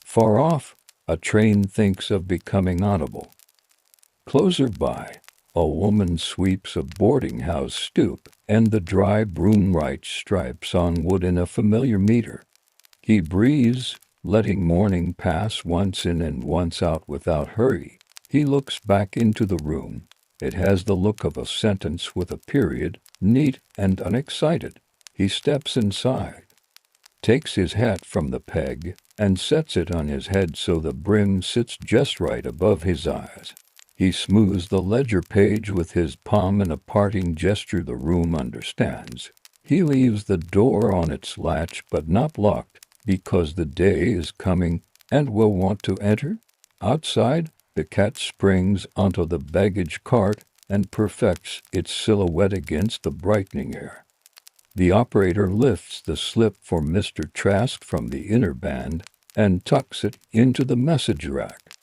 S1: Far off, a train thinks of becoming audible. Closer by, a woman sweeps a boarding-house stoop, and the dry broom writes stripes on wood in a familiar meter. He breathes, letting morning pass once in and once out without hurry. He looks back into the room. It has the look of a sentence with a period, neat and unexcited. He steps inside, takes his hat from the peg, and sets it on his head so the brim sits just right above his eyes. He smooths the ledger page with his palm in a parting gesture the room understands. He leaves the door on its latch but not locked, because the day is coming and will want to enter. Outside, the cat springs onto the baggage cart and perfects its silhouette against the brightening air. The operator lifts the slip for Mr. Trask from the inner band and tucks it into the message rack.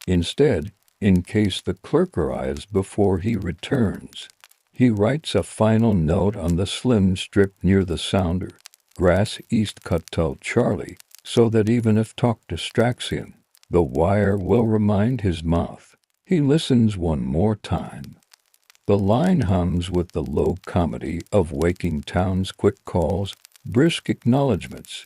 S1: Instead, in case the clerk arrives before he returns, he writes a final note on the slim strip near the sounder, Grass East Cuttel Charlie, so that even if talk distracts him, the wire will remind his mouth. He listens one more time. The line hums with the low comedy of waking town's quick calls, brisk acknowledgments.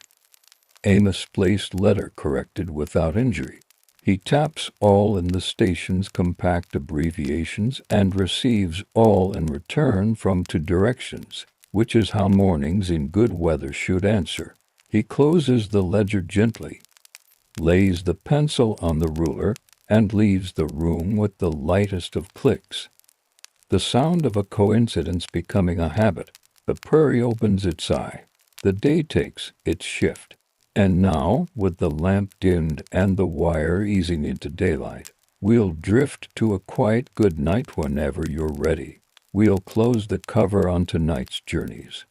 S1: A misplaced letter corrected without injury. He taps all in the station's compact abbreviations and receives all in return from two directions, which is how mornings in good weather should answer. He closes the ledger gently, lays the pencil on the ruler, and leaves the room with the lightest of clicks. The sound of a coincidence becoming a habit, the prairie opens its eye. The day takes its shift. And now, with the lamp dimmed and the wire easing into daylight, we'll drift to a quiet good night whenever you're ready. We'll close the cover on tonight's journeys.